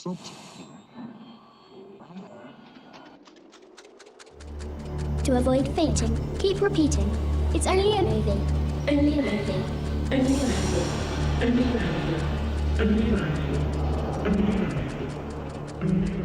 To avoid fainting, keep repeating. It's only a movie. Only a movie. Only a movie. Only a movie. Only a movie. Only a movie.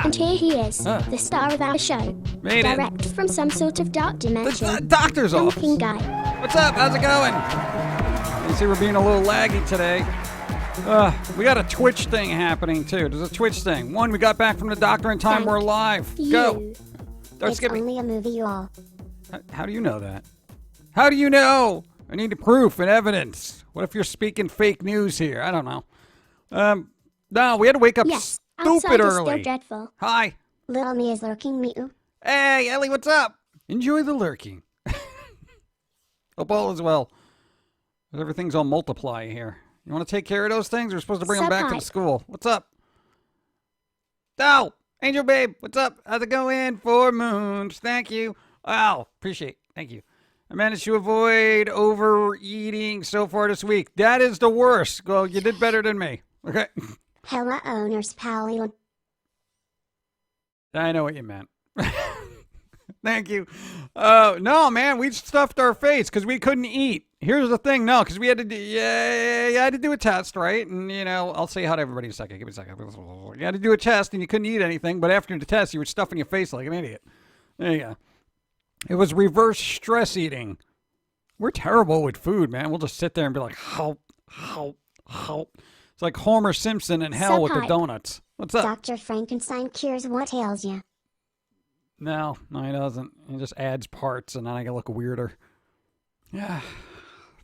And here he is, the star of our show. Made direct it. From some sort of dark dimension. The doctor's office. Pum'Kin guy. What's up? How's it going? You see we're being a little laggy today. We got a Twitch thing happening, too. There's a Twitch thing. One, we got back from the doctor in time. We're live. Go. It's only a movie, you all. How do you know that? How do you know? I need proof and evidence. What if you're speaking fake news here? I don't know. No, we had to wake up stupid early. Still dreadful. Hi. Little me is lurking me. Hey, Ellie, what's up? Enjoy the lurking. Hope all is well. Everything's on multiply here. You want to take care of those things? We're supposed to bring them back to the school. What's up? Oh, Angel Babe, what's up? How's it going? 4 moons. Thank you. Wow, appreciate it. Thank you. I managed to avoid overeating so far this week. That is the worst. Well, you did better than me. Okay. Hello, owners, pal. I know what you meant. Thank you. No, man, we stuffed our face because we couldn't eat. Here's the thing, no, because we had to do, I had to do a test, right? And, you know, I'll say hi to everybody in a second. Give me a second. You had to do a test and you couldn't eat anything, but after the test, you were stuffing your face like an idiot. There you go. It was reverse stress eating. We're terrible with food, man. We'll just sit there and be like, help. It's like Homer Simpson in hell with the donuts. What's up? Dr. Frankenstein cures what ails you. No, he doesn't. He just adds parts, and then I can look weirder. Yeah.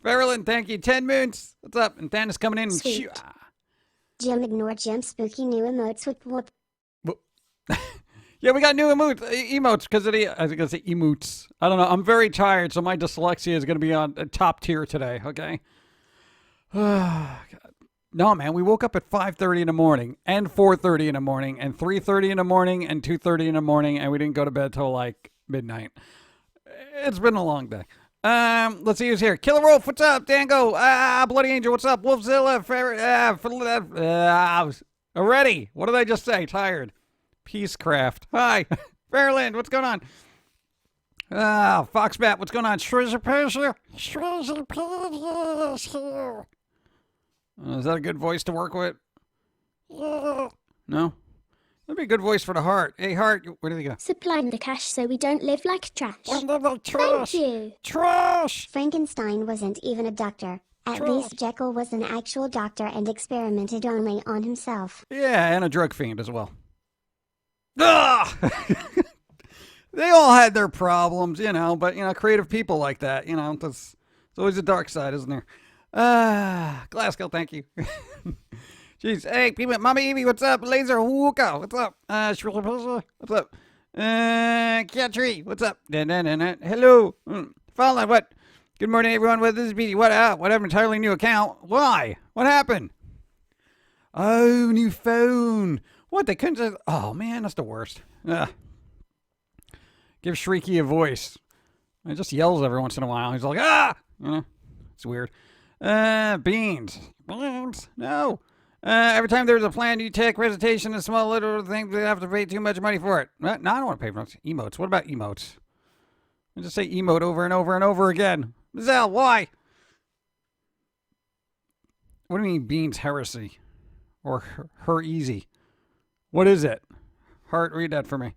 Marilyn, thank you. 10 moons. What's up? And Dan is coming in. Sweet. Jim, ignore Jim's spooky new emotes with whoop. Yeah, we got new emotes because of the, I was going to say emotes. I don't know. I'm very tired, so my dyslexia is going to be on top tier today, okay? God. No, man, we woke up at 5:30 in the morning and 4:30 in the morning and 3:30 in the morning and 2:30 in the morning, and we didn't go to bed till like midnight. It's been a long day. Let's see who's here. Killer Wolf, what's up? Dango, Bloody Angel, what's up? Wolfzilla, already. What did I just say? Tired. Peacecraft. Hi. Fairland, what's going on? Foxbat, what's going on? Shrizzer Persia. Is that a good voice to work with? No? That'd be a good voice for the heart. Hey, heart, where do they go? Supplying the cash so we don't live like trash. Trash. Thank you. Trash. Frankenstein wasn't even a doctor. At least Jekyll was an actual doctor and experimented only on himself. Yeah, and a drug fiend as well. Ugh! They all had their problems, you know, but, you know, creative people like that, you know, there's always a dark side, isn't there? Glasgow, thank you. Jeez, hey, people, Mama Evie, what's up? Laser Hooka, what's up? What's up? Cattree, what's up? Hello. Fallen, what? Good morning, everyone. What this is BD? What up? What happened? Entirely new account. Why? What happened? Oh, new phone. What? They couldn't just. Oh man, that's the worst. Give Shrieky a voice. He just yells every once in a while. He's like, ah! You know, it's weird. Beans. Beans? No. Every time there's a plan, you take presentation and small little things, they have to pay too much money for it. No, I don't want to pay for it. Emotes. What about emotes? I just say emote over and over and over again. Zell, why? What do you mean Beans heresy? Or her easy? What is it? Heart, read that for me.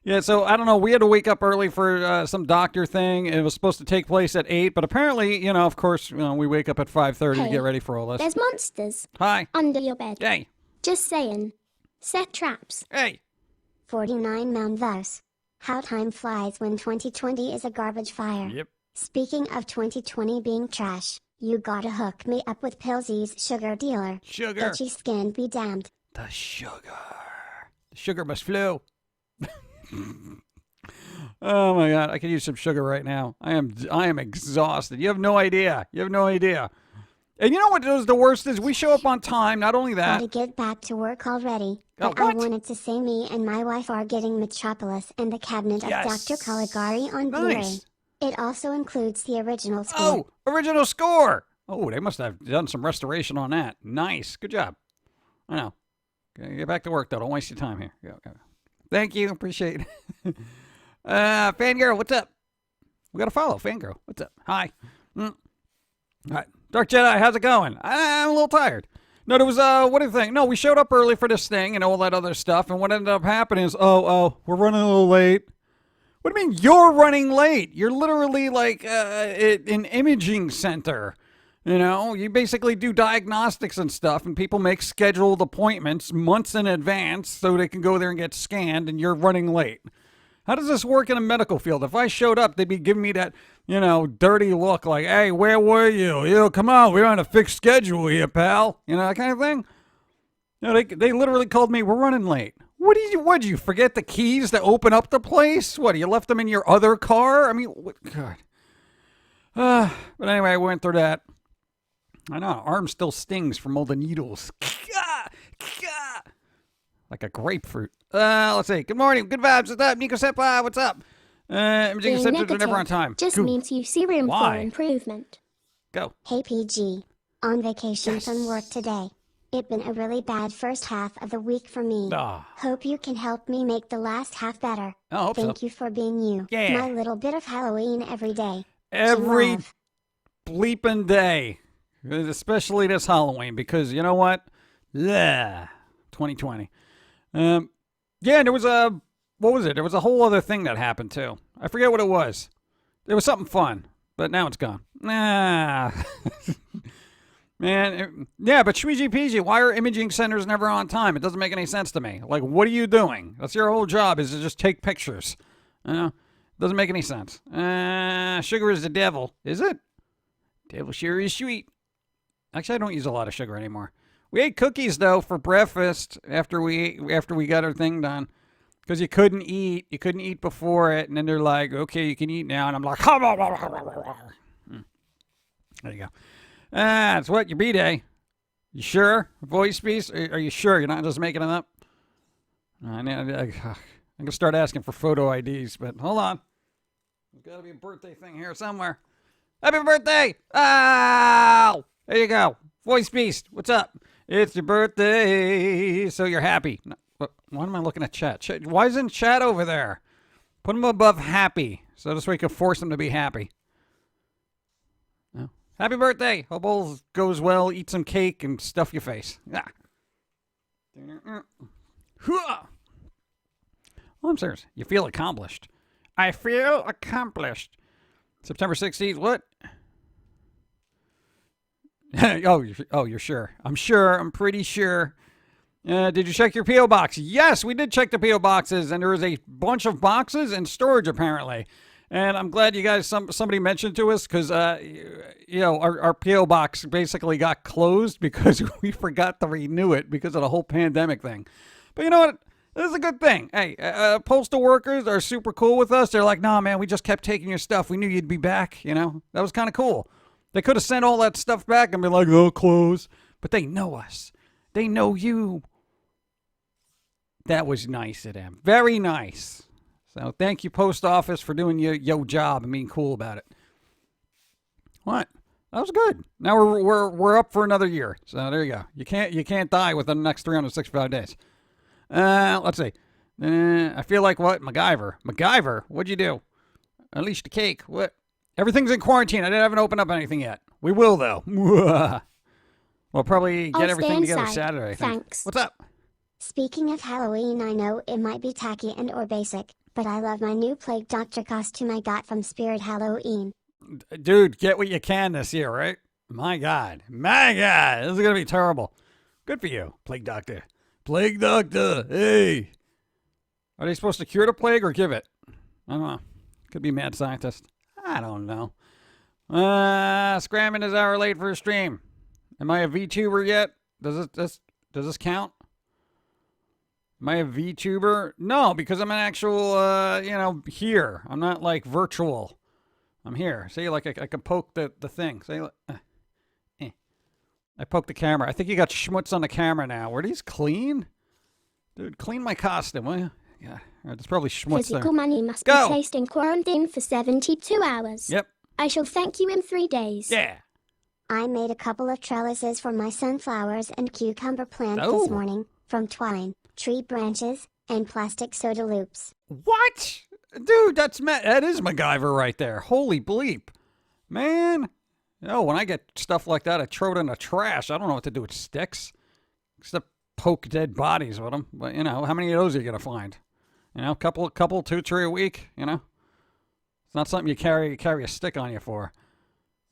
Yeah, so I don't know. We had to wake up early for some doctor thing. It was supposed to take place at 8, but apparently, of course, we wake up at 5:30 to Hey, get ready for all this. There's monsters Hi. under your bed. Hey. Just saying. Set traps. Hey. 49 Mound Verse. How time flies when 2020 is a garbage fire. Yep. Speaking of 2020 being trash, you gotta hook me up with Pilz-E's sugar dealer. Sugar. Itchy skin be damned. The sugar. The sugar must flow. Oh my God, I could use some sugar right now. I am exhausted. You have no idea. And you know what the worst is? We show up on time. Not only that. Gotta get back to work already. Oh, But I what? wanted to say me and my wife are getting Metropolis and the Cabinet of Yes. Dr. Caligari on Blu-ray. Nice. It also includes the original score. Oh, original score. Oh, they must have done some restoration on that. Nice. Good job. I know. Okay, get back to work, though. Don't waste your time here. Go. Thank you. Appreciate it. Fangirl, what's up? We got to follow. Fangirl, what's up? Hi. All right. Dark Jedi, how's it going? I'm a little tired. No, there was, what do you think? No, we showed up early for this thing and all that other stuff, and what ended up happening is, we're running a little late. What do you mean you're running late? You're literally like an imaging center. You basically do diagnostics and stuff, and people make scheduled appointments months in advance so they can go there and get scanned, and you're running late. How does this work in the medical field? If I showed up, they'd be giving me that, dirty look like, hey, where were you? Come on, we're on a fixed schedule here, pal. That kind of thing. They literally called me, we're running late. What did you forget the keys to open up the place? What, you left them in your other car? I mean, what, God. But anyway, I went through that. I know, arm still stings from all the needles. Like a grapefruit. Let's see. Good morning. Good vibes. What's up? Nico Senpai, what's up? Imaging Being centers are never on time. Just Go. means you see room Why? for improvement. Go. Hey PG. On vacation from work today. It been a really bad first half of the week for me. Ah. Hope you can help me make the last half better. I hope so. Thank you for being you. Yeah. My little bit of Halloween every day. Every Love. bleeping day. Especially this Halloween, because you know what? Yeah. 2020. Yeah, there was what was it? There was a whole other thing that happened too. I forget what it was. There was something fun, but now it's gone. Nah. Man, yeah, but Shuiji Peasy, why are imaging centers never on time? It doesn't make any sense to me. Like, what are you doing? That's your whole job, is to just take pictures. Doesn't make any sense. Sugar is the devil. Is it? Devil sure is sweet. Actually, I don't use a lot of sugar anymore. We ate cookies, though, for breakfast after we got our thing done. Because you couldn't eat. You couldn't eat before it. And then they're like, okay, you can eat now. And I'm like, there you go. It's what, your B-Day. You sure? Voice piece? Are you sure? You're not just making it up? I'm going to start asking for photo IDs, but hold on. There's got to be a birthday thing here somewhere. Happy birthday! Oh! There you go. Voice Beast, what's up? It's your birthday, so you're happy. Why am I looking at chat? Why isn't chat over there? Put them above happy, so this way you can force them to be happy. Happy birthday. Hope all goes well. Eat some cake and stuff your face. Oh, I'm serious. You feel accomplished. I feel accomplished. September 16th. What? You're sure. I'm sure. I'm pretty sure. Did you check your P.O. box? Yes, we did check the P.O. boxes, and there was a bunch of boxes in storage, apparently. And I'm glad you guys, somebody mentioned to us, because, our P.O. box basically got closed because we forgot to renew it because of the whole pandemic thing. But you know what? This is a good thing. Hey, postal workers are super cool with us. They're like, nah, man, we just kept taking your stuff. We knew you'd be back, That was kind of cool. They could have sent all that stuff back and been like, oh, close. But they know us. They know you. That was nice of them. Very nice. So thank you, Post Office, for doing your job and being cool about it. What? That was good. Now we're up for another year. So there you go. You can't die within the next 365 days. Let's see. I feel like what? MacGyver? What'd you do? Unleash the cake. What? Everything's in quarantine. I haven't opened up anything yet. We will, though. We'll probably get everything together Saturday, I think. Thanks. What's up? Speaking of Halloween, I know it might be tacky and or basic, but I love my new Plague Doctor costume I got from Spirit Halloween. Dude, get what you can this year, right? My God. My God. This is going to be terrible. Good for you, Plague Doctor. Plague Doctor. Hey. Are they supposed to cure the plague or give it? I don't know. Could be mad scientist. I don't know. Scramming is an hour late for a stream. Am I a VTuber yet? Does this count? Am I a VTuber? No, because I'm an actual, here. I'm not like virtual. I'm here. See, like I can poke the thing. See, I poked the camera. I think you got schmutz on the camera now. Were these clean? Dude, clean my costume, will you? Yeah, there's probably schmutz Physical there. money must Go. be placed in quarantine for 72 hours. Yep. I shall thank you in 3 days. Yeah. I made a couple of trellises for my sunflowers and cucumber plant Oh. this morning, from twine, tree branches, and plastic soda loops. What? Dude, that is MacGyver right there. Holy bleep. Man. Oh, when I get stuff like that, I throw it in the trash. I don't know what to do with sticks. Except poke dead bodies with them. But, how many of those are you going to find? Couple, 2, 3 a week, It's not something you carry a stick on you for.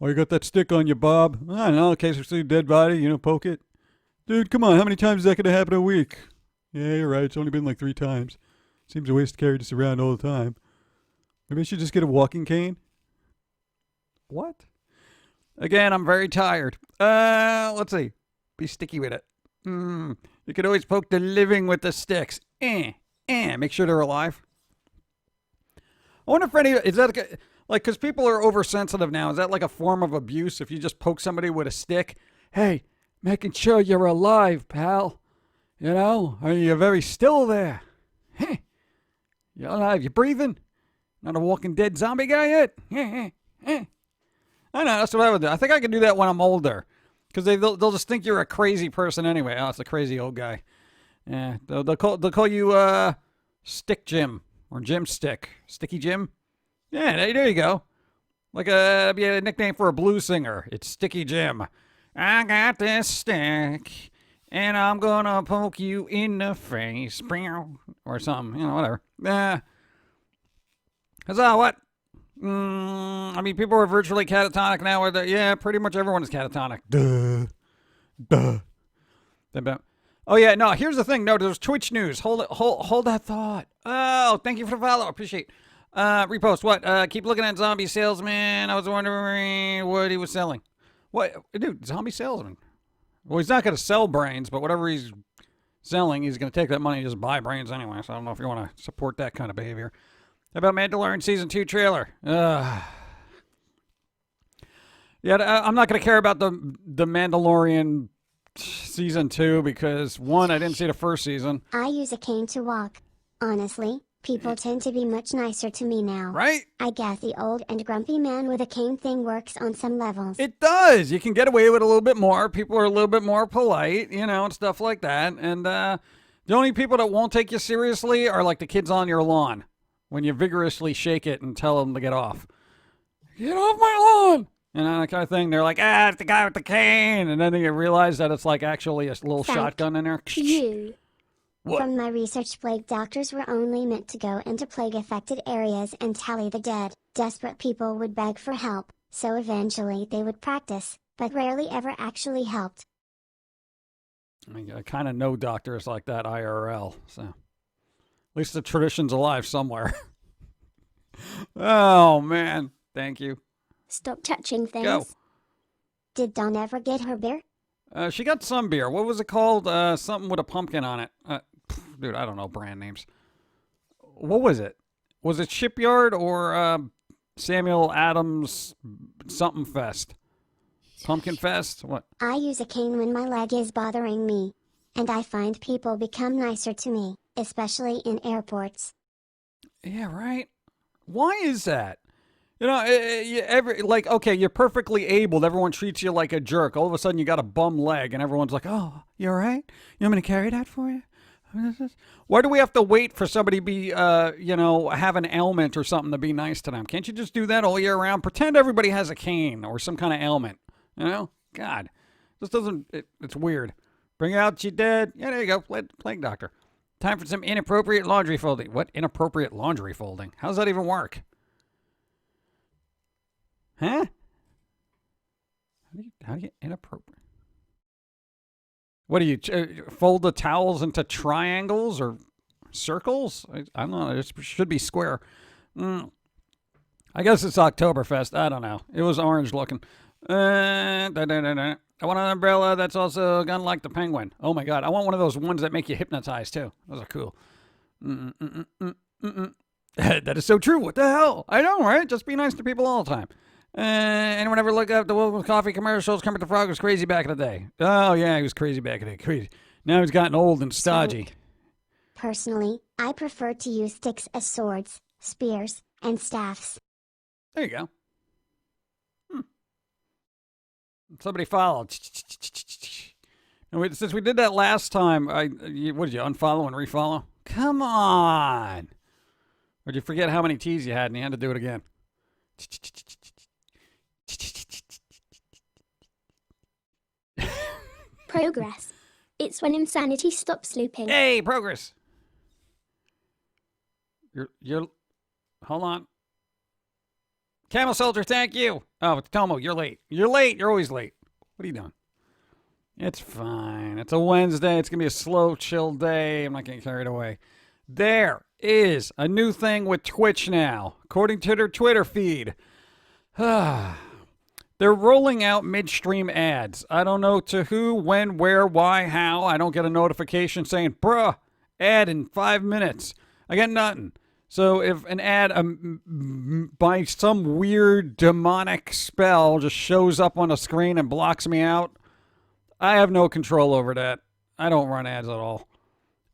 Oh, you got that stick on you, Bob? I don't know, in case you see a dead body, poke it. Dude, come on, how many times is that going to happen a week? Yeah, you're right. It's only been like 3 times. Seems a waste to carry this around all the time. Maybe I should just get a walking cane? What? Again, I'm very tired. Let's see. Be sticky with it. You could always poke the living with the sticks. Make sure they're alive. I wonder if is that because people are oversensitive now. Is that like a form of abuse if you just poke somebody with a stick? Hey, making sure you're alive, pal. Are you very still there? Hey, you're alive. You breathing? Not a walking dead zombie guy yet? I know, that's what I would do. I think I can do that when I'm older. Because they'll just think you're a crazy person anyway. Oh, it's a crazy old guy. Yeah, they'll call you Stick Jim or Jim Stick. Sticky Jim? Yeah, there you go. Like be a nickname for a blues singer. It's Sticky Jim. I got this stick, and I'm gonna poke you in the face. Or something, whatever. Huzzah, what? People are virtually catatonic now. Yeah, pretty much everyone is catatonic. Duh. Oh, yeah, no, here's the thing. No, there's Twitch news. Hold that thought. Oh, thank you for the follow. Appreciate. Repost. What? Keep looking at Zombie Salesman. I was wondering what he was selling. What? Dude, Zombie Salesman. Well, he's not going to sell brains, but whatever he's selling, he's going to take that money and just buy brains anyway. So I don't know if you want to support that kind of behavior. How about Mandalorian Season 2 trailer? Yeah, I'm not going to care about the Mandalorian Season 2 because, one, I didn't see the first season. I use a cane to walk. Honestly, people tend to be much nicer to me now. Right? I guess the old and grumpy man with a cane thing works on some levels. It does. You can get away with a little bit more. People are a little bit more polite, and stuff like that. And the only people that won't take you seriously are like the kids on your lawn. When you vigorously shake it and tell them to get off. Get off my lawn! That kind of thing. They're like, it's the guy with the cane. And then you realize that it's like actually a little shotgun in there. You. What? From my research, plague doctors were only meant to go into plague-affected areas and tally the dead. Desperate people would beg for help, so eventually they would practice, but rarely ever actually helped. I kind of know doctors like that IRL, so... At least the tradition's alive somewhere. Oh, man. Thank you. Stop touching things. Go. Did Dawn ever get her beer? She got some beer. What was it called? Something with a pumpkin on it. Dude, I don't know brand names. What was it? Was it Shipyard or Samuel Adams something fest? Pumpkin Fest? What? I use a cane when my leg is bothering me. And I find people become nicer to me, especially in airports. Yeah, right? Why is that? Okay, you're perfectly able. Everyone treats you like a jerk. All of a sudden, you got a bum leg, and everyone's like, oh, you all right? You want me to carry that for you? Why do we have to wait for somebody to be, have an ailment or something to be nice to them? Can't you just do that all year round? Pretend everybody has a cane or some kind of ailment. God, this doesn't, it's weird. Bring out your dead. Yeah, there you go. Plague Doctor. Time for some inappropriate laundry folding. What inappropriate laundry folding? How does that even work? Huh? How do you inappropriate? What do you fold the towels into triangles or circles? I don't know. It should be square. I guess it's Oktoberfest. I don't know. It was orange looking. I want an umbrella that's also gonna like the penguin. Oh my god. I want one of those ones that make you hypnotize too. Those are cool. That is so true. What the hell? I know, right? Just be nice to people all the time. Anyone ever look up the Wilkins Coffee commercials? Kermit the Frog was crazy back in the day. Oh, yeah, he was crazy back in the day. Crazy. Now he's gotten old and stodgy. Personally, I prefer to use sticks as swords, spears, and staffs. There you go. Somebody followed. And since we did that last time, what did you, unfollow and refollow? Come on. Or did you forget how many T's you had and you had to do it again? Progress. It's when insanity stops looping. Hey, progress. You're hold on. Camel Soldier, thank you. Oh, Tomo, you're late. You're late. You're always late. What are you doing? It's fine. It's a Wednesday. It's going to be a slow, chill day. I'm not getting carried away. There is a new thing with Twitch now, according to their Twitter feed. They're rolling out midstream ads. I don't know to who, when, where, why, how. I don't get a notification saying, bruh, ad in 5 minutes. I get nothing. So if an ad by some weird demonic spell just shows up on a screen and blocks me out, I have no control over that. I don't run ads at all.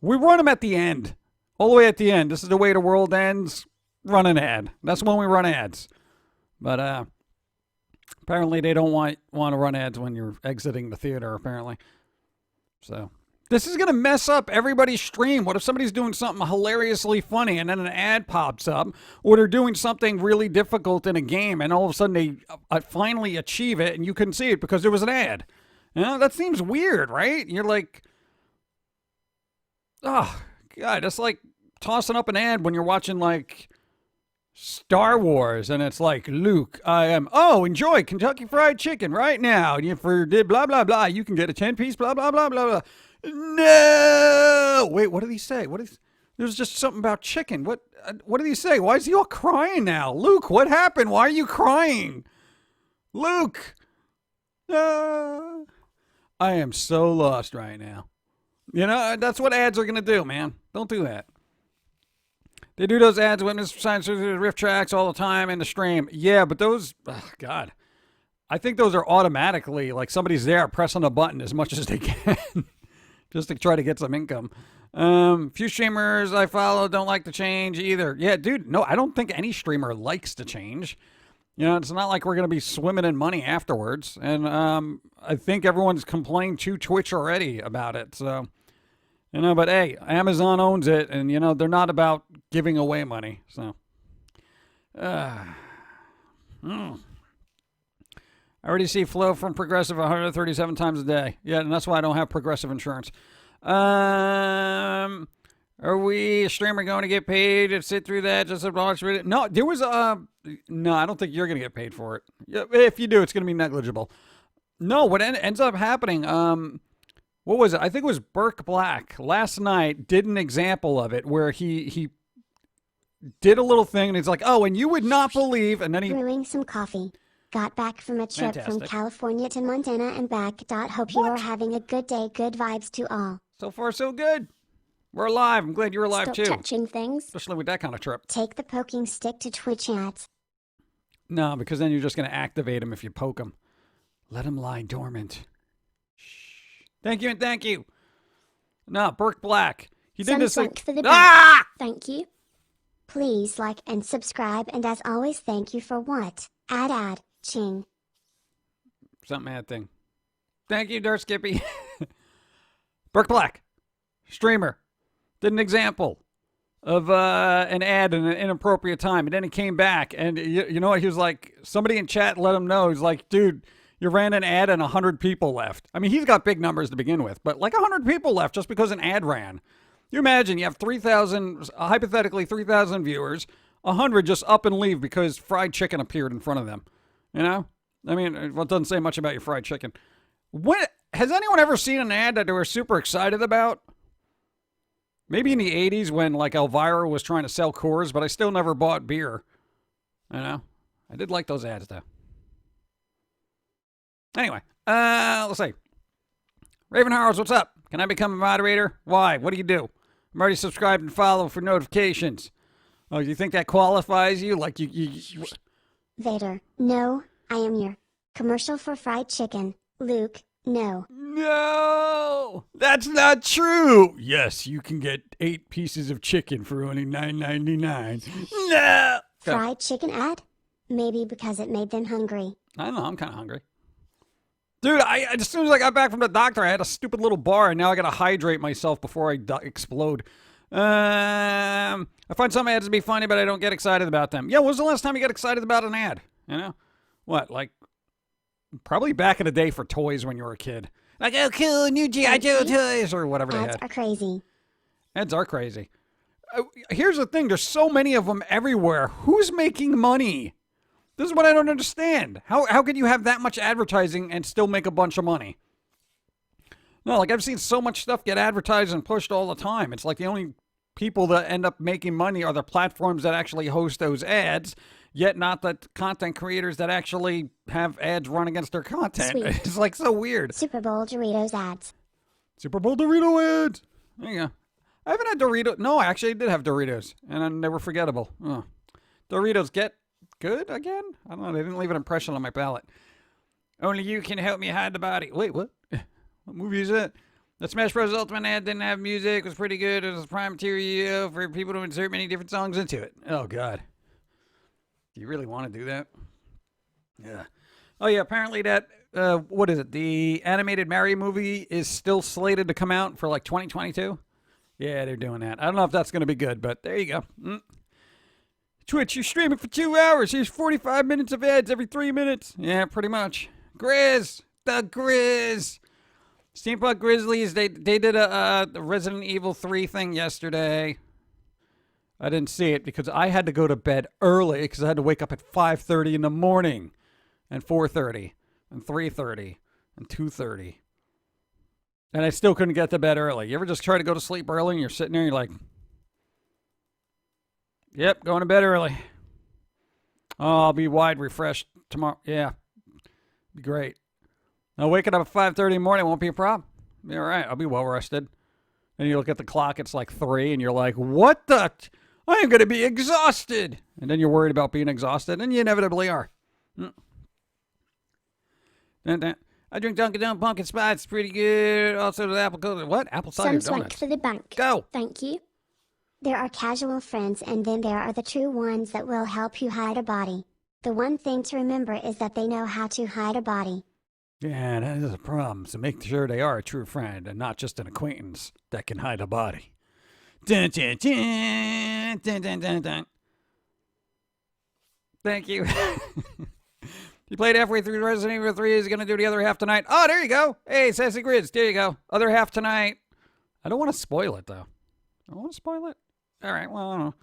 We run them at the end. All the way at the end. This is the way the world ends. Run an ad. That's when we run ads. But apparently they don't want to run ads when you're exiting the theater, apparently. So this is going to mess up everybody's stream. What if somebody's doing something hilariously funny and then an ad pops up, or they're doing something really difficult in a game and all of a sudden they finally achieve it and you couldn't see it because there was an ad? You know, that seems weird, right? You're like, oh, God, that's like tossing up an ad when you're watching like Star Wars and it's like, Luke, enjoy Kentucky Fried Chicken right now. And for blah, blah, blah, you can get a 10-piece, blah, blah, blah, blah, blah. No! Wait, what did he say? There's just something about chicken. What did he say? Why is he all crying now? Luke, what happened? Why are you crying? Luke! I am so lost right now. You know, that's what ads are going to do, man. Don't do that. They do those ads with science riff tracks all the time in the stream. Yeah, but those, God, I think those are automatically like somebody's there pressing a button as much as they can just to try to get some income. Few streamers I follow don't like to change either. Yeah, dude, no, I don't think any streamer likes to change. You know, it's not like we're going to be swimming in money afterwards. And I think everyone's complained to Twitch already about it. So, you know, but hey, Amazon owns it. And, you know, they're not about giving away money. So, I already see flow from Progressive 137 times a day. Yeah, and that's why I don't have Progressive insurance. Are we, a streamer, going to get paid to sit through that just to watch it? No, there was no, I don't think you're going to get paid for it. If you do, it's going to be negligible. No, what ends up happening, what was it? I think it was Burke Black last night did an example of it where he did a little thing and he's like, oh, and you would not believe, and then he... Brewing some coffee. Got back from a trip Fantastic. from California to Montana and back. Hope you are having a good day. Good vibes to all. So far, so good. We're alive. I'm glad you're alive, Stop too. touching things. Especially with that kind of trip. Take the poking stick to Twitch ads. No, because then you're just going to activate them if you poke them. Let them lie dormant. Shh. Thank you and thank you. No, Burke Black. He did this thing. For the Ah! Thank you. Please like and subscribe, and as always, thank you for what? Ad. Ching. Something ad thing. Thank you, Dark Skippy. Burke Black. Streamer. Did an example of an ad in an inappropriate time. And then he came back. And you know what? He was like, somebody in chat let him know. He's like, dude, you ran an ad and 100 people left. I mean, he's got big numbers to begin with. But like 100 people left just because an ad ran. You imagine you have 3,000, hypothetically 3,000 viewers, 100 just up and leave because fried chicken appeared in front of them. You know? I mean, well, it doesn't say much about your fried chicken. Has anyone ever seen an ad that they were super excited about? Maybe in the 80s when, like, Elvira was trying to sell Coors, but I still never bought beer. You know? I did like those ads, though. Anyway, let's see. Raven Harrows, what's up? Can I become a moderator? Why? What do you do? I'm already subscribed and follow for notifications. Oh, you think that qualifies you? Like you... Vader, no, I am your commercial for fried chicken. Luke, no. No! That's not true! Yes, you can get 8 pieces of chicken for only $9.99. No! Fried chicken ad? Maybe because it made them hungry. I don't know, I'm kind of hungry. Dude, as soon as I got back from the doctor, I had a stupid little bar, and now I gotta hydrate myself before I explode. I find some ads to be funny, but I don't get excited about them. Yeah, when was the last time you got excited about an ad? You know? What, like, probably back in the day for toys when you were a kid. Like, oh, cool, new G.I. Joe toys, or whatever they had. Ads are crazy. Ads are crazy. Here's the thing, there's so many of them everywhere. Who's making money? This is what I don't understand. How can you have that much advertising and still make a bunch of money? No, like I've seen so much stuff get advertised and pushed all the time. It's like the only people that end up making money are the platforms that actually host those ads, yet not the content creators that actually have ads run against their content. Sweet. It's like so weird. Super Bowl Doritos ads. Super Bowl Dorito ads. There you go. I haven't had Doritos. No, I actually did have Doritos, and they were forgettable. Oh. Doritos get good again? I don't know. They didn't leave an impression on my palate. Only you can help me hide the body. Wait, what? What movie is that? The Smash Bros. Ultimate ad didn't have music. It was pretty good. It was prime material for people to insert many different songs into it. Oh, God. Do you really want to do that? Yeah. Oh, yeah. Apparently that, what is it? The animated Mario movie is still slated to come out for like 2022. Yeah, they're doing that. I don't know if that's going to be good, but there you go. Twitch, you're streaming for 2 hours. Here's 45 minutes of ads every 3 minutes. Yeah, pretty much. Grizz. The Grizz. Steampunk Grizzlies, they did a Resident Evil 3 thing yesterday. I didn't see it because I had to go to bed early because I had to wake up at 5:30 in the morning and 4:30 and 3:30 and 2:30. And I still couldn't get to bed early. You ever just try to go to sleep early and you're sitting there and you're like, yep, going to bed early. Oh, I'll be wide refreshed tomorrow. Yeah, be great. Now, waking up at 5:30 in the morning won't be a problem. Be all right. I'll be well rested. And you look at the clock, it's like 3, and you're like, what the? I am going to be exhausted. And then you're worried about being exhausted, and you inevitably are. I drink Dunkin' Pumpkin Spice. It's pretty good. Also, the apple cider. What? Apple cider Some donuts. swank for the bank. Go. Thank you. There are casual friends, and then there are the true ones that will help you hide a body. The one thing to remember is that they know how to hide a body. Yeah, that is a problem. So make sure they are a true friend and not just an acquaintance that can hide a body. Dun, dun, dun, dun, dun, dun, dun. Thank you. You played halfway through Resident Evil 3. Is going to do the other half tonight. Oh, there you go. Hey, Sassy Grizz. There you go. Other half tonight. I don't want to spoil it, though. I don't want to spoil it. All right, well, I don't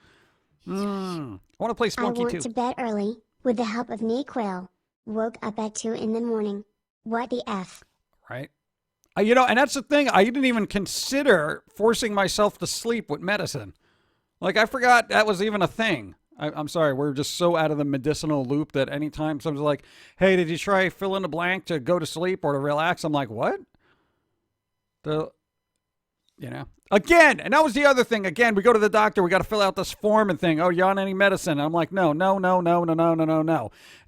know. I want to play Spunky, I went too. to bed early, with the help of NyQuil. Woke up at 2 in the morning. What the F? Right. You know, and that's the thing. I didn't even consider forcing myself to sleep with medicine. Like, I forgot that was even a thing. I'm sorry. We're just so out of the medicinal loop that anytime someone's like, hey, did you try fill in the blank to go to sleep or to relax? I'm like, what? You know, again, and that was the other thing. Again, we go to the doctor, we got to fill out this form and thing. Oh, you on any medicine? And I'm like, no. And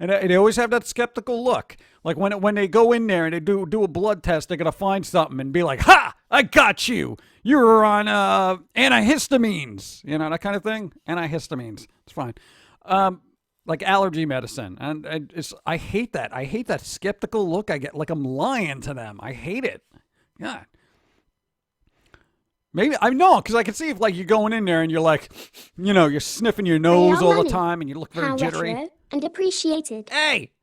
they always have that skeptical look. Like when they go in there and they do a blood test, they're going to find something and be like, ha, I got you. You were on antihistamines, you know, that kind of thing. Antihistamines. It's fine. Like allergy medicine. And I hate that. I hate that skeptical look I get, like I'm lying to them. I hate it. God. Maybe I know, because I can see if like you're going in there and you're like, you know, you're sniffing your nose all the time and you look very How jittery. retro and appreciated. Hey!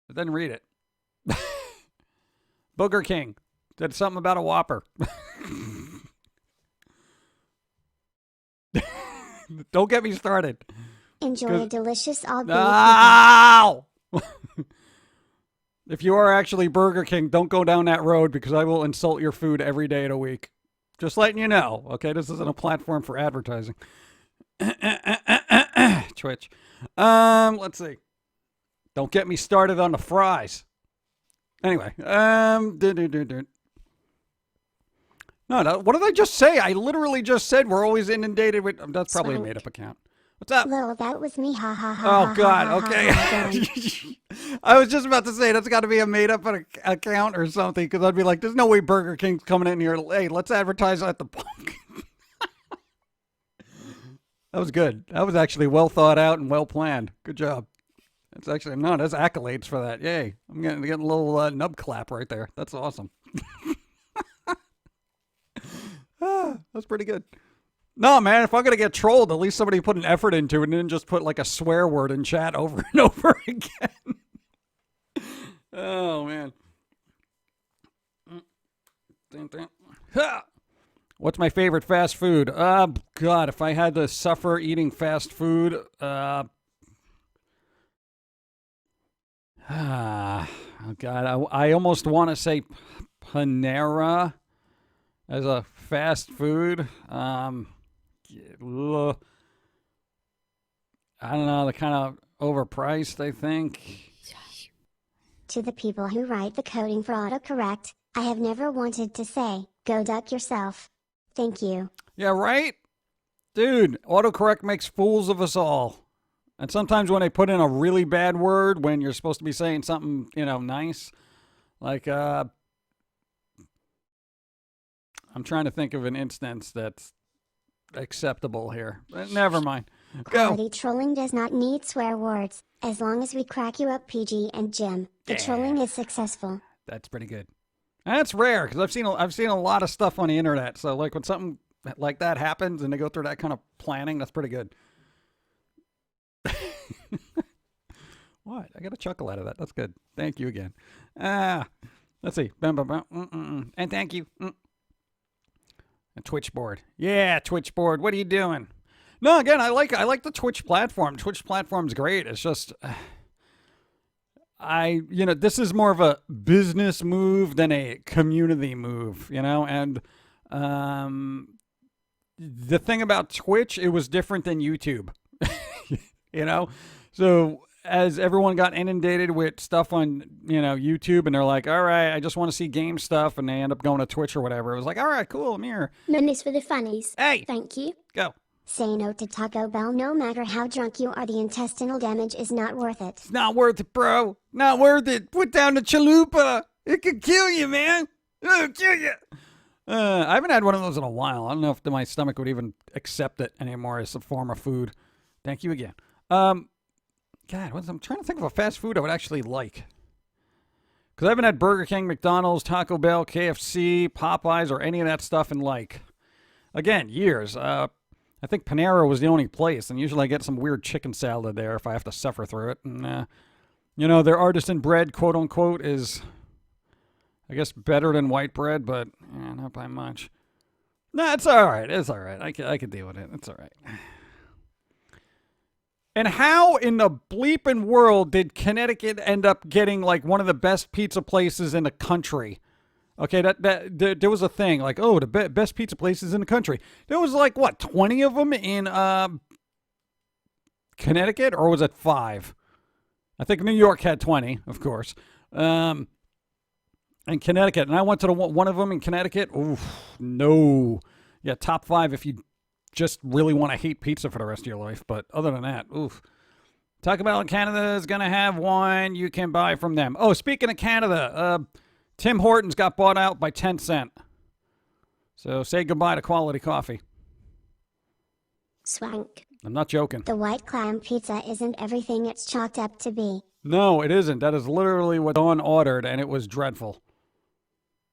But then read it. Booger King. Said something about a Whopper. Don't get me started. Enjoy a delicious all beef. Ow! If you are actually Burger King, don't go down that road because I will insult your food every day of the week. Just letting you know. Okay, this isn't a platform for advertising. Twitch. Let's see. Don't get me started on the fries. Anyway, no, what did I just say? I literally just said we're always inundated with. That's probably a made-up account. What's up? Lol, that was me. Ha ha ha. Oh God. Okay. I was just about to say that's got to be a made-up account or something because I'd be like, "There's no way Burger King's coming in here. Hey, let's advertise at the Pum'Kin." That was good. That was actually well thought out and well planned. Good job. That's actually that's accolades for that. Yay! I'm getting a little nub clap right there. That's awesome. That's pretty good. No, man, if I'm going to get trolled, at least somebody put an effort into it and didn't just put like a swear word in chat over and over again. Oh, man. What's my favorite fast food? God, if I had to suffer eating fast food, oh, God, I almost want to say Panera as a fast food. I don't know, they're kind of overpriced, I think. To the people who write the coding for autocorrect, I have never wanted to say, go duck yourself. Thank you. Yeah, right? Dude, autocorrect makes fools of us all. And sometimes when they put in a really bad word when you're supposed to be saying something, nice, like, I'm trying to think of an instance that's acceptable here. Never mind. Go. Quality trolling does not need swear words. As long as we crack you up, PG and Jim, the trolling is successful. That's pretty good. And that's rare because I've seen a lot of stuff on the internet. So like when something like that happens and they go through that kind of planning, that's pretty good. What? I got a chuckle out of that. That's good. Thank you again. Let's see. And thank you. A Twitch board. Yeah, Twitch board. What are you doing? No, again, I like the Twitch platform. Twitch platform's great. It's just this is more of a business move than a community move, and the thing about Twitch, it was different than YouTube. So as everyone got inundated with stuff on, YouTube, and they're like, all right, I just want to see game stuff, and they end up going to Twitch or whatever. It was like, all right, cool, I'm here. None for the funnies. Hey! Thank you. Go. Say no to Taco Bell. No matter how drunk you are, the intestinal damage is not worth it. It's not worth it, bro. Not worth it. Put down the chalupa. It could kill you, man. It'll kill you. I haven't had one of those in a while. I don't know if my stomach would even accept it anymore as a form of food. Thank you again. God, I'm trying to think of a fast food I would actually like. Because I haven't had Burger King, McDonald's, Taco Bell, KFC, Popeyes, or any of that stuff in again, years. I think Panera was the only place, and usually I get some weird chicken salad there if I have to suffer through it. And, their artisan bread, quote unquote, is, I guess, better than white bread, but not by much. No, it's all right. It's all right. I can deal with it. It's all right. And how in the bleeping world did Connecticut end up getting one of the best pizza places in the country? Okay, there was a thing the best pizza places in the country. There was 20 of them in Connecticut, or was it 5? I think New York had 20, of course. And Connecticut, and I went to one of them in Connecticut. Oof, no. Yeah, top 5 if you just really want to hate pizza for the rest of your life. But other than that, oof. Taco Bell in Canada is going to have one you can buy from them. Oh, speaking of Canada, Tim Hortons got bought out by 10 Cent. So say goodbye to quality coffee. Swank. I'm not joking. The white clam pizza isn't everything it's chalked up to be. No, it isn't. That is literally what Dawn ordered, and it was dreadful.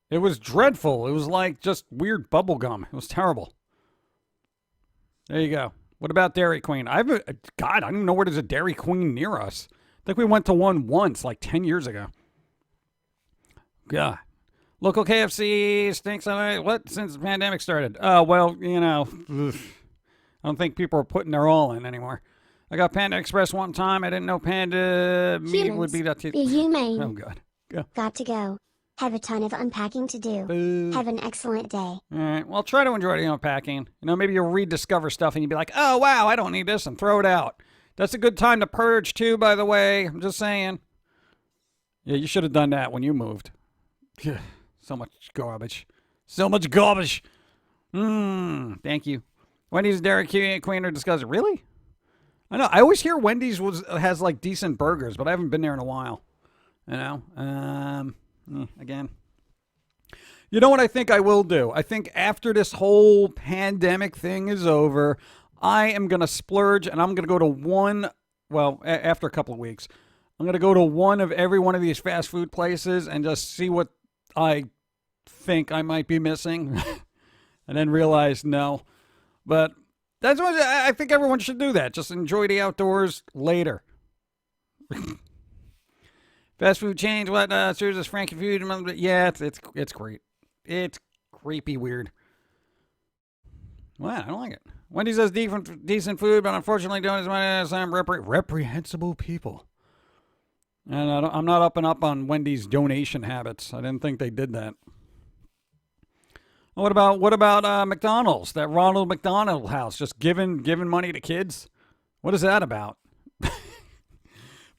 It was dreadful. It was like just weird bubble gum. It was terrible. There you go. What about Dairy Queen? God, I don't even know where there's a Dairy Queen near us. I think we went to one once, 10 years ago. God. Local KFC stinks on what since the pandemic started. Oh, well, I don't think people are putting their all in anymore. I got Panda Express one time. I didn't know Panda meat would be that. Be humane. Oh, God. Go. Got to go. Have a ton of unpacking to do. Boo. Have an excellent day. All right. Well, try to enjoy the unpacking. Maybe you'll rediscover stuff and you'll be like, oh, wow, I don't need this, and throw it out. That's a good time to purge, too, by the way. I'm just saying. Yeah, you should have done that when you moved. So much garbage. So much garbage. Thank you. Wendy's, Dairy Queen are discussing. Really? I know. I always hear Wendy's has like decent burgers, but I haven't been there in a while. Again. You know what I think I will do? I think after this whole pandemic thing is over, I am going to splurge and I'm going to go to one, after a couple of weeks, I'm going to go to one of every one of these fast food places and just see what I think I might be missing and then realize no. But that's what I think everyone should do that. Just enjoy the outdoors later. Fast food chains, what? Serves Frankie food. Yeah, it's great. It's creepy weird. Well, I don't like it. Wendy's has decent food, but unfortunately don't as much as some reprehensible people. And I'm not up on Wendy's donation habits. I didn't think they did that. What about McDonald's? That Ronald McDonald House just giving money to kids? What is that about?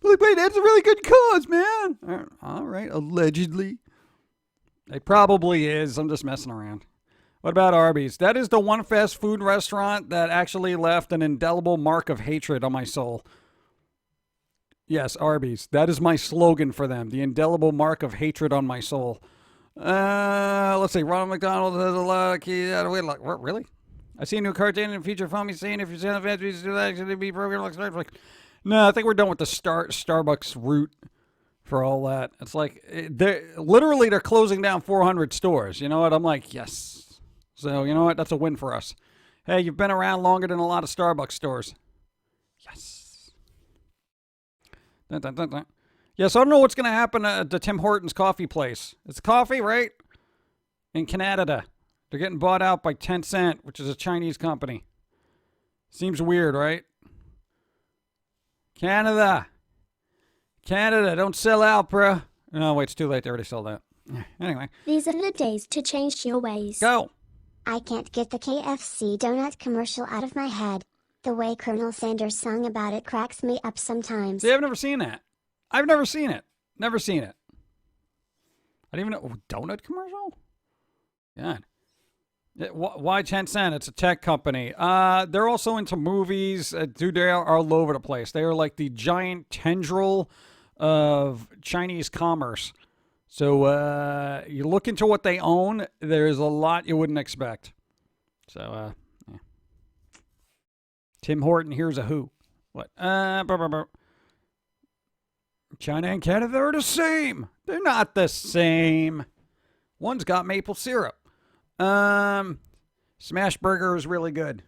Wait, that's a really good cause, man. All right, allegedly. It probably is. I'm just messing around. What about Arby's? That is the one fast food restaurant that actually left an indelible mark of hatred on my soul. Yes, Arby's. That is my slogan for them. The indelible mark of hatred on my soul. Let's see. Ronald McDonald has a lot of keys. What, really? I see a new cartoon and feature phone me saying if you're selling fast food, do that. Should it be programmed like Starbucks? No, I think we're done with the Starbucks route for all that. It's like they're closing down 400 stores. You know what? I'm like, yes. So you know what? That's a win for us. Hey, you've been around longer than a lot of Starbucks stores. Yes. Dun, dun, dun, dun. Yeah, so I don't know what's going to happen to Tim Hortons coffee place. It's coffee, right? In Canada. They're getting bought out by Tencent, which is a Chinese company. Seems weird, right? Canada, don't sell out, bruh. No, wait, it's too late. They already sold out. Anyway. These are the days to change your ways. Go. I can't get the KFC donut commercial out of my head. The way Colonel Sanders sung about it cracks me up sometimes. See, I've never seen that. I've never seen it. Never seen it. I didn't even know. Donut commercial? God. Why Tencent? It's a tech company. They're also into movies. Dude, they are all over the place. They are like the giant tendril of Chinese commerce. So you look into what they own, there's a lot you wouldn't expect. So, yeah. Tim Horton, here's a who. What? China and Canada are the same. They're not the same. One's got maple syrup. Smash Burger is really good.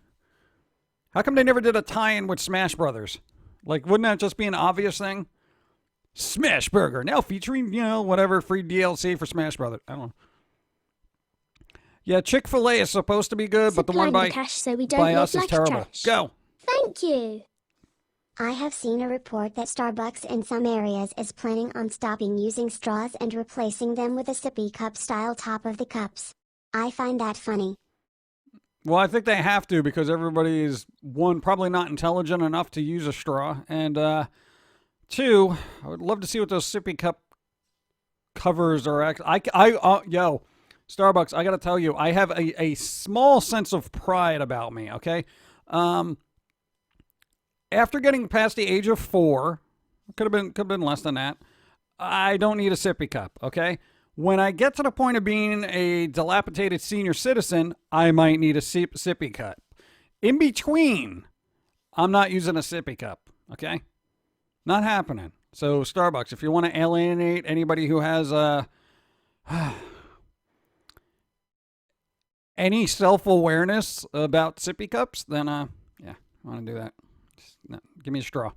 How come they never did a tie-in with Smash Brothers? Like, wouldn't that just be an obvious thing? Smash Burger, now featuring, whatever free DLC for Smash Brothers. I don't know. Yeah, Chick-fil-A is supposed to be good, but the one by cash so we don't by live us is like terrible. trash. Go. Thank you. I have seen a report that Starbucks in some areas is planning on stopping using straws and replacing them with a sippy cup style top of the cups. I find that funny. Well, I think they have to because everybody is, one, probably not intelligent enough to use a straw, and two, I would love to see what those sippy cup covers are. Yo, Starbucks, I got to tell you, I have a small sense of pride about me, okay? After getting past the age of 4, could have been less than that, I don't need a sippy cup, okay? When I get to the point of being a dilapidated senior citizen, I might need a sippy cup. In between, I'm not using a sippy cup, okay? Not happening. So Starbucks, if you want to alienate anybody who has any self-awareness about sippy cups, then yeah, I want to do that. No, give me a straw.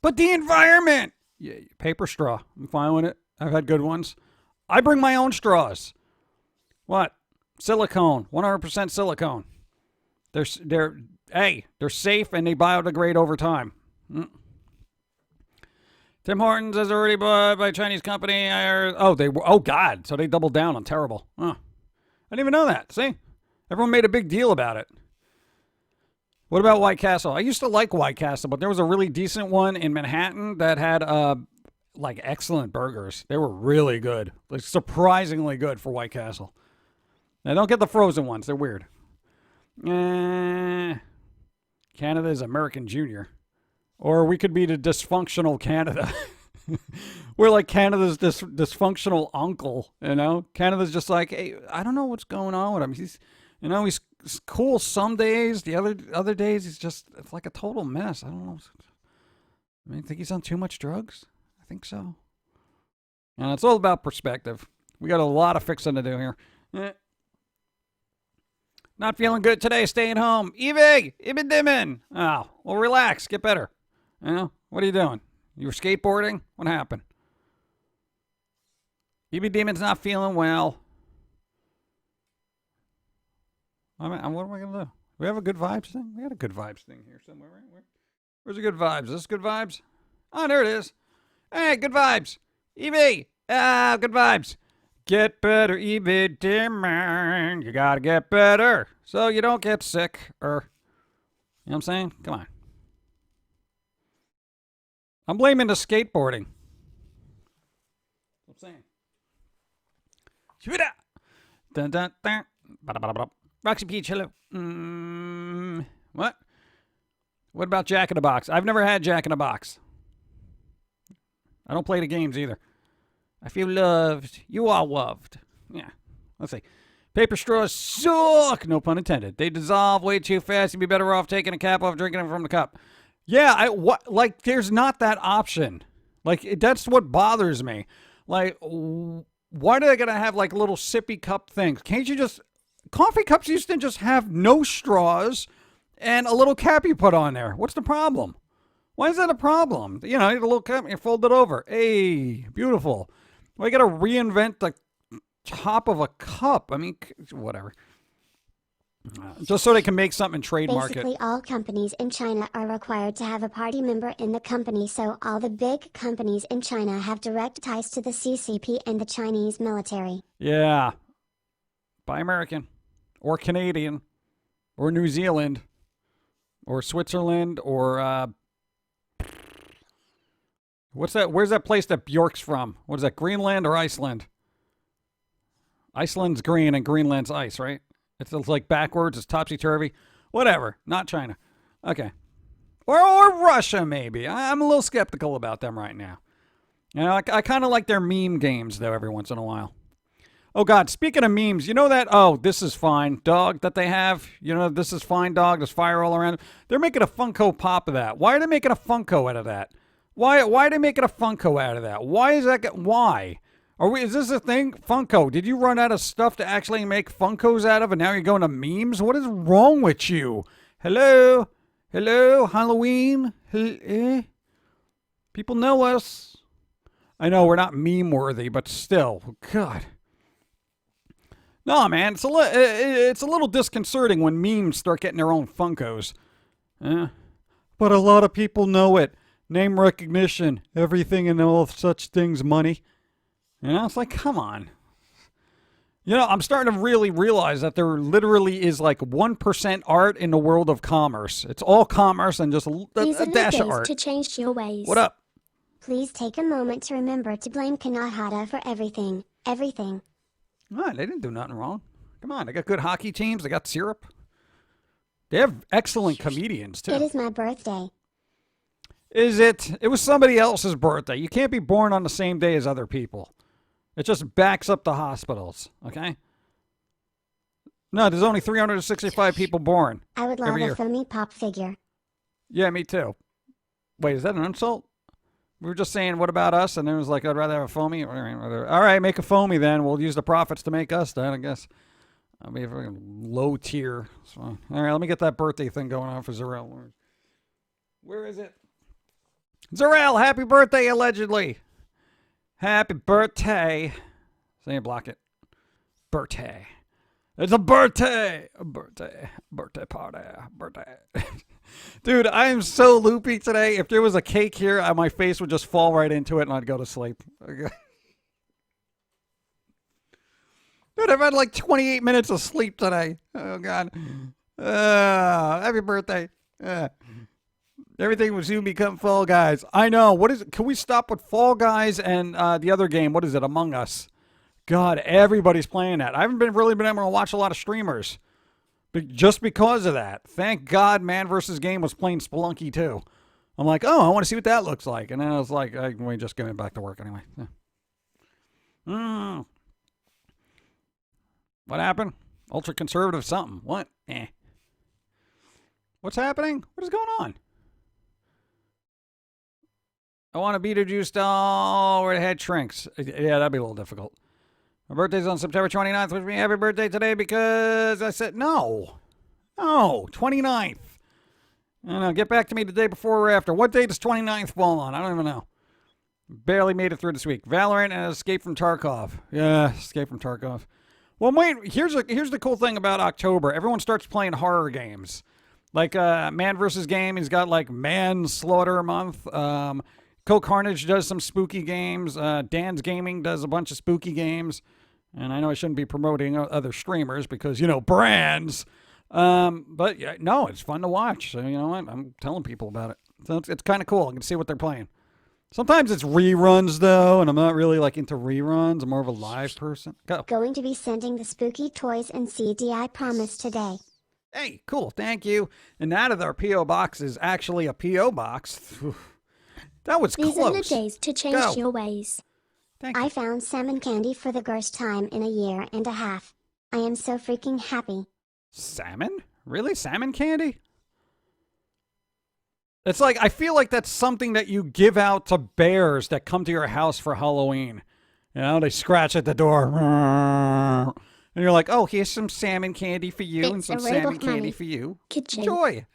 But the environment! Yeah, paper straw. I'm fine with it. I've had good ones. I bring my own straws. What? Silicone. 100% silicone. They're safe and they biodegrade over time. Tim Hortons is already bought by a Chinese company. Oh God. So they doubled down on terrible. I didn't even know that. See? Everyone made a big deal about it. What about White Castle? I used to like White Castle, but there was a really decent one in Manhattan that had like excellent burgers. They were really good. Like surprisingly good for White Castle. Now don't get the frozen ones. They're weird. Canada is American Junior. Or we could be the dysfunctional Canada. We're like Canada's dysfunctional uncle, you know? Canada's just like, hey, I don't know what's going on with him. He's cool some days. The other days, it's like a total mess. I don't know. I think he's on too much drugs. I think so. And it's all about perspective. We got a lot of fixing to do here. Not feeling good today. Staying home. Evie, Ibn Dimmin. Oh, well, relax. Get better. You know, what are you doing? You were skateboarding? What happened? Ibn Dimmin's not feeling well. What am I going to do? We have a good vibes thing? We had a good vibes thing here somewhere, right? Where's the good vibes? Is this good vibes? Oh, there it is. Hey, good vibes. Evie. Good vibes. Get better, Evie Dimmin. You got to get better so you don't get sick. You know what I'm saying? Come on. I'm blaming the skateboarding. That's what I'm saying. Dun, dun, dun. Roxy Peach, hello. What? What about Jack in the Box? I've never had Jack in the Box. I don't play the games either. I feel loved. You are loved. Yeah. Let's see. Paper straws suck. No pun intended. They dissolve way too fast. You'd be better off taking a cap off, drinking it from the cup. Yeah, there's not that option. Like, that's what bothers me. Like, why do they gotta have, like, little sippy cup things? Can't you just... Coffee cups used to just have no straws and a little cap you put on there. What's the problem? Why is that a problem? You know, you have a little cup and you fold it over. Hey, beautiful. Well, you gotta reinvent the top of a cup. I mean, whatever. Just so they can make something and trademark it. Basically, all companies in China are required to have a party member in the company, so all the big companies in China have direct ties to the CCP and the Chinese military. Yeah. Buy American. Or Canadian. Or New Zealand. Or Switzerland. Or, what's that? Where's that place that Bjork's from? What is that, Greenland or Iceland? Iceland's green and Greenland's ice, right? It's like backwards. It's topsy-turvy. Whatever. Not China. Okay. Or Russia, maybe. I'm a little skeptical about them right now. You know, I kind of like their meme games, though, every once in a while. Oh, God. Speaking of memes, you know that, this is fine dog that they have? You know, this is fine dog. There's fire all around. They're making a Funko Pop of that. Why are they making a Funko out of that? Why are they making a Funko out of that? Why is that? Why? Is this a thing? Funko, did you run out of stuff to actually make Funkos out of and now you're going to memes? What is wrong with you? Hello? Hello? Halloween? People know us. I know we're not meme worthy, but still. God. No, man, it's a little disconcerting when memes start getting their own Funkos. But a lot of people know it. Name recognition, everything and all such things, money. You know, it's like, come on. You know, I'm starting to really realize that there literally is like 1% art in the world of commerce. It's all commerce and just a dash of art. To change your ways. What up? Please take a moment to remember to blame Kanahata for everything. Everything. No, they didn't do nothing wrong. Come on, they got good hockey teams. They got syrup. They have excellent comedians, too. It is my birthday. Is it? It was somebody else's birthday. You can't be born on the same day as other people. It just backs up the hospitals, okay? No, there's only 365 people born. I would love every a year. foamy pop figure. Yeah, me too. Wait, is that an insult? We were just saying, what about us? And then it was like, I'd rather have a foamy. All right, make a foamy then. We'll use the profits to make us then, I guess. I'll be a very low tier. So, all right, let me get that birthday thing going on for Zarel. Where is it? Zarel, happy birthday, allegedly. Happy birthday. Say block it. Birthday. It's a birthday. A birthday. Birthday party. Birthday. Dude, I am so loopy today. If there was a cake here, my face would just fall right into it and I'd go to sleep. Dude, I've had like 28 minutes of sleep today. Oh, God. Happy birthday. Everything will soon become Fall Guys. I know. What is it? Can we stop with Fall Guys and the other game? What is it? Among Us. God, everybody's playing that. I haven't really been able to watch a lot of streamers. Just because of that. Thank God Man vs. Game was playing Spelunky too. I'm like, oh, I want to see what that looks like. And then I was like, we just get back to work anyway. What happened? Ultra conservative something. What? What's happening? What is going on? I want a Beetlejuice doll where the head shrinks. Yeah, that'd be a little difficult. My birthday's on September 29th. Wish me happy birthday today because I said no. No, 29th. I don't know. Get back to me the day before or after. What day does 29th fall on? I don't even know. Barely made it through this week. Valorant and Escape from Tarkov. Yeah, Escape from Tarkov. Well, wait. Here's the cool thing about October. Everyone starts playing horror games. Like Man vs. Game, he's got like Manslaughter month. Coke Carnage does some spooky games. Dan's Gaming does a bunch of spooky games. And I know I shouldn't be promoting other streamers because, brands. But yeah, no, it's fun to watch. So, you know what? I'm telling people about it. So it's kind of cool. I can see what they're playing. Sometimes it's reruns, though, and I'm not really like into reruns. I'm more of a live person. Go. Going to be sending the spooky toys and CD I promised today. Hey, cool. Thank you. And that of our P.O. box is actually a P.O. box. That was These close. are the days to change your ways. Thank you. I found salmon candy for the first time in a year and a half. I am so freaking happy. Salmon? Really? Salmon candy? It's like, I feel like that's something that you give out to bears that come to your house for Halloween. They scratch at the door. And you're like, oh, here's some salmon candy for you and some salmon candy for you. Kitchen. Enjoy.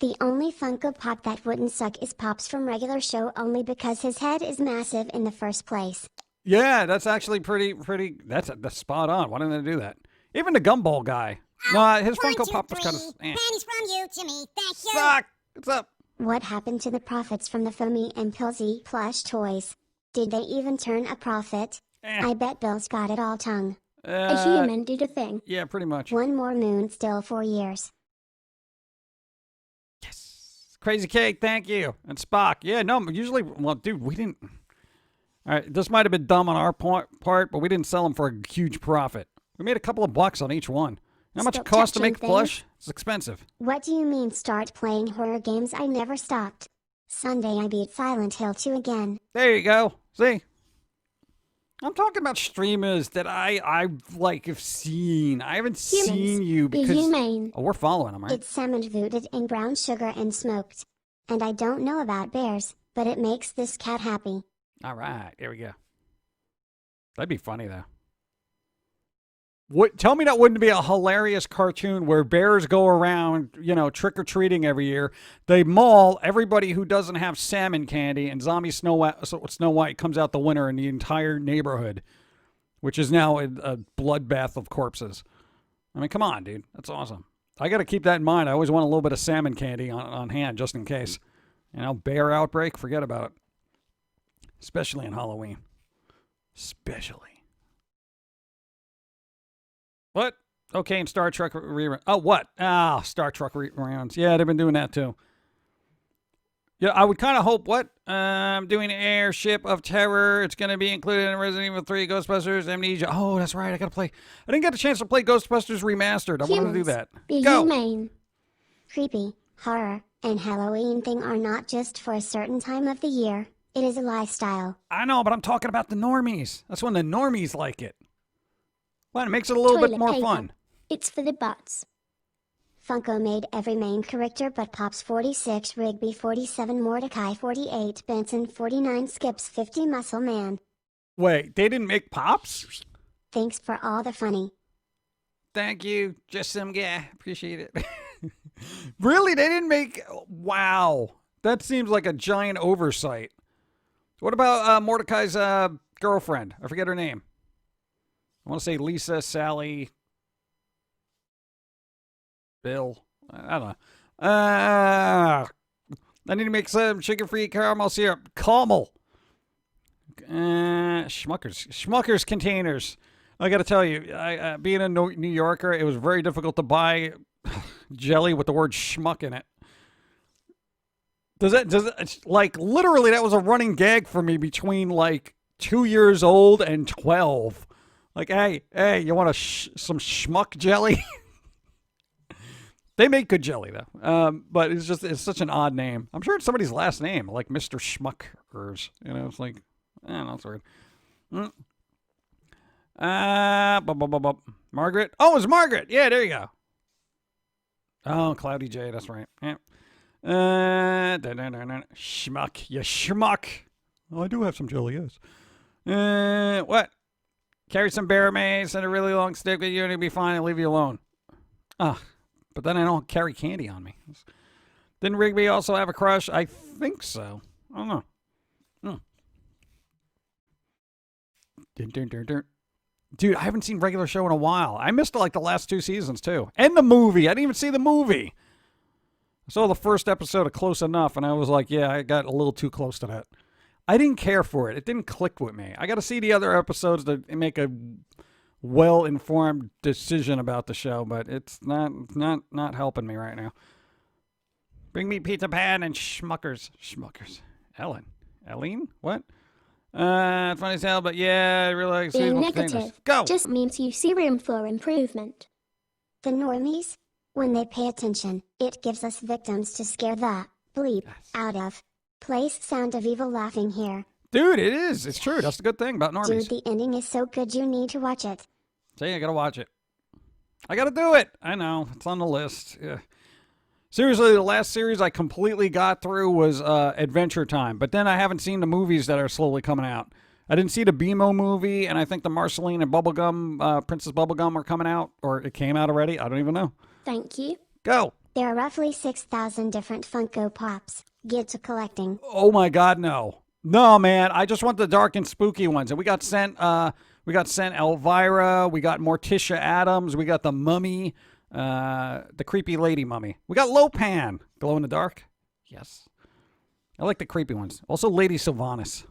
The only Funko Pop that wouldn't suck is Pops from regular show only because his head is massive in the first place. Yeah, that's actually pretty, that's spot on. Why didn't they do that? Even the Gumball guy. No, his Funko Pop was kind of... Pennies from you to me, thank you. Suck! What's up? What happened to the profits from the Foamy and Pilz-E plush toys? Did they even turn a profit? I bet Bill's got it all tongue. A human did a thing. Yeah, pretty much. One more moon, still 4 years. Yes. Crazy Cake, thank you. And Spock. Yeah, no, usually... Well, dude, we didn't... All right, this might have been dumb on our part, but we didn't sell them for a huge profit. We made a couple of bucks on each one. How much it cost to make a plush? It's expensive. What do you mean start playing horror games? I never stopped. Sunday I beat Silent Hill 2 again. There you go. See? I'm talking about streamers that I like have seen. I haven't seen you because... Oh, we're following them, right? It's salmon vooded in brown sugar and smoked. And I don't know about bears, but it makes this cat happy. All right, here we go. That'd be funny, though. What? Tell me that wouldn't be a hilarious cartoon where bears go around, trick-or-treating every year. They maul everybody who doesn't have salmon candy, and zombie Snow White comes out the winner in the entire neighborhood, which is now a bloodbath of corpses. I mean, come on, dude. That's awesome. I got to keep that in mind. I always want a little bit of salmon candy on hand, just in case. Bear outbreak, forget about it. Especially in Halloween. Especially. What? Okay, and Star Trek reruns. Oh, what? Star Trek reruns. Yeah, they've been doing that too. Yeah, I would kind of hope, I'm doing Airship of Terror. It's going to be included in Resident Evil 3, Ghostbusters, Amnesia. Oh, that's right. I got to play. I didn't get a chance to play Ghostbusters Remastered. I wanted to do that. Go. Humane. Creepy, horror, and Halloween thing are not just for a certain time of the year. It is a lifestyle. I know, but I'm talking about the normies. That's when the normies like it. Well, it makes it a little bit more fun. It's for the butts. Funko made every main character but Pops 46, Rigby 47, Mordecai 48, Benson 49, Skips 50, Muscle Man. Wait, they didn't make Pops? Thanks for all the funny. Thank you. Just some guy. Appreciate it. Really? They didn't make... Wow. That seems like a giant oversight. What about Mordecai's girlfriend? I forget her name. I want to say Lisa, Sally, Bill. I don't know. I need to make some chicken-free caramel syrup. Caramel. Schmuckers containers. I got to tell you, being a New Yorker, it was very difficult to buy jelly with the word schmuck in it. Like, literally, that was a running gag for me between, like, 2 years old and 12. Like, hey, you want some schmuck jelly? They make good jelly, though. But it's such an odd name. I'm sure it's somebody's last name, like Mr. Schmuckers. You know, it's like, I don't know, it's weird. Margaret? Oh, it's Margaret. Yeah, there you go. Oh, Cloudy J, that's right. Yeah. Schmuck. You schmuck. Oh, I do have some jelly, yes. What? Carry some bear mace and a really long stick with you and you'll be fine and leave you alone. But then I don't carry candy on me. Didn't Rigby also have a crush? I think so. I don't know. Dude, I haven't seen regular show in a while. I missed like the last 2 seasons too. And the movie. I didn't even see the movie. I saw the first episode of Close Enough and I was like, yeah, I got a little too close to that. I didn't care for it. It didn't click with me. I got to see the other episodes to make a well-informed decision about the show, but it's not helping me right now. Bring me Peter Pan and Schmuckers. Eileen? What? It's funny as hell, but yeah, I really like Being seasonal negative containers. Go! just means you see room for improvement. The normies? When they pay attention, it gives us victims to scare the bleep out of. Place sound of evil laughing here. Dude, it is. It's true. That's the good thing about normies. Dude, the ending is so good you need to watch it. See, I gotta watch it. I gotta do it. I know. It's on the list. Yeah. Seriously, the last series I completely got through was Adventure Time. But then I haven't seen the movies that are slowly coming out. I didn't see the BMO movie, and I think the Marceline and Bubblegum, Princess Bubblegum are coming out. Or it came out already. I don't even know. Thank you. Go. There are roughly 6,000 different Funko Pops. Get to collecting. Oh my God, no. No, man. I just want the dark and spooky ones. And we got sent Elvira. We got Morticia Adams. We got the Mummy. The creepy lady mummy. We got Lopan. Glow in the dark. Yes. I like the creepy ones. Also Lady Sylvanas.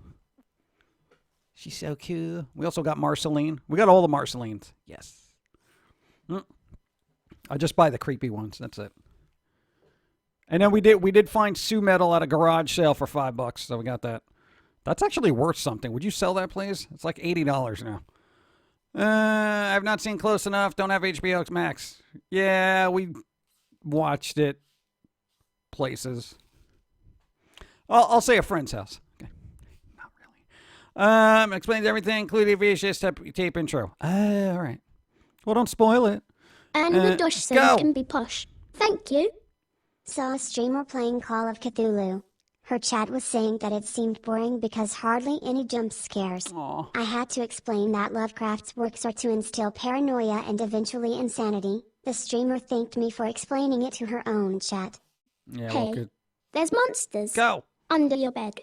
She's so cute. We also got Marceline. We got all the Marcelines. Yes. I just buy the creepy ones. That's it. And then we did find Sue Metal at a garage sale for $5, so we got that. That's actually worth something. Would you sell that, please? It's like $80 now. I've not seen Close Enough. Don't have HBO Max. Yeah, we watched it places. I'll say a friend's house. Okay. Not really. Explains everything, including VHS tape intro. All right. Well, don't spoil it. And the Dosh says can be posh. Thank you. Saw a streamer playing Call of Cthulhu. Her chat was saying that it seemed boring because hardly any jump scares. Aww. I had to explain that Lovecraft's works are to instill paranoia and eventually insanity. The streamer thanked me for explaining it to her own chat. Yeah, Hey, well, good. there's monsters Go. under your bed.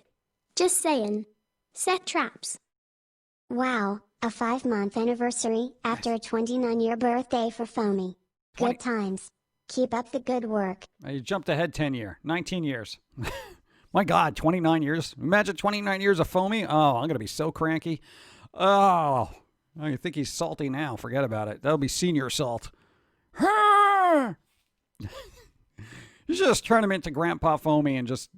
Just saying. Set traps. Wow, a 5-month anniversary after a 29-year birthday for Foamy. 20. Good times. Keep up the good work. You jumped ahead 19 years. My God, 29 years. Imagine 29 years of Foamy. Oh, I'm going to be so cranky. Oh, you think he's salty now. Forget about it. That'll be senior salt. You should just turn him into Grandpa Foamy and just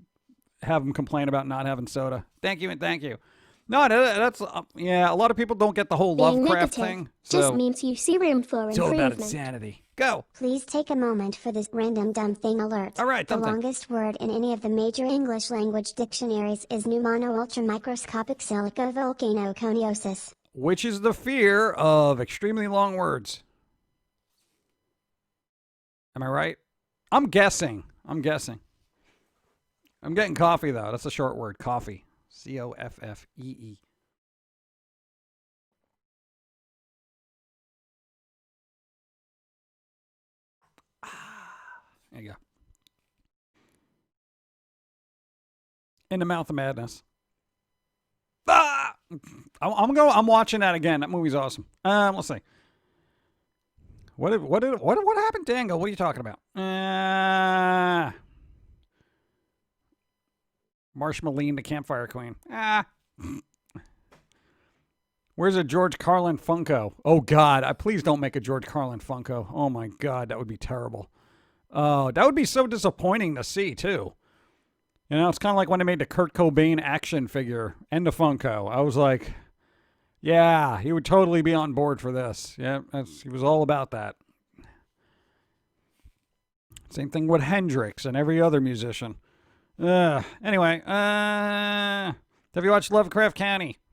have him complain about not having soda. Thank you and thank you. No, that's, yeah, a lot of people don't get the whole Being Lovecraft negative thing. just So means you see room for it's all improvement. about insanity. Go. Please take a moment for this random dumb thing alert. All right, the dumb thing. longest word in any of the major English language dictionaries is pneumono-ultramicroscopic silicovolcanoconiosis. Which is the fear of extremely long words. Am I right? I'm guessing. I'm getting coffee, though. That's a short word. Coffee. Coffee. There you go. In the mouth of madness. Ah! I'm watching that again. That movie's awesome. Let's see. What happened to Dango? What are you talking about? Marshmalline, the Campfire Queen. Where's a George Carlin Funko? Oh, God. Please don't make a George Carlin Funko. Oh, my God. That would be terrible. Oh, that would be so disappointing to see, too. You know, it's kind of like when they made the Kurt Cobain action figure and the Funko. I was like, yeah, he would totally be on board for this. Yeah, he was all about that. Same thing with Hendrix and every other musician. Anyway, have you watched Lovecraft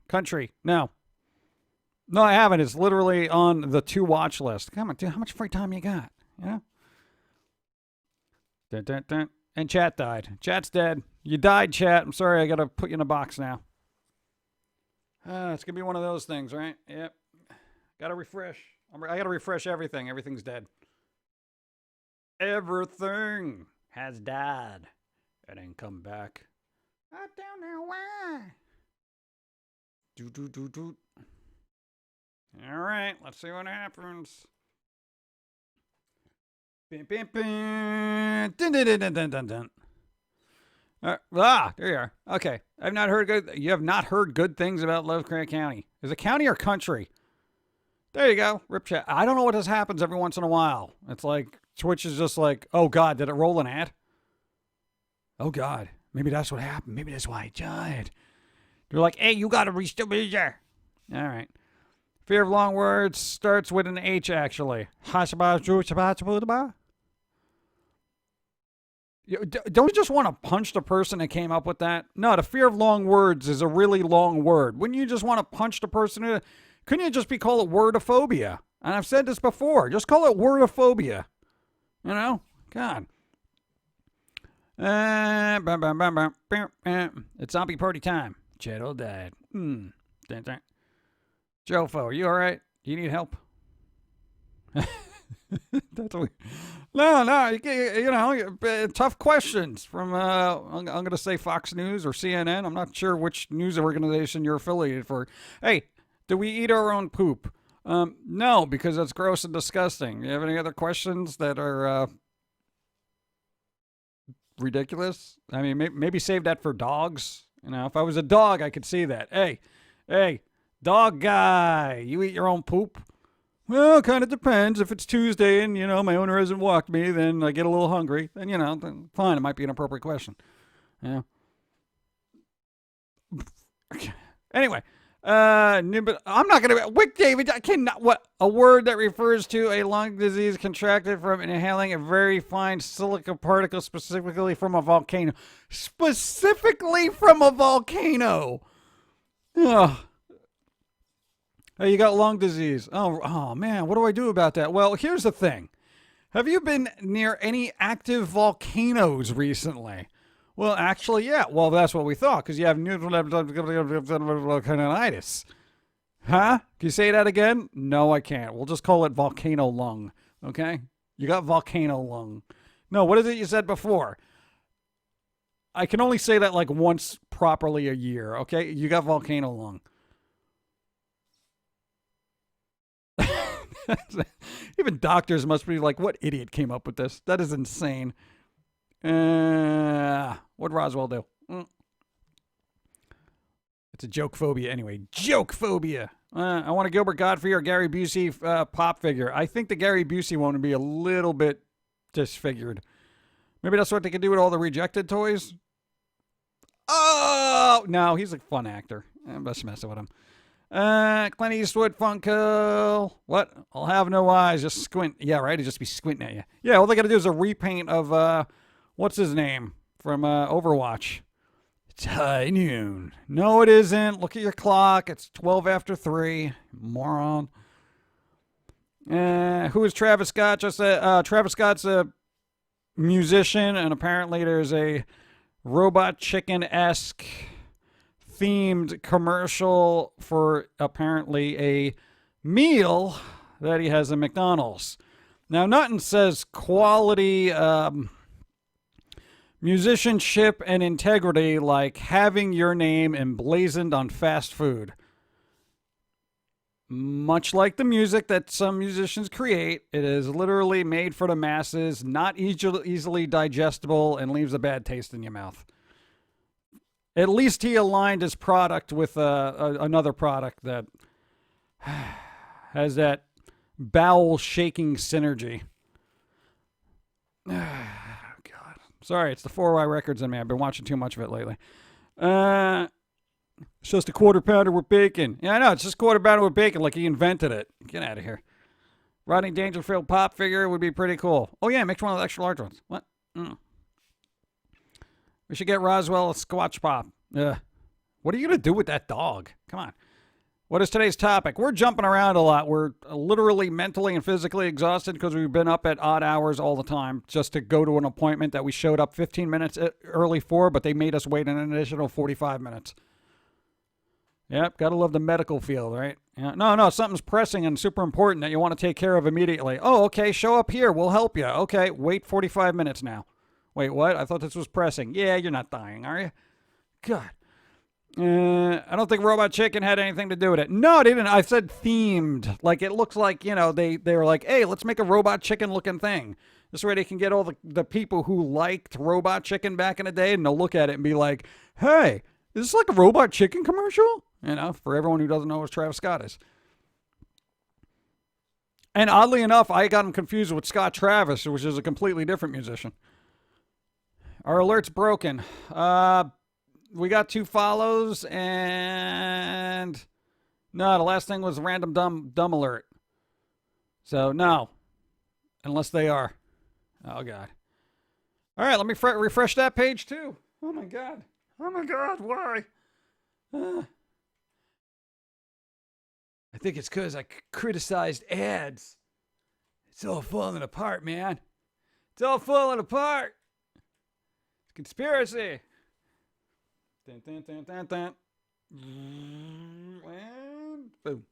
Country? No. No, I haven't. It's literally on the to watch list. Come on, dude, how much free time you got? You know? Dun, dun, dun. And Chat died. Chat's dead. You died, Chat. I'm sorry. I got to put you in a box now. It's going to be one of those things, right? Yep. Got to refresh. I got to refresh everything. Everything's dead. Everything has died. And then come back. I don't know why. Do. All right. Let's see what happens. Bim, bim, bim. Dun, dun, dun, dun, dun, dun. There you are. Okay. You have not heard good things about Lovecraft County. Is it county or country? There you go. Rip chat. I don't know what this happens every once in a while. It's like Twitch is just like, oh God, did it roll an ad? Oh God. Maybe that's what happened. Maybe that's why I died. They're like, hey, you gotta restore there. All right. Fear of long words starts with an H, actually. Don't you just want to punch the person that came up with that? No, the fear of long words is a really long word. Wouldn't you just want to punch the person? Couldn't you just call it wordophobia? And I've said this before. Just call it wordophobia. You know? God. It's zombie party time. Cheddle died. Jofo, are you all right? You need help? That's what no. You know, tough questions from I'm going to say Fox News or CNN. I'm not sure which news organization you're affiliated for. Hey, do we eat our own poop? No, because that's gross and disgusting. You have any other questions that are ridiculous? I mean, maybe save that for dogs. You know, if I was a dog, I could see that. Hey, dog guy, you eat your own poop? Well, kind of depends. If it's Tuesday and, you know, my owner hasn't walked me, then I get a little hungry. Then, you know, then fine, it might be an appropriate question. Yeah. Anyway, but I'm not going to... Wick David, I cannot... What? A word that refers to a lung disease contracted from inhaling a very fine silica particle, specifically from a volcano. Specifically from a volcano! Ugh. Hey, you got lung disease. Oh, man, what do I do about that? Well, here's the thing. Have you been near any active volcanoes recently? Well, actually, yeah. Well, that's what we thought, because you have volcanitis. Huh? Can you say that again? No, I can't. We'll just call it volcano lung, okay? You got volcano lung. No, what is it you said before? I can only say that like once properly a year, okay? You got volcano lung. Even doctors must be like, what idiot came up with this? That is insane. What'd Roswell do? It's a joke phobia anyway. Joke phobia. I want a Gilbert Gottfried or Gary Busey pop figure. I think the Gary Busey one would be a little bit disfigured. Maybe that's what they could do with all the rejected toys. Oh, no, he's a fun actor. I'm just messing with him. Clint Eastwood Funko. What? I'll have no eyes. Just squint. Yeah, right? It'd just be squinting at you. Yeah, all they got to do is a repaint of, what's his name from Overwatch. It's high noon. No, it isn't. Look at your clock. It's 12 after 3. Moron. Who is Travis Scott? Travis Scott's a musician, and apparently there's a Robot Chicken-esque themed commercial for apparently a meal that he has at McDonald's. Now, nothing says quality musicianship and integrity like having your name emblazoned on fast food. much like the music that some musicians create, it is literally made for the masses, not easily digestible, and leaves a bad taste in your mouth. At least he aligned his product with another product that has that bowel-shaking synergy. God. Sorry, it's the 4Y Records in me. I've been watching too much of it lately. It's just a quarter pounder with bacon. Yeah, I know. It's just quarter pounder with bacon like he invented it. Get out of here. Rodney Dangerfield pop figure would be pretty cool. Oh, yeah, make one of the extra large ones. What? We should get Roswell a Squatch Pop. What are you going to do with that dog? Come on. What is today's topic? We're jumping around a lot. We're literally mentally and physically exhausted because we've been up at odd hours all the time just to go to an appointment that we showed up 15 minutes early for, but they made us wait an additional 45 minutes. Yep, gotta love the medical field, right? Yeah. No, something's pressing and super important that you want to take care of immediately. Oh, okay, show up here. We'll help you. Okay, wait 45 minutes now. Wait, what? I thought this was pressing. Yeah, you're not dying, are you? God. I don't think Robot Chicken had anything to do with it. No, they didn't. I said themed. Like, it looks like, they were like, hey, let's make a Robot Chicken looking thing. This way they can get all the people who liked Robot Chicken back in the day, and they'll look at it and be like, hey, is this like a Robot Chicken commercial? For everyone who doesn't know what Travis Scott is. And oddly enough, I got him confused with Scott Travis, which is a completely different musician. Our alert's broken. We got 2 follows, and no, the last thing was random dumb alert. So no, unless they are. Oh God. All right, let me refresh that page too. Oh my God, why? I think it's because I criticized ads. It's all falling apart, man. It's all falling apart. It's conspiracy. Dun, dun, dun, dun, dun. And boom.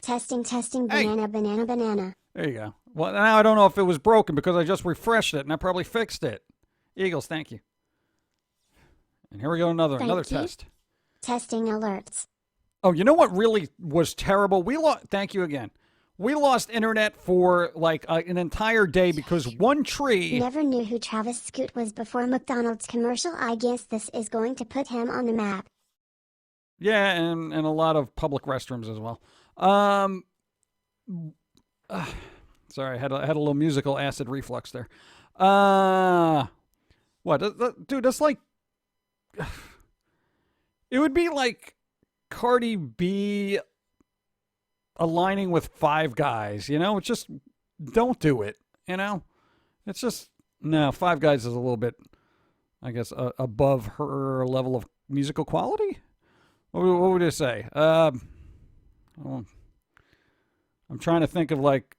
Testing, Hey. banana. There you go. Well, now I don't know if it was broken because I just refreshed it and I probably fixed it. Eagles, thank you. And here we go, another you. test. Testing alerts. Oh, you know what really was terrible? Thank you again. We lost internet for like an entire day because one tree. Never knew who Travis Scoot was before McDonald's commercial. I guess this is going to put him on the map. Yeah, and a lot of public restrooms as well. Sorry, I had a little musical acid reflux there. What? Dude, that's like. It would be like Cardi B aligning with Five Guys, It's just, don't do it, It's just, no, Five Guys is a little bit, I guess, above her level of musical quality? What would you say? I'm trying to think of, like,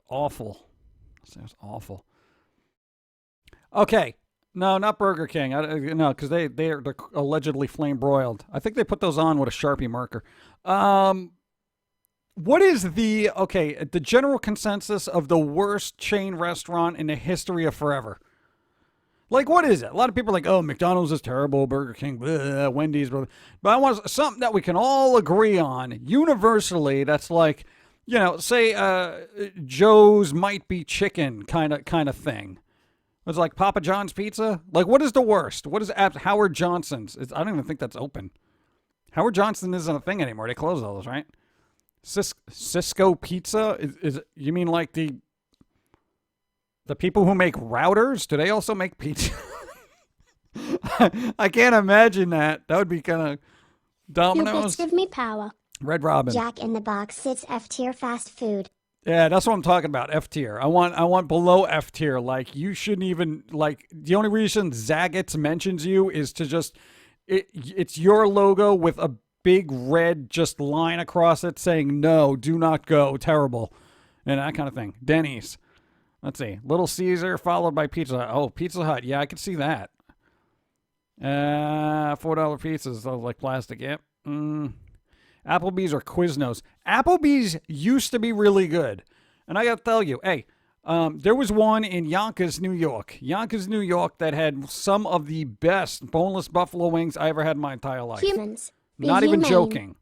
awful. Sounds awful. Okay. No, not Burger King. No, because they're allegedly flame broiled. I think they put those on with a Sharpie marker. What is the general consensus of the worst chain restaurant in the history of forever? Like, what is it? A lot of people are like, oh, McDonald's is terrible, Burger King, blah, Wendy's, blah. But I want something that we can all agree on universally that's like, say Joe's Might Be Chicken kind of thing. It's like Papa John's Pizza. Like, what is the worst? What is Howard Johnson's? I don't even think that's open. Howard Johnson isn't a thing anymore. They closed all those, right? Cisco Pizza? Is you mean like the people who make routers? Do they also make pizza? I can't imagine that. That would be kind of Domino's. Your bits give me power. Red Robin. Jack in the Box sits F-tier fast food. Yeah, that's what I'm talking about. F tier. I want below F tier. Like, you shouldn't even, like, the only reason Zagat's mentions you is to just it's your logo with a big red just line across it saying no, do not go, terrible, and that kind of thing. Denny's. Let's see. Little Caesar followed by Pizza Hut. Oh, Pizza Hut. Yeah, I could see that. $4 pizzas, like plastic. Yep. Applebee's or Quiznos. Applebee's used to be really good. And I got to tell you, hey, there was one in Yonkers, New York. That had some of the best boneless buffalo wings I ever had in my entire life. Humans. Be Not even humane. joking.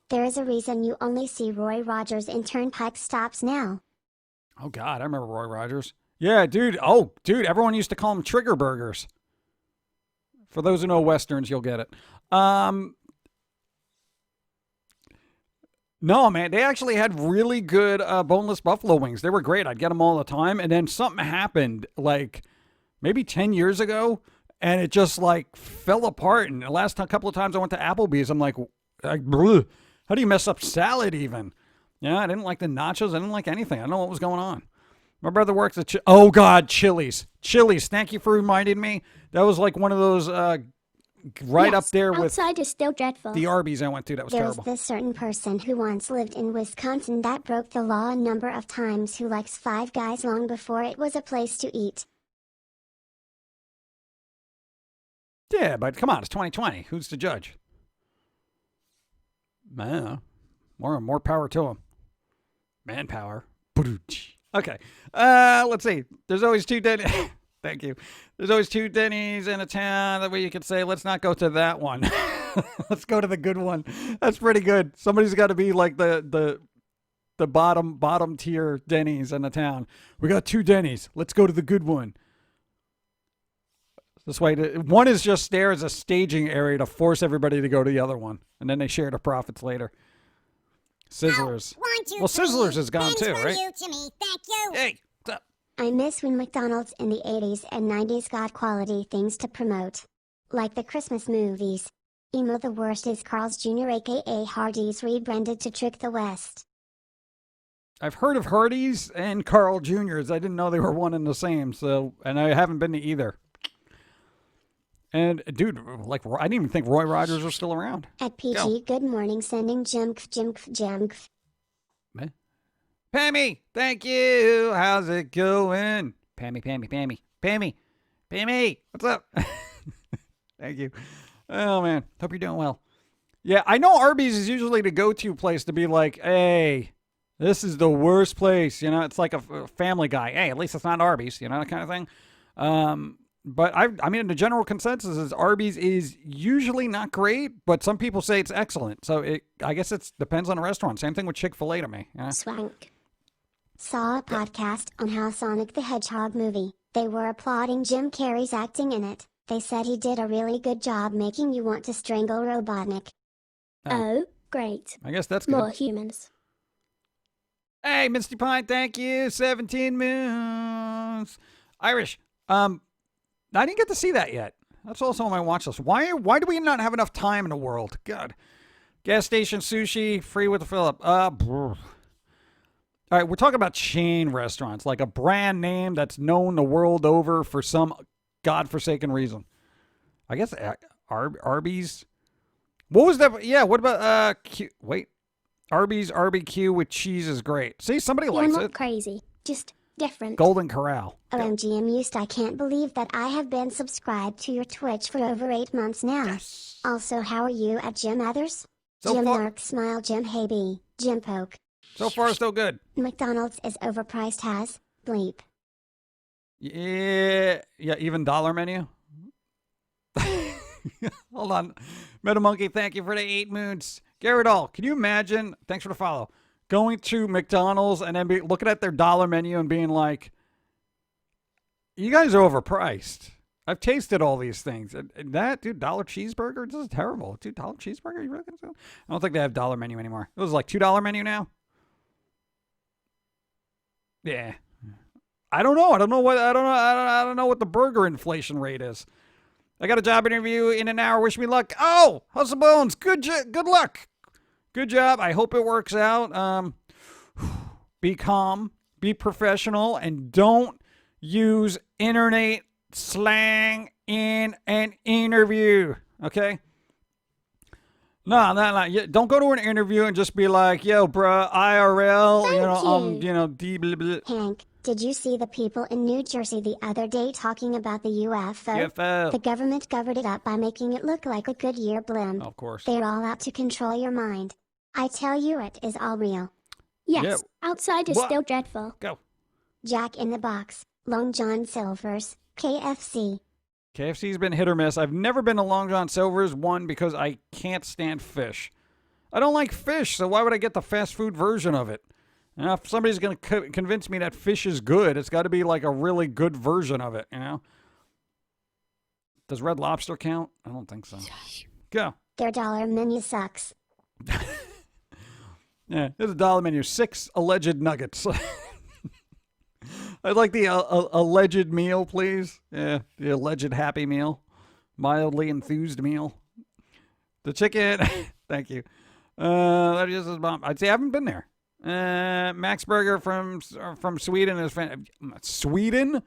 There is a reason you only see Roy Rogers in turnpike stops now. Oh, God, I remember Roy Rogers. Yeah, dude. Oh, dude, everyone used to call them trigger burgers. For those who know Westerns, you'll get it. No, man, they actually had really good boneless buffalo wings. They were great. I'd get them all the time. And then something happened like maybe 10 years ago, and it just like fell apart. And the last couple of times I went to Applebee's, I'm like bleh, how do you mess up salad even? Yeah, I didn't like the nachos. I didn't like anything. I don't know what was going on. My brother works at oh God, Chili's. Chili's. Thank you for reminding me. That was like one of those right up there with outside is still dreadful. The Arby's I went to. That was There's terrible. this certain person who once lived in Wisconsin that broke the law a number of times who likes Five Guys long before it was a place to eat. Yeah, but come on, it's 2020. Who's to judge? Man, more power to him. Manpower. Okay. Let's see. There's always two Denny's. Thank you. There's always two Denny's in a town. That way you could say, let's not go to that one. Let's go to the good one. That's pretty good. Somebody's got to be like the bottom tier Denny's in the town. We got two Denny's. Let's go to the good one. This way, one is just there as a staging area to force everybody to go to the other one, and then they share the profits later. Sizzlers. Well, Sizzlers is gone too, right? You to me. Thank you. Hey, what's up? I miss when McDonald's in the 80s and 90s got quality things to promote. Like the Christmas movies. Emo the Worst is Carl's Jr. aka Hardee's rebranded to Trick the West. I've heard of Hardee's and Carl Jr.'s. I didn't know they were one and the same, and I haven't been to either. And, dude, like, I didn't even think Roy Rogers was still around. At PG, good morning, sending Jimkf. Pammy, thank you. How's it going? Pammy. What's up? Thank you. Oh, man. Hope you're doing well. Yeah, I know Arby's is usually the go-to place to be like, hey, this is the worst place. You know, it's like a Family Guy. Hey, at least it's not Arby's, you know, that kind of thing. But I mean, the general consensus is Arby's is usually not great, but some people say it's excellent. So I guess it depends on the restaurant. Same thing with Chick-fil-A to me. You know? Swank. Saw a podcast on how Sonic the Hedgehog movie. They were applauding Jim Carrey's acting in it. They said he did a really good job making you want to strangle Robotnik. Oh, great. I guess that's good. More humans. Hey, Misty Pine, thank you. 17 moons. Irish. I didn't get to see that yet. That's also on my watch list. Why do we not have enough time in the world? God. Gas station sushi, free with the fill-up. All right, we're talking about chain restaurants, like a brand name that's known the world over for some godforsaken reason. I guess Arby's. What was that? Yeah, what about Arby's barbecue with cheese is great. See, somebody You're likes not it. crazy. Just different. Golden Corral. OMG, amused. I can't believe that I have been subscribed to your Twitch for over 8 months now. Yes. Also, how are you at Jim Others? So Jim far- Mark Smile, Jim Haby, Jim Poke. So far, so good. McDonald's is overpriced has bleep. Yeah, even dollar menu. Hold on. Meta Monkey, thank you for the 8 moons. Garrett All, can you imagine? Thanks for the follow. Going to McDonald's and then looking at their dollar menu and being like, you guys are overpriced. I've tasted all these things. And that, dude, $1 cheeseburger? This is terrible. $2 cheeseburger? You reckon so? I don't think they have dollar menu anymore. It was like $2 menu now? Yeah. I don't know. I don't know what the burger inflation rate is. I got a job interview in an hour. Wish me luck. Oh, Hustle Bones. Good luck. Good job. I hope it works out. Be calm. Be professional. And don't use internet slang in an interview. Okay? No. Don't go to an interview and just be like, yo, bruh, IRL, D blah, blah. Hank, did you see the people in New Jersey the other day talking about the UFO? UFO. The government covered it up by making it look like a Goodyear blimp. Of course. They're all out to control your mind. I tell you, it is all real. Yes, Yeah. outside is What? still dreadful. Go. Jack in the Box, Long John Silver's, KFC. KFC's been hit or miss. I've never been to Long John Silver's, one, because I can't stand fish. I don't like fish, so why would I get the fast food version of it? If somebody's going to convince me that fish is good, it's got to be like a really good version of it, you know? Does Red Lobster count? I don't think so. Go. Their dollar menu sucks. Yeah, there's a dollar menu. 6 alleged nuggets. I'd like the alleged meal, please. Yeah, the alleged happy meal. Mildly enthused meal. The chicken. Thank you. That just is bomb. I'd say I haven't been there. Max Burger from Sweden is Sweden?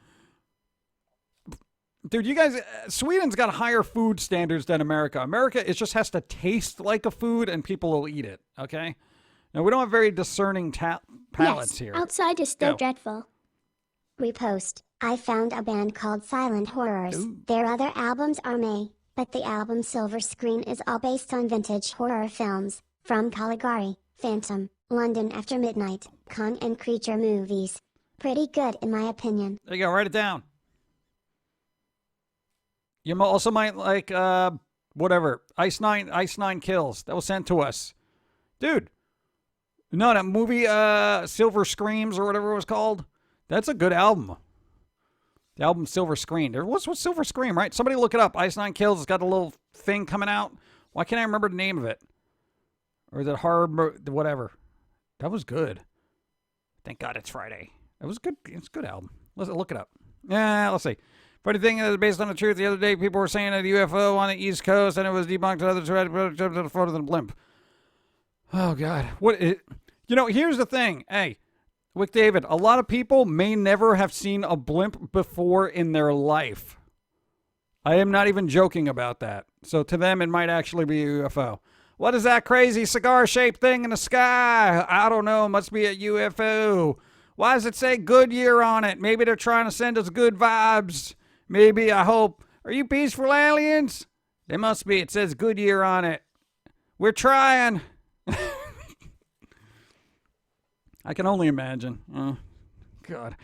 Dude, you guys, Sweden's got higher food standards than America. America, it just has to taste like a food and people will eat it, okay? Now, we don't have very discerning palates here. Outside is still Go. dreadful. Repost. I found a band called Silent Horrors. Ooh. Their other albums are May, but the album Silver Screen is all based on vintage horror films, from Caligari, Phantom, London After Midnight, Con and Creature movies. Pretty good in my opinion. There you go, write it down. You also might like, whatever, Ice Nine Kills. That was sent to us. Dude. No, that movie, Silver Screams or whatever it was called. That's a good album. The album Silver Screen. What's Silver Scream, right? Somebody look it up. Ice Nine Kills. It's got a little thing coming out. Why can't I remember the name of it? Or is it hard, whatever. That was good. Thank God it's Friday. It was good. It's a good album. Let's look it up. Yeah, let's see. Funny thing is, based on the truth, the other day people were saying that a UFO on the East Coast and it was debunked and others tried to jump to the front of the blimp. Oh, God. Here's the thing. Hey, Wick David, a lot of people may never have seen a blimp before in their life. I am not even joking about that. So to them, it might actually be a UFO. What is that crazy cigar-shaped thing in the sky? I don't know. It must be a UFO. Why does it say Goodyear on it? Maybe they're trying to send us good vibes. Maybe, I hope. Are you peaceful aliens? They must be. It says Goodyear on it. We're trying. I can only imagine. Oh, God.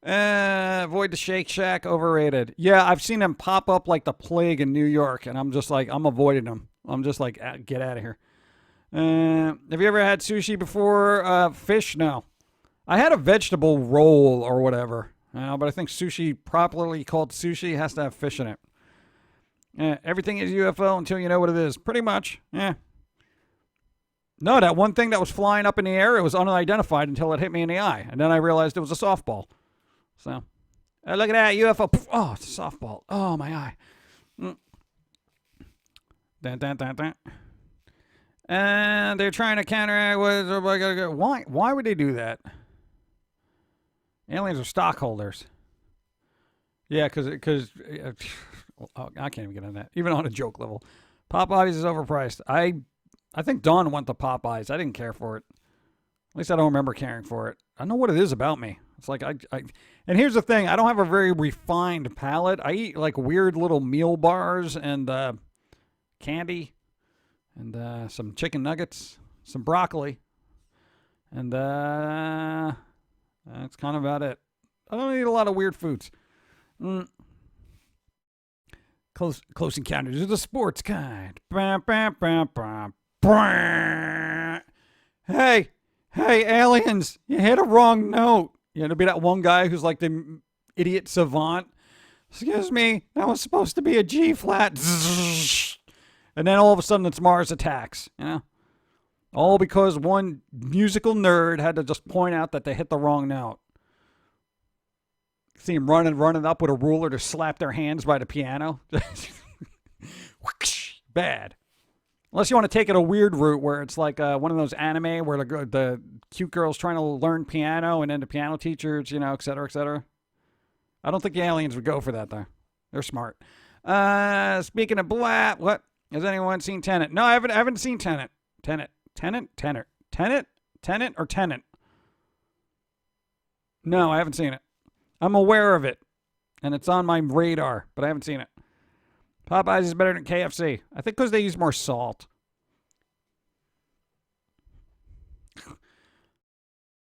Avoid the Shake Shack. Overrated. Yeah, I've seen them pop up like the plague in New York, and I'm just like, I'm avoiding them. I'm just like, get out of here. Have you ever had sushi before? Fish? No. I had a vegetable roll or whatever. But I think sushi, properly called sushi, has to have fish in it. Everything is UFO until you know what it is. Pretty much. Yeah. No, that one thing that was flying up in the air, it was unidentified until it hit me in the eye. And then I realized it was a softball. So, look at that, UFO. Oh, it's a softball. Oh, my eye. Dun, dun, dun, dun. And they're trying to counteract. Why would they do that? Aliens are stockholders. Yeah, because I can't even get on that. Even on a joke level. Popeyes is overpriced. I think Dawn went to Popeyes. I didn't care for it. At least I don't remember caring for it. I know what it is about me. It's like and here's the thing. I don't have a very refined palate. I eat like weird little meal bars and candy and some chicken nuggets, some broccoli, and that's kind of about it. I don't eat a lot of weird foods. Close encounters of the sports kind. Hey, aliens, you hit a wrong note. It'll be that one guy who's like the idiot savant. Excuse me, that was supposed to be a G flat. And then all of a sudden it's Mars Attacks, you know? All because one musical nerd had to just point out that they hit the wrong note. See him running up with a ruler to slap their hands by the piano. Bad. Unless you want to take it a weird route where it's like one of those anime where the cute girl's trying to learn piano and then the piano teachers, you know, et cetera, et cetera. I don't think the aliens would go for that, though. They're smart. Speaking of blah, what? Has anyone seen Tenet? No, I haven't seen Tenet. Tenet or Tenet? No, I haven't seen it. I'm aware of it, and it's on my radar, but I haven't seen it. Popeyes is better than KFC. I think because they use more salt.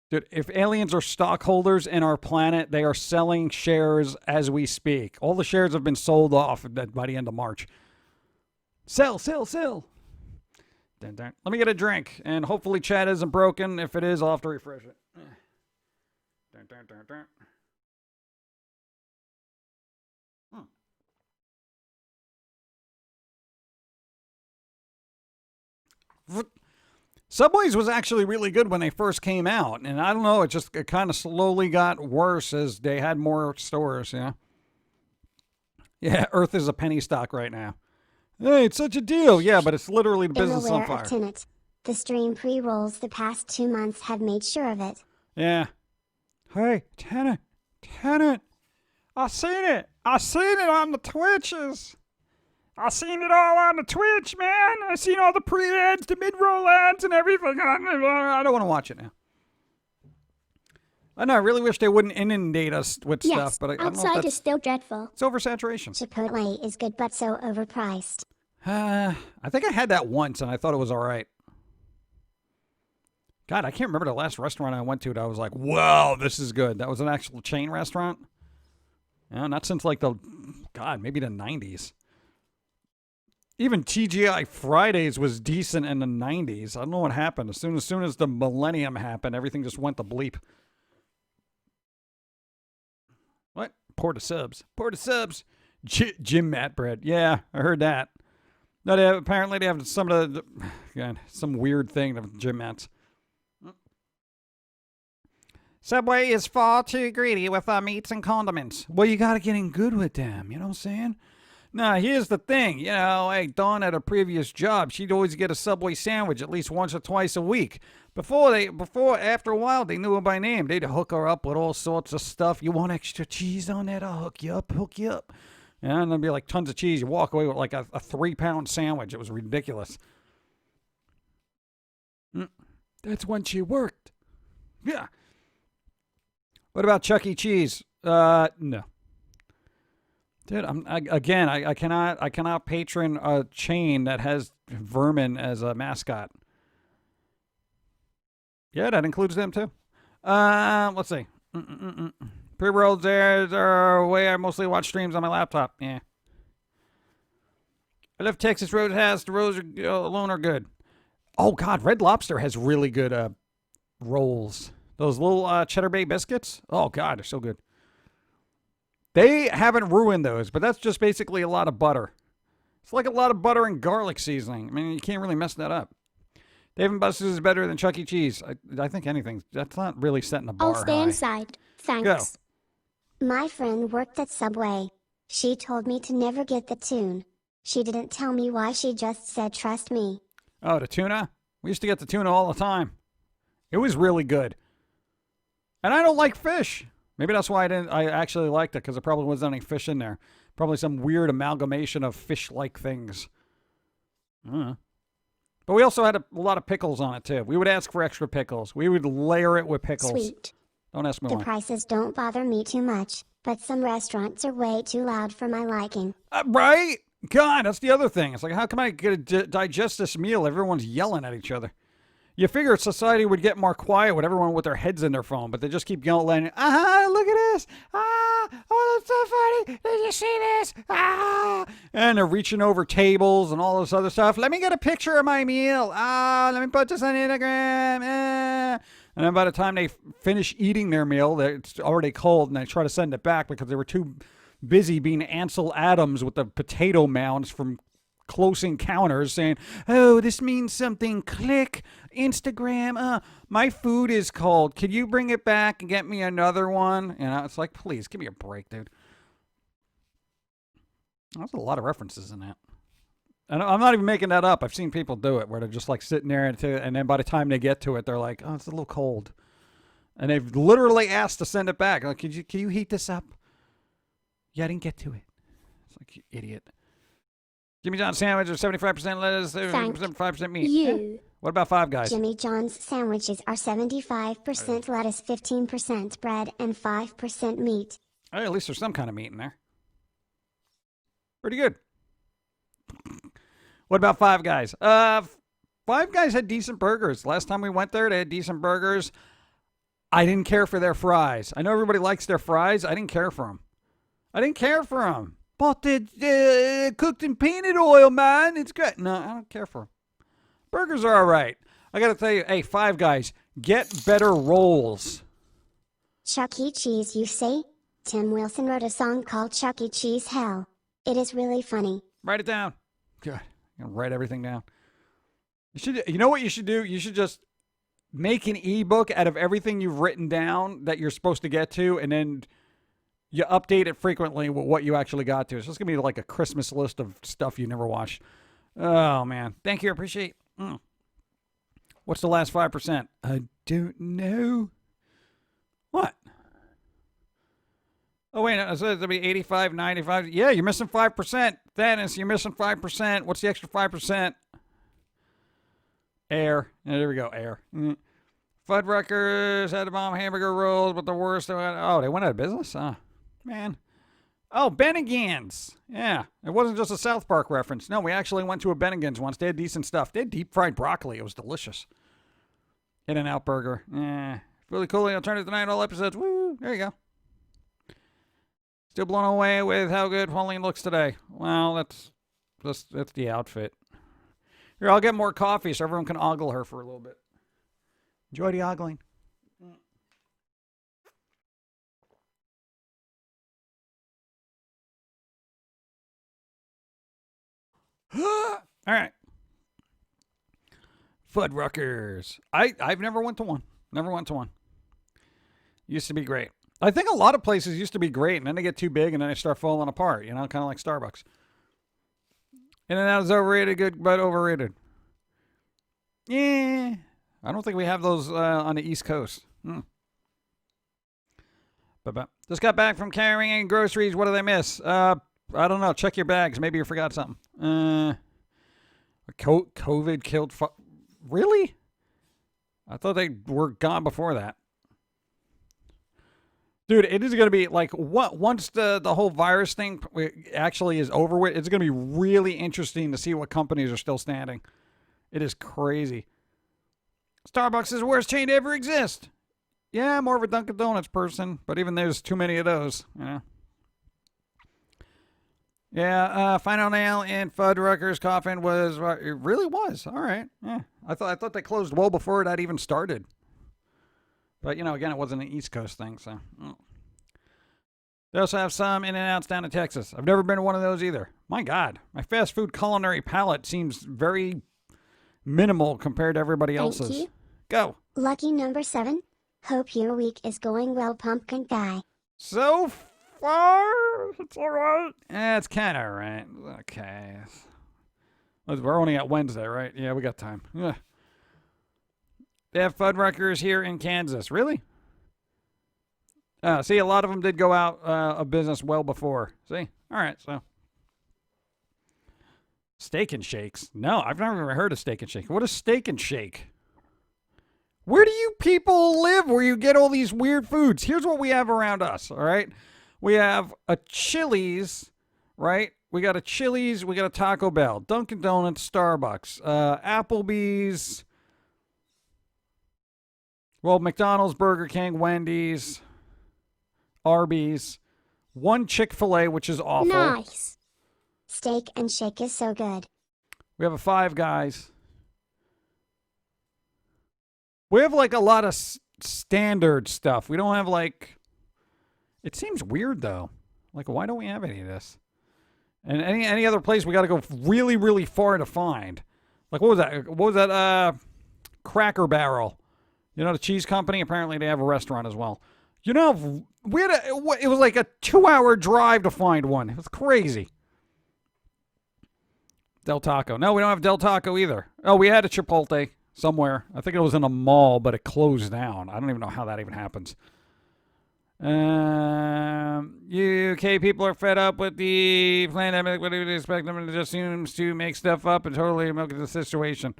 Dude, if aliens are stockholders in our planet, they are selling shares as we speak. All the shares have been sold off by the end of March. Sell. Dun, dun. Let me get a drink, and hopefully chat isn't broken. If it is, I'll have to refresh it. Dun, dun, dun, dun. Subway's was actually really good when they first came out, and I don't know, it kind of slowly got worse as they had more stores, yeah. Yeah, Earth is a penny stock right now. Hey, it's such a deal. Yeah, but it's literally the business on fire. Tenant. The stream pre-rolls the past 2 months have made sure of it. Yeah. Hey, Tenant. I seen it on the Twitches. I seen it all on the Twitch, man. I seen all the pre-ads, the mid-roll ads, and everything. I don't want to watch it now. I know, I really wish they wouldn't inundate us with stuff, but I don't know if outside is still dreadful. it's oversaturation. Chipotle is good but so overpriced. I think I had that once, and I thought it was all right. God, I can't remember the last restaurant I went to that I was like, wow, this is good. That was an actual chain restaurant. Yeah, not since maybe the 90s. Even TGI Fridays was decent in the 90s. I don't know what happened. As soon as the millennium happened, everything just went to bleep. What? Port of subs. Jim Matt bread. Yeah, I heard that. No, apparently they have some weird thing of Jim Mats. Subway is far too greedy with our meats and condiments. Well, you got to get in good with them. You know what I'm saying? Now, here's the thing. You know, hey, Dawn at a previous job, she'd always get a Subway sandwich at least once or twice a week. After a while, they knew her by name. They'd hook her up with all sorts of stuff. You want extra cheese on that? I'll hook you up. And there'd be like tons of cheese. You walk away with like a 3-pound sandwich. It was ridiculous. That's when she worked. Yeah. What about Chuck E. Cheese? No. Dude, I cannot patron a chain that has vermin as a mascot. Yeah, that includes them too. Let's see. Pre-rolls there are way I mostly watch streams on my laptop. Yeah. I love Texas Roadhouse. The rolls alone are good. Oh God, Red Lobster has really good rolls. Those little Cheddar Bay biscuits. Oh God, they're so good. They haven't ruined those, but that's just basically a lot of butter. It's like a lot of butter and garlic seasoning. I mean, you can't really mess that up. Dave & Buster's is better than Chuck E. Cheese. I think anything. That's not really setting the bar I'll stay high. inside. Thanks. Go. My friend worked at Subway. She told me to never get the tune. She didn't tell me why, she just said trust me. Oh, the tuna? We used to get the tuna all the time. It was really good. And I don't like fish. Maybe that's why I actually liked it, because there probably wasn't any fish in there. Probably some weird amalgamation of fish-like things. I don't know. But we also had a lot of pickles on it, too. We would ask for extra pickles. We would layer it with pickles. Sweet. Don't ask me The why. prices don't bother me too much, but some restaurants are way too loud for my liking. Right? God, that's the other thing. It's like, how come I get to digest this meal? Everyone's yelling at each other. You figure society would get more quiet with everyone with their heads in their phone, but they just keep yelling, look at this. Oh, that's so funny. Did you see this? And they're reaching over tables and all this other stuff. Let me get a picture of my meal. Let me put this on Instagram. And then by the time they finish eating their meal, it's already cold, and they try to send it back because they were too busy being Ansel Adams with the potato mounds from Close Encounters saying, oh, this means something. Click. Instagram. My food is cold. Could you bring it back and get me another one? You know, it's like, please, give me a break, dude. There's a lot of references in that. And I'm not even making that up. I've seen people do it where they're just like sitting there and then by the time they get to it, they're like, oh, it's a little cold. And they've literally asked to send it back. Like, can you heat this up? Yeah, I didn't get to it. It's like, you idiot. Jimmy John's sandwich is 75% lettuce, 75% meat. You. What about Five Guys? Jimmy John's sandwiches are 75% lettuce, 15% bread, and 5% meat. Hey, at least there's some kind of meat in there. Pretty good. What about Five Guys? Five Guys had decent burgers. Last time we went there, they had decent burgers. I didn't care for their fries. I know everybody likes their fries. I didn't care for them. But they're cooked in peanut oil, man. It's good. No, I don't care for them. Burgers are all right. I got to tell you, hey, Five Guys, get better rolls. Chuck E. Cheese, you say? Tim Wilson wrote a song called Chuck E. Cheese Hell. It is really funny. Write it down. Good. I'm gonna write everything down. You know what you should do? You should just make an ebook out of everything you've written down that you're supposed to get to, and then you update it frequently with what you actually got to. It's just gonna be like a Christmas list of stuff you never watched. Oh man, thank you. I appreciate. What's the last 5%? I don't know. What? Oh, wait, no, so it'll be 85, 95. Yeah, you're missing 5%. Dennis, you're missing 5%. What's the extra 5%? Air. Yeah, there we go, air. Fuddruckers had the bomb hamburger rolls, but the worst. Oh, they went out of business? Oh, man. Oh, Bennigan's. Yeah, it wasn't just a South Park reference. No, we actually went to a Bennigan's once. They had decent stuff. They had deep-fried broccoli. It was delicious. In-N-Out Burger. Yeah. Really cool. Alternative tonight, all episodes. Woo. There you go. Still blown away with how good Pauline looks today. Well, that's the outfit. Here, I'll get more coffee so everyone can ogle her for a little bit. Enjoy the ogling. All right. Fuddruckers. I've never went to one. Never went to one. Used to be great. I think a lot of places used to be great, and then they get too big, and then they start falling apart, you know, kind of like Starbucks. In-N-Out is overrated, good, but overrated. Yeah. I don't think we have those on the East Coast. But just got back from carrying groceries. What did I miss? I don't know. Check your bags. Maybe you forgot something. COVID killed... Really? I thought they were gone before that. Dude, it is going to be like once the whole virus thing actually is over with, it's going to be really interesting to see what companies are still standing. It is crazy. Starbucks is the worst chain to ever exist. Yeah, I'm more of a Dunkin' Donuts person, but even there's too many of those, you know. Yeah, final nail in Fuddruckers' coffin was, it really was. All right. Yeah. I thought they closed well before that even started. But, you know, again, it wasn't an East Coast thing, so. They also have some In-N-Outs down in Texas. I've never been to one of those either. My God, my fast food culinary palate seems very minimal compared to everybody else's. Thank you. Go. Lucky number 7. Hope your week is going well, Pumpkin Guy. So far, it's all right. Yeah, it's kind of all right. Okay. We're only at Wednesday, right? Yeah, we got time. Yeah. They have Fuddruckers here in Kansas. Really? See, a lot of them did go out of business well before. See? All right, so. Steak and Shakes. No, I've never even heard of Steak and Shake. What is Steak and Shake? Where do you people live where you get all these weird foods? Here's what we have around us, all right? We have a Chili's, right? We got a Chili's, we got a Taco Bell, Dunkin' Donuts, Starbucks, Applebee's, well, McDonald's, Burger King, Wendy's, Arby's, one Chick-fil-A, which is awful. Nice. Steak and Shake is so good. We have a Five Guys. We have like a lot of standard stuff. We don't have like... It seems weird though. Like, why don't we have any of this? And any other place we got to go really, really far to find. Like, what was that? What was that? Cracker Barrel. You know, the cheese company? Apparently they have a restaurant as well. You know, we had it was like a 2-hour drive to find one. It was crazy. Del Taco. No, we don't have Del Taco either. Oh, we had a Chipotle somewhere. I think it was in a mall, but it closed down. I don't even know how that even happens. UK people are fed up with the pandemic. What do you expect them to just seems to make stuff up and totally milk the situation?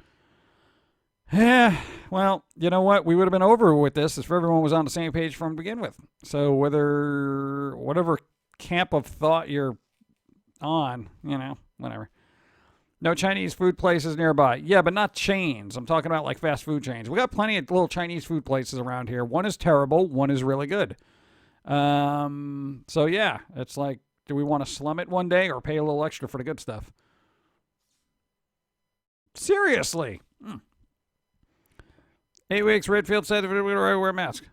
Yeah, well, you know what? We would have been over with this if everyone was on the same page from begin with. So whatever camp of thought you're on, you know, whatever. No Chinese food places nearby. Yeah, but not chains. I'm talking about like fast food chains. We got plenty of little Chinese food places around here. One is terrible. One is really good. So yeah, it's like, do we want to slum it one day or pay a little extra for the good stuff? Seriously. 8 weeks, Redfield said wear a mask.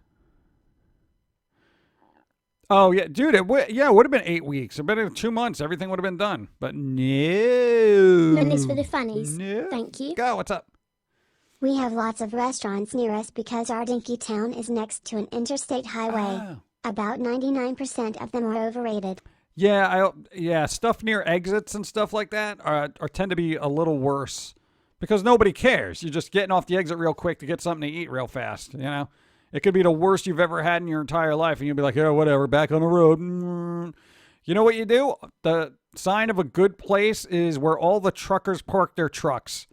Oh, yeah, dude, it would have been 8 weeks. It would have been 2 months. Everything would have been done. But no. None is for the funnies. No. Thank you. Go, what's up? We have lots of restaurants near us because our dinky town is next to an interstate highway. Oh. About 99% of them are overrated. Yeah, stuff near exits and stuff like that are tend to be a little worse because nobody cares. You're just getting off the exit real quick to get something to eat real fast, you know? It could be the worst you've ever had in your entire life, and you'll be like, oh, whatever, back on the road. You know what you do? The sign of a good place is where all the truckers park their trucks.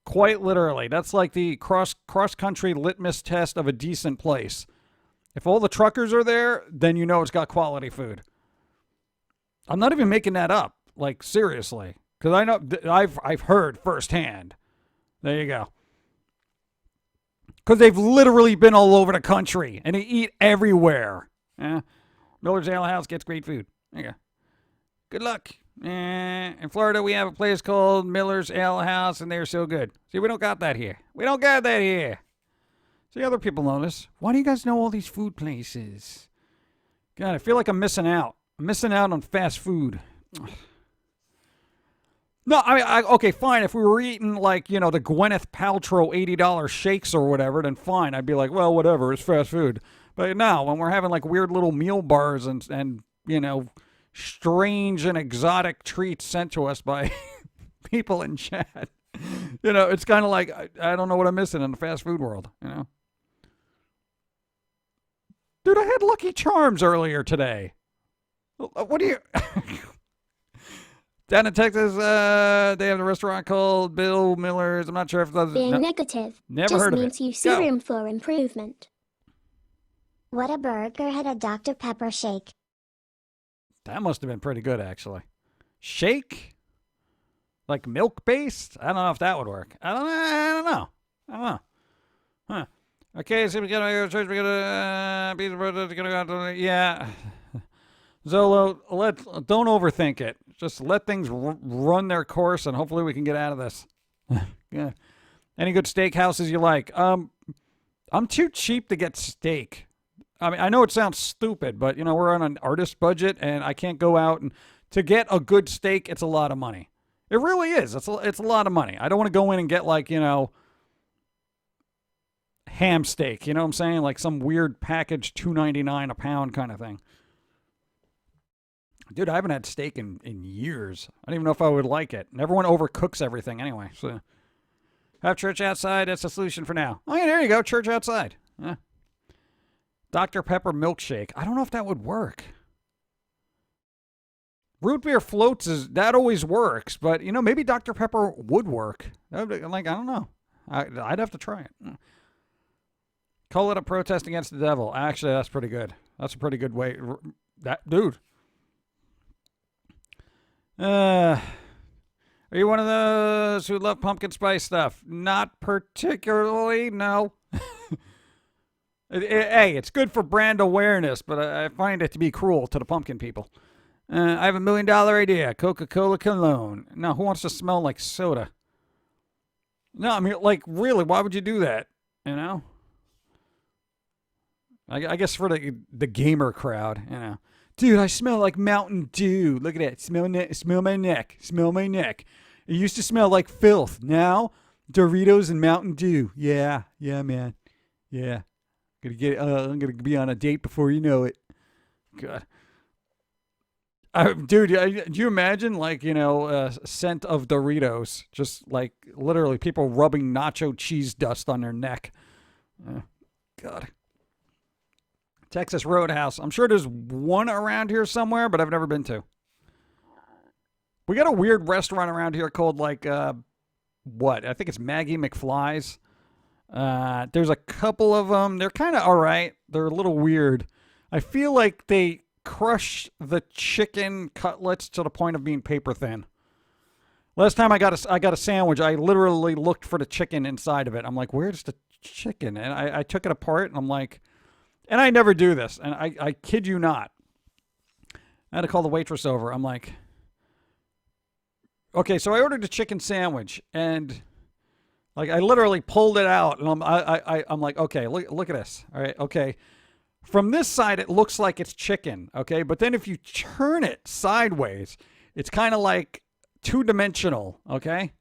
Quite literally. That's like the cross-country litmus test of a decent place. If all the truckers are there, then you know it's got quality food. I'm not even making that up. Like, seriously. Because I know, I've heard firsthand. There you go. Because they've literally been all over the country, and they eat everywhere. Miller's Ale House gets great food. There you go. Good luck. In Florida, we have a place called Miller's Ale House, and they're so good. See, we don't got that here. We don't got that here. See, other people know this. Why do you guys know all these food places? God, I feel like I'm missing out. I'm missing out on fast food. No, I mean, okay, fine. If we were eating, like, you know, the Gwyneth Paltrow $80 shakes or whatever, then fine. I'd be like, well, whatever. It's fast food. But no, when we're having, like, weird little meal bars and you know, strange and exotic treats sent to us by people in chat, you know, it's kind of like, I don't know what I'm missing in the fast food world, you know? Dude, I had Lucky Charms earlier today. What do you... Down in Texas, they have a restaurant called Bill Miller's. I'm not sure if that's... Being negative never just heard of means it. you see Go. room for improvement. What a burger had a Dr. Pepper shake. That must have been pretty good, actually. Shake? Like milk-based? I don't know if that would work. I don't know. Huh. Okay, so we gotta go to church. We gotta pizza brother. Yeah. Zolo, don't overthink it. Just let things run their course, and hopefully we can get out of this. Yeah. Any good steakhouses you like? I'm too cheap to get steak. I mean, I know it sounds stupid, but, you know, we're on an artist budget, and I can't go out and to get a good steak. It's a lot of money. It really is. It's a lot of money. I don't want to go in and get, like, you know, ham steak. You know what I'm saying? Like some weird package $2.99 a pound kind of thing. Dude, I haven't had steak in years. I don't even know if I would like it. And everyone overcooks everything anyway. So have church outside. That's the solution for now. Oh, yeah, there you go. Church outside. Yeah. Dr. Pepper milkshake. I don't know if that would work. Root beer floats, that always works. But, you know, maybe Dr. Pepper would work. Like, I don't know. I'd have to try it. Call it a protest against the devil. Actually, that's pretty good. That's a pretty good way. Dude. Are you one of those who love pumpkin spice stuff? Not particularly, no. Hey, it's good for brand awareness, but I find it to be cruel to the pumpkin people. I have $1 million idea. Coca-Cola Cologne. No, who wants to smell like soda? No, I mean, like, really, why would you do that? You know? I guess for the gamer crowd, you know. Dude, I smell like Mountain Dew. Look at that. Smell my neck. Smell my neck. It used to smell like filth. Now, Doritos and Mountain Dew. Yeah, man. Yeah. I'm gonna be on a date before you know it. God. Dude, do you imagine, like, you know, scent of Doritos? Just, like, literally people rubbing nacho cheese dust on their neck. God. Texas Roadhouse. I'm sure there's one around here somewhere, but I've never been to. We got a weird restaurant around here called, like, what? I think it's Maggie McFly's. There's a couple of them. They're kind of all right. They're a little weird. I feel like they crush the chicken cutlets to the point of being paper thin. Last time I got a sandwich, I literally looked for the chicken inside of it. I'm like, where's the chicken? And I took it apart, and I'm like, and I never do this, and I kid you not. I had to call the waitress over. I'm like, okay, so I ordered a chicken sandwich, and Like I literally pulled it out, and I'm like, okay, look at this. All right, okay. From this side, it looks like it's chicken, okay? But then if you turn it sideways, it's kind of like two-dimensional, okay?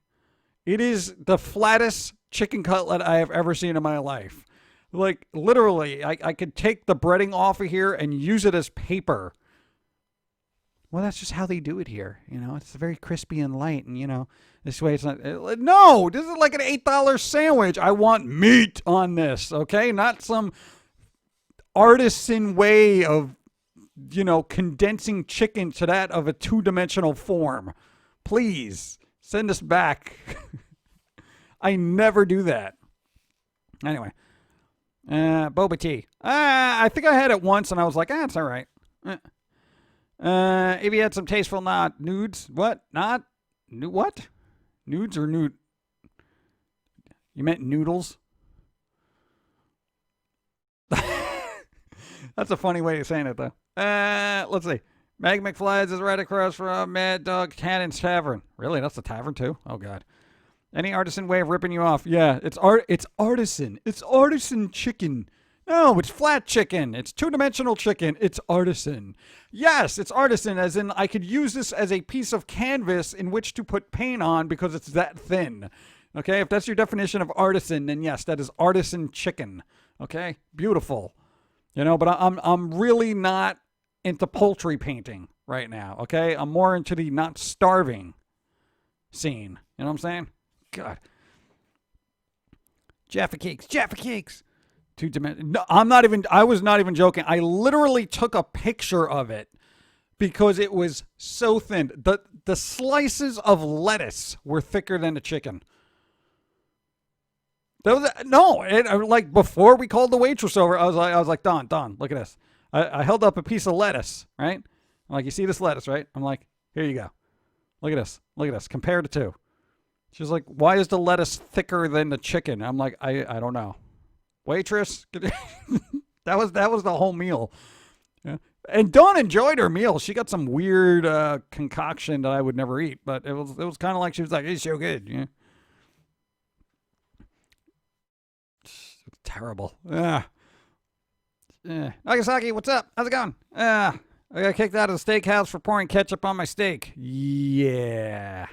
It is the flattest chicken cutlet I have ever seen in my life. Like, literally, I could take the breading off of here and use it as paper. Well, that's just how they do it here. You know, it's very crispy and light, and, you know, this way it's not... No, this is like an $8 sandwich. I want meat on this, okay? Not some artisan way of, you know, condensing chicken to that of a two-dimensional form. Please, send us back. I never do that. Anyway. Boba tea. I think I had it once, and I was like, it's all right. If you had some tasteful nudes. What? What? Nudes or nude? You meant noodles? That's a funny way of saying it, though. Let's see. Mag McFly's is right across from Mad Dog Cannon's Tavern. Really? That's the tavern, too? Oh, God. Any artisan way of ripping you off? Yeah, it's artisan. It's artisan chicken. No, it's flat chicken. It's two-dimensional chicken. It's artisan. Yes, it's artisan, as in I could use this as a piece of canvas in which to put paint on because it's that thin. Okay, if that's your definition of artisan, then yes, that is artisan chicken. Okay, beautiful. You know, but I'm really not into poultry painting right now, okay? I'm more into the not starving scene. You know what I'm saying? God. Jaffa Cakes. No, I was not even joking. I literally took a picture of it because it was so thin. The slices of lettuce were thicker than the chicken. Like before we called the waitress over, I was like, Don, look at this. I held up a piece of lettuce, right? I'm like, you see this lettuce, right? I'm like, here you go. Look at this. Compare the two. She's like, why is the lettuce thicker than the chicken? I'm like, I don't know. Waitress, that was the whole meal. Yeah. And Dawn enjoyed her meal. She got some weird concoction that I would never eat, but it was kind of like she was like, it's so good. Yeah. Terrible. Nagasaki, what's up? How's it going? I got kicked out of the steakhouse for pouring ketchup on my steak. Yeah.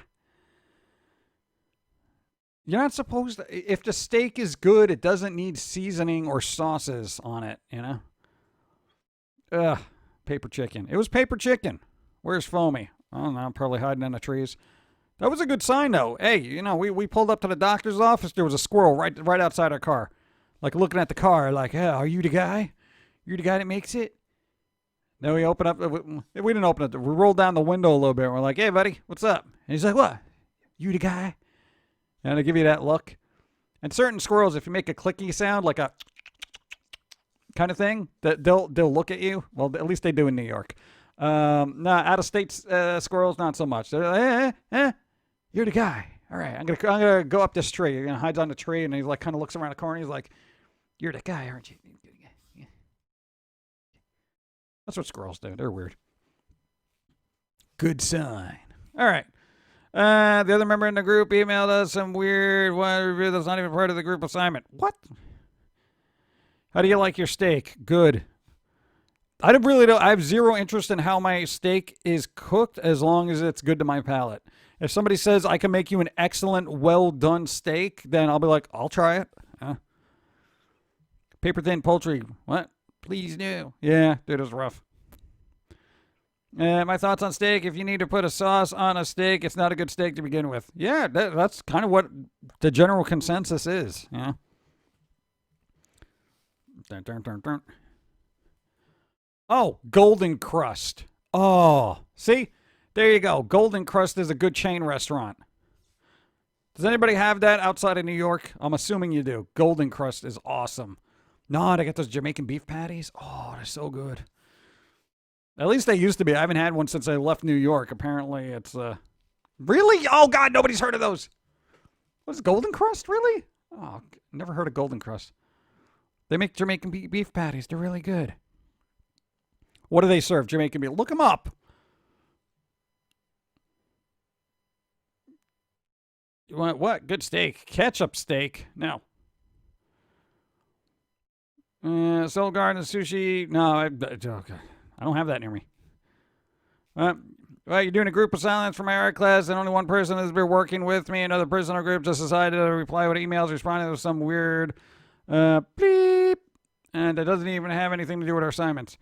You're not supposed to... If the steak is good, it doesn't need seasoning or sauces on it, you know? Paper chicken. It was paper chicken. Where's Foamy? I don't know. I'm probably hiding in the trees. That was a good sign, though. Hey, you know, we pulled up to the doctor's office. There was a squirrel right outside our car. Like, looking at the car, like, hey, are you the guy? You're the guy that makes it? Then we open up. We didn't open it. We rolled down the window a little bit. We're like, hey, buddy, what's up? And he's like, what? You the guy? And they give you that look. And certain squirrels, if you make a clicky sound, like a kind of thing, that they'll look at you. Well, at least they do in New York. Out of state squirrels, not so much. They're like, you're the guy. All right, I'm gonna go up this tree. You're gonna hide on the tree, and he like kind of looks around the corner. He's like, you're the guy, aren't you? Yeah. That's what squirrels do. They're weird. Good sign. All right. The other member in the group emailed us some weird one review that's not even part of the group assignment. What? How do you like your steak? Good. I have zero interest in how my steak is cooked as long as it's good to my palate. If somebody says I can make you an excellent, well-done steak, then I'll be like, I'll try it. Paper thin poultry. What? Please do. Yeah, dude, it was rough. My thoughts on steak. If you need to put a sauce on a steak, it's not a good steak to begin with. Yeah, that's kind of what the general consensus is. Yeah. Dun. Oh, Golden Crust. Oh, see? There you go. Golden Crust is a good chain restaurant. Does anybody have that outside of New York? I'm assuming you do. Golden Crust is awesome. No, they got those Jamaican beef patties. Oh, they're so good. At least they used to be. I haven't had one since I left New York. Apparently, it's really? Oh God, nobody's heard of those. What's Golden Crust? Really? Oh, never heard of Golden Crust. They make Jamaican beef patties. They're really good. What do they serve? Jamaican beef. Look them up. You want what? Good steak. Ketchup steak. No. Soul Garden Sushi. No, okay. I don't have that near me. Well, you're doing a group assignments for my art class, and only one person has been working with me. Another person in our group just decided to reply with emails responding to some weird bleep, and it doesn't even have anything to do with our assignments.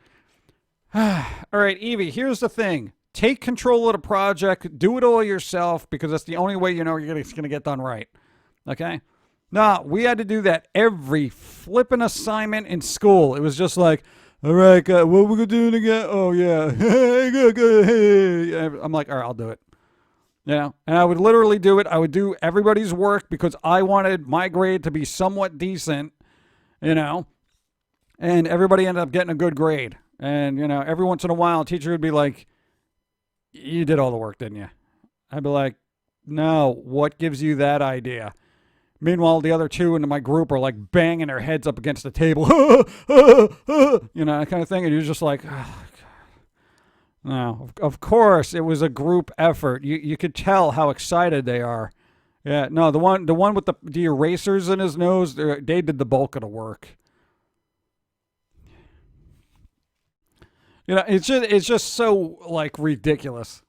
All right, Evie, here's the thing. Take control of the project. Do it all yourself, because that's the only way you know it's going to get done right. Okay? No, we had to do that every flipping assignment in school. It was just like, all right, what we gonna do again? Oh, yeah. I'm like, all right, I'll do it. Yeah, and I would literally do it. I would do everybody's work because I wanted my grade to be somewhat decent, you know, and everybody ended up getting a good grade. And, you know, every once in a while, a teacher would be like, you did all the work, didn't you? I'd be like, no, what gives you that idea? Meanwhile, the other two in my group are like banging their heads up against the table, you know, that kind of thing. And you're just like, oh, God. No, of course it was a group effort. You could tell how excited they are. Yeah, no, the one with the erasers in his nose, they did the bulk of the work. You know, it's just so like ridiculous.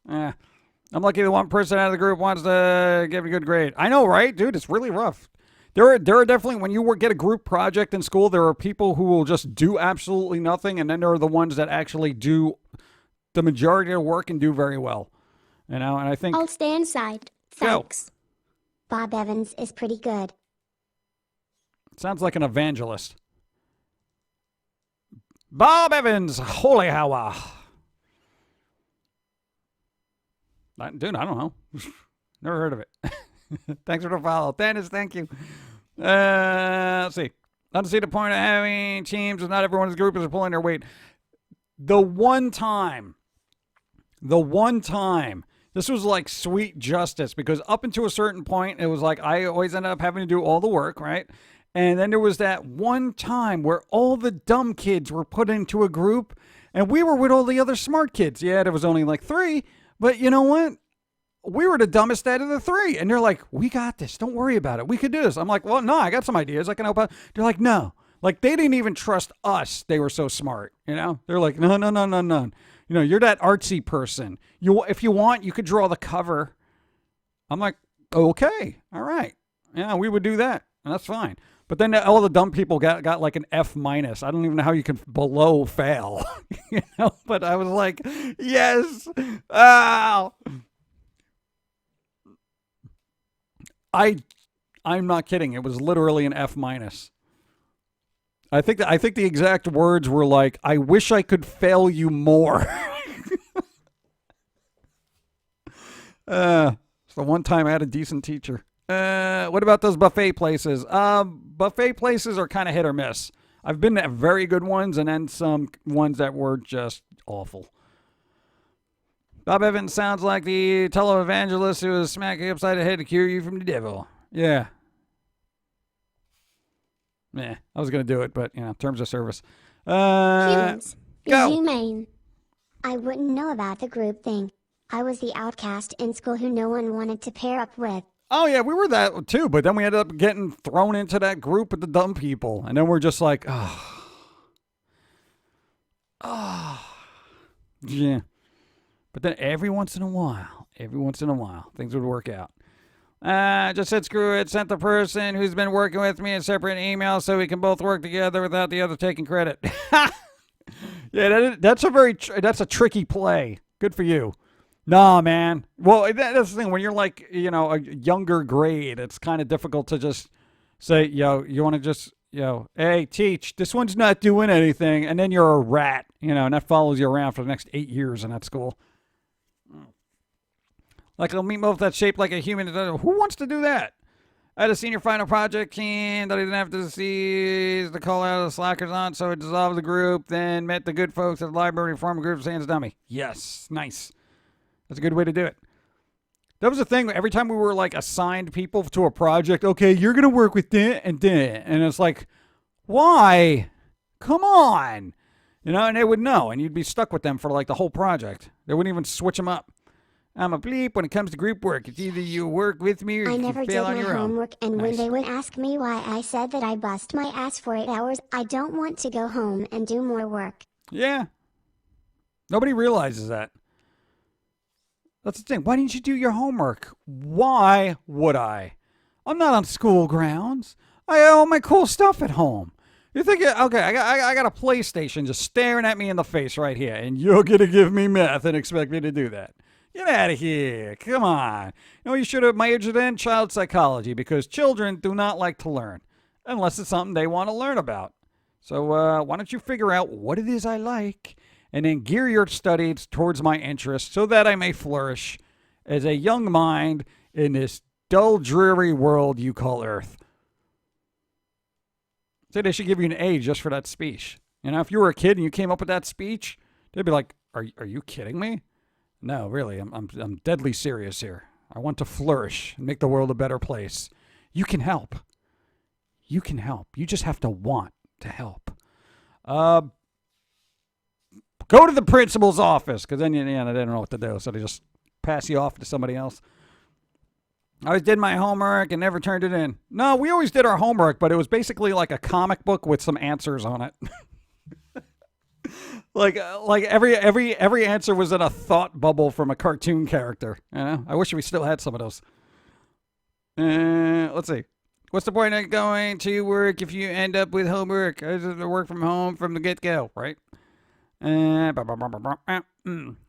I'm lucky the one person out of the group wants to give a good grade. I know, right, dude? It's really rough. There are definitely, when you get a group project in school, there are people who will just do absolutely nothing, and then there are the ones that actually do the majority of the work and do very well. You know, and I think I'll stay inside. Thanks. Bob Evans is pretty good. Sounds like an evangelist. Bob Evans, holy howa. Dude, I don't know. Never heard of it. Thanks for the follow. Dennis, thank you. Let's see. I don't see the point of having teams if not everyone's group is pulling their weight. The one time, this was like sweet justice, because up until a certain point, it was like I always ended up having to do all the work, right? And then there was that one time where all the dumb kids were put into a group, and we were with all the other smart kids. Yeah, there was only like 3. But you know what? We were the dumbest out of the 3. And they're like, we got this. Don't worry about it. We could do this. I'm like, well, no, I got some ideas. I can help out. They're like, no. Like, they didn't even trust us. They were so smart, you know? They're like, no. You know, you're that artsy person. If you want, you could draw the cover. I'm like, okay. All right. Yeah, we would do that. And that's fine. But then all the dumb people got like an F-. I don't even know how you can below fail. You know? But I was like, yes. Oh. I'm not kidding. It was literally an F-. I think the exact words were like, I wish I could fail you more. It's the one time I had a decent teacher. What about those buffet places? Buffet places are kind of hit or miss. I've been to very good ones and then some ones that were just awful. Bob Evans sounds like the televangelist who was smacking upside the head to cure you from the devil. Yeah. I was going to do it, but, you know, terms of service. Humans. Go. Humane. I wouldn't know about the group thing. I was the outcast in school who no one wanted to pair up with. Oh, yeah, we were that too, but then we ended up getting thrown into that group with the dumb people. And then we're just like, yeah. But then every once in a while, things would work out. Just said screw it, sent the person who's been working with me a separate email so we can both work together without the other taking credit. Yeah, that's a tricky play. Good for you. Nah, man. Well, that's the thing. When you're like, you know, a younger grade, it's kind of difficult to just say, yo, you want to just, hey, teach, this one's not doing anything. And then you're a rat, you know, and that follows you around for the next 8 years in that school. Like a meatloaf that's shaped like a human. Who wants to do that? I had a senior final project team that I didn't have to seize the call out of the slackers on, so I dissolved the group, then met the good folks at the library and formed a group of Sans Dummy. Yes, nice. That's a good way to do it. That was the thing. Every time we were like assigned people to a project, okay, you're going to work with that and that. And it's like, why? Come on. You know, and they would know, and you'd be stuck with them for like the whole project. They wouldn't even switch them up. I'm a bleep when it comes to group work. It's either you work with me or I you never can did fail on my your own. homework, and Nice. when they would ask me why I said that I bust my ass for 8 hours, I don't want to go home and do more work. Yeah. Nobody realizes that. That's the thing. Why didn't you do your homework? Why would I? I'm not on school grounds. I have all my cool stuff at home. You're thinking, okay, I got a PlayStation just staring at me in the face right here, and you're going to give me math and expect me to do that. Get out of here. Come on. You know, you should have majored in child psychology because children do not like to learn unless it's something they want to learn about. So why don't you figure out what it is I like and then gear your studies towards my interests so that I may flourish as a young mind in this dull, dreary world you call Earth. So they should give you an A just for that speech. You know, if you were a kid and you came up with that speech, they'd be like, "Are you kidding me? No, really, I'm deadly serious here. I want to flourish and make the world a better place. You can help. You can help. You just have to want to help. Go to the principal's office, because then they don't know what to do, so they just pass you off to somebody else. I always did my homework and never turned it in. No, we always did our homework, but it was basically like a comic book with some answers on it. like every answer was in a thought bubble from a cartoon character. You know? I wish we still had some of those. Let's see. What's the point of going to work if you end up with homework? I just work from home from the get-go, right?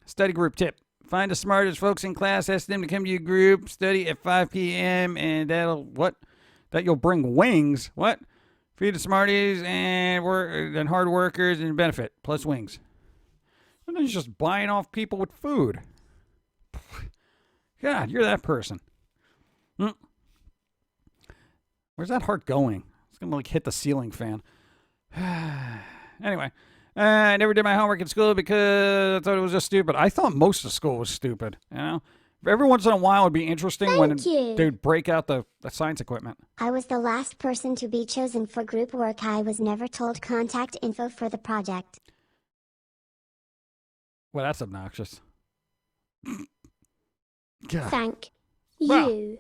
Study group tip. Find the smartest folks in class, ask them to come to your group, study at 5 p.m., and that you'll bring wings. What? Feed the smarties and hard workers and benefit, plus wings. And then you're just buying off people with food. God, you're that person. Where's that heart going? It's going to hit the ceiling fan. Anyway. I never did my homework in school because I thought it was just stupid. I thought most of school was stupid, you know? Every once in a while it would be interesting when they would break out the science equipment. I was the last person to be chosen for group work. I was never told contact info for the project. Well, that's obnoxious. God. Thank Wow. you.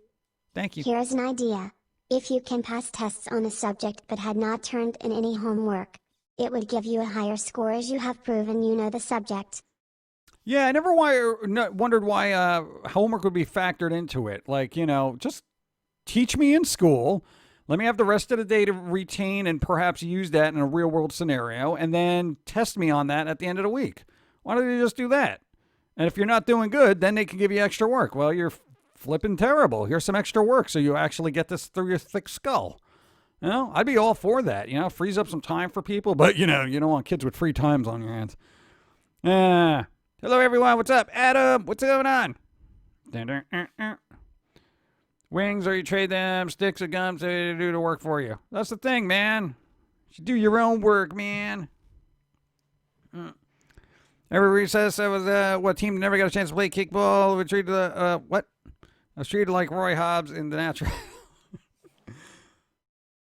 Thank you. Here's an idea. If you can pass tests on a subject but had not turned in any homework, it would give you a higher score as you have proven you know the subject. Yeah, I never wondered why homework would be factored into it. Like, you know, just teach me in school. Let me have the rest of the day to retain and perhaps use that in a real-world scenario, and then test me on that at the end of the week. Why don't they just do that? And if you're not doing good, then they can give you extra work. Well, you're flipping terrible. Here's some extra work so you actually get this through your thick skull. You know, I'd be all for that. You know, frees up some time for people. But, you know, you don't want kids with free times on your hands. Hello, everyone. What's up? Adam, what's going on? Wings, or you trade them. Sticks of gum, so they do the work for you. That's the thing, man. You should do your own work, man. Every recess, I was, what team never got a chance to play kickball? We treated, what? I was treated like Roy Hobbs in the natural.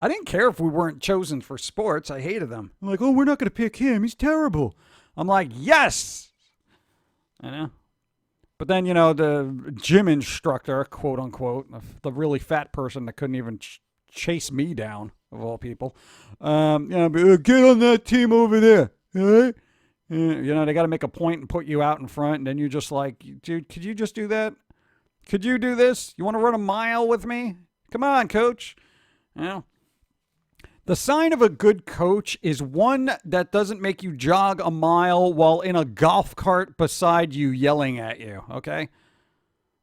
I didn't care if we weren't chosen for sports. I hated them. I'm like, oh, we're not going to pick him. He's terrible. I'm like, yes. I know. But then, you know, the gym instructor, quote unquote, the really fat person that couldn't even chase me down, of all people. Get on that team over there. All right? You know, they got to make a point and put you out in front. And then you're just like, dude, could you just do that? Could you do this? You want to run a mile with me? Come on, coach. You know. The sign of a good coach is one that doesn't make you jog a mile while in a golf cart beside you yelling at you, okay?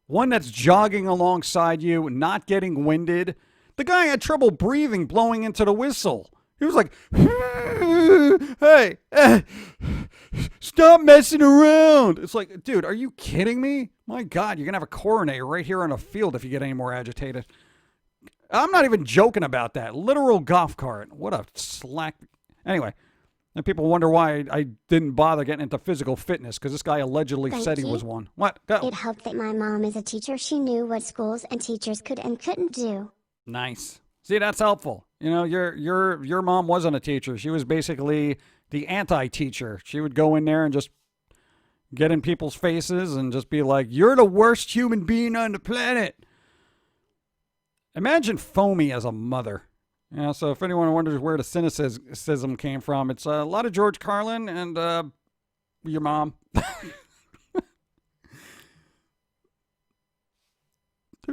One that's jogging alongside you, not getting winded. The guy had trouble breathing blowing into the whistle. He was like, hey, stop messing around. It's like, dude, are you kidding me? My God, you're going to have a coroner right here on the field if you get any more agitated. I'm not even joking about that. Literal golf cart. What a slack. Anyway, and people wonder why I didn't bother getting into physical fitness because this guy allegedly said he was one. What? Go. It helped that my mom is a teacher. She knew what schools and teachers could and couldn't do. Nice. See, that's helpful. You know, your mom wasn't a teacher. She was basically the anti-teacher. She would go in there and just, get in people's faces and just be like, you're the worst human being on the planet. Imagine Foamy as a mother. Yeah, so if anyone wonders where the cynicism came from, it's a lot of George Carlin and your mom.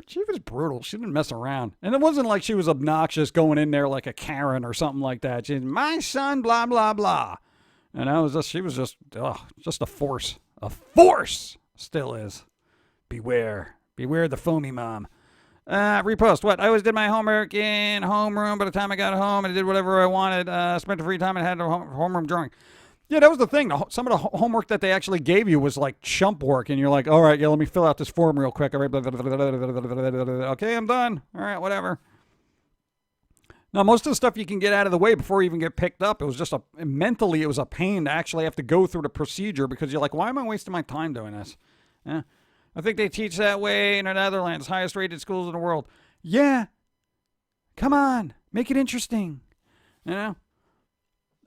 She was brutal. She didn't mess around. And it wasn't like she was obnoxious going in there like a Karen or something like that. She's my son, blah, blah, blah. And she was just a force. A force still is. Beware. Beware the Foamy mom. Repost. What? I always did my homework in homeroom. By the time I got home, and I did whatever I wanted. Spent the free time and had a homeroom drawing. Yeah, that was the thing. Some of the homework that they actually gave you was like chump work, and you're like, all right, yeah, let me fill out this form real quick. All right, okay, I'm done. All right, whatever. Now, most of the stuff you can get out of the way before you even get picked up. It was just mentally, it was a pain to actually have to go through the procedure because you're like, why am I wasting my time doing this? Yeah. I think they teach that way in the Netherlands, highest rated schools in the world. Yeah. Come on. Make it interesting. You know?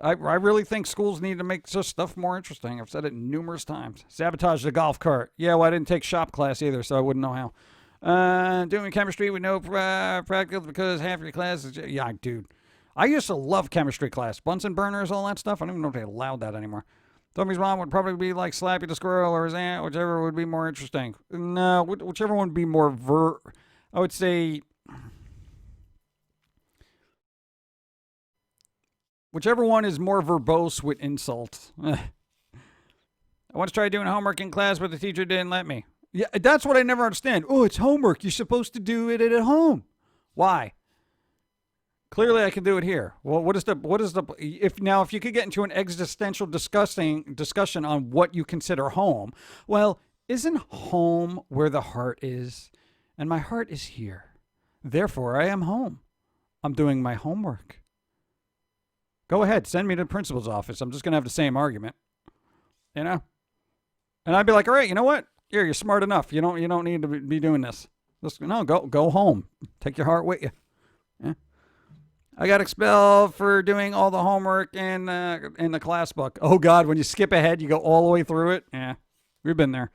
I really think schools need to make this stuff more interesting. I've said it numerous times. Sabotage the golf cart. Yeah, well, I didn't take shop class either, so I wouldn't know how. Doing chemistry with no practicals because half your class is... Yeah, dude. I used to love chemistry class. Bunsen burners, all that stuff. I don't even know if they allowed that anymore. Tommy's mom would probably be like Slappy the Squirrel or his aunt, whichever would be more interesting. No, whichever one would be more I would say... Whichever one is more verbose with insults. I once tried doing homework in class, but the teacher didn't let me. Yeah, that's what I never understand. Oh, it's homework. You're supposed to do it at home. Why? Clearly, I can do it here. Well, if you could get into an existential discussion on what you consider home, well, isn't home where the heart is? And my heart is here. Therefore, I am home. I'm doing my homework. Go ahead, send me to the principal's office. I'm just going to have the same argument. You know? And I'd be like, all right, you know what? You're smart enough. You don't need to be doing this. Go home. Take your heart with you. Yeah. I got expelled for doing all the homework in the class book. Oh, God, when you skip ahead, you go all the way through it. Yeah, we've been there.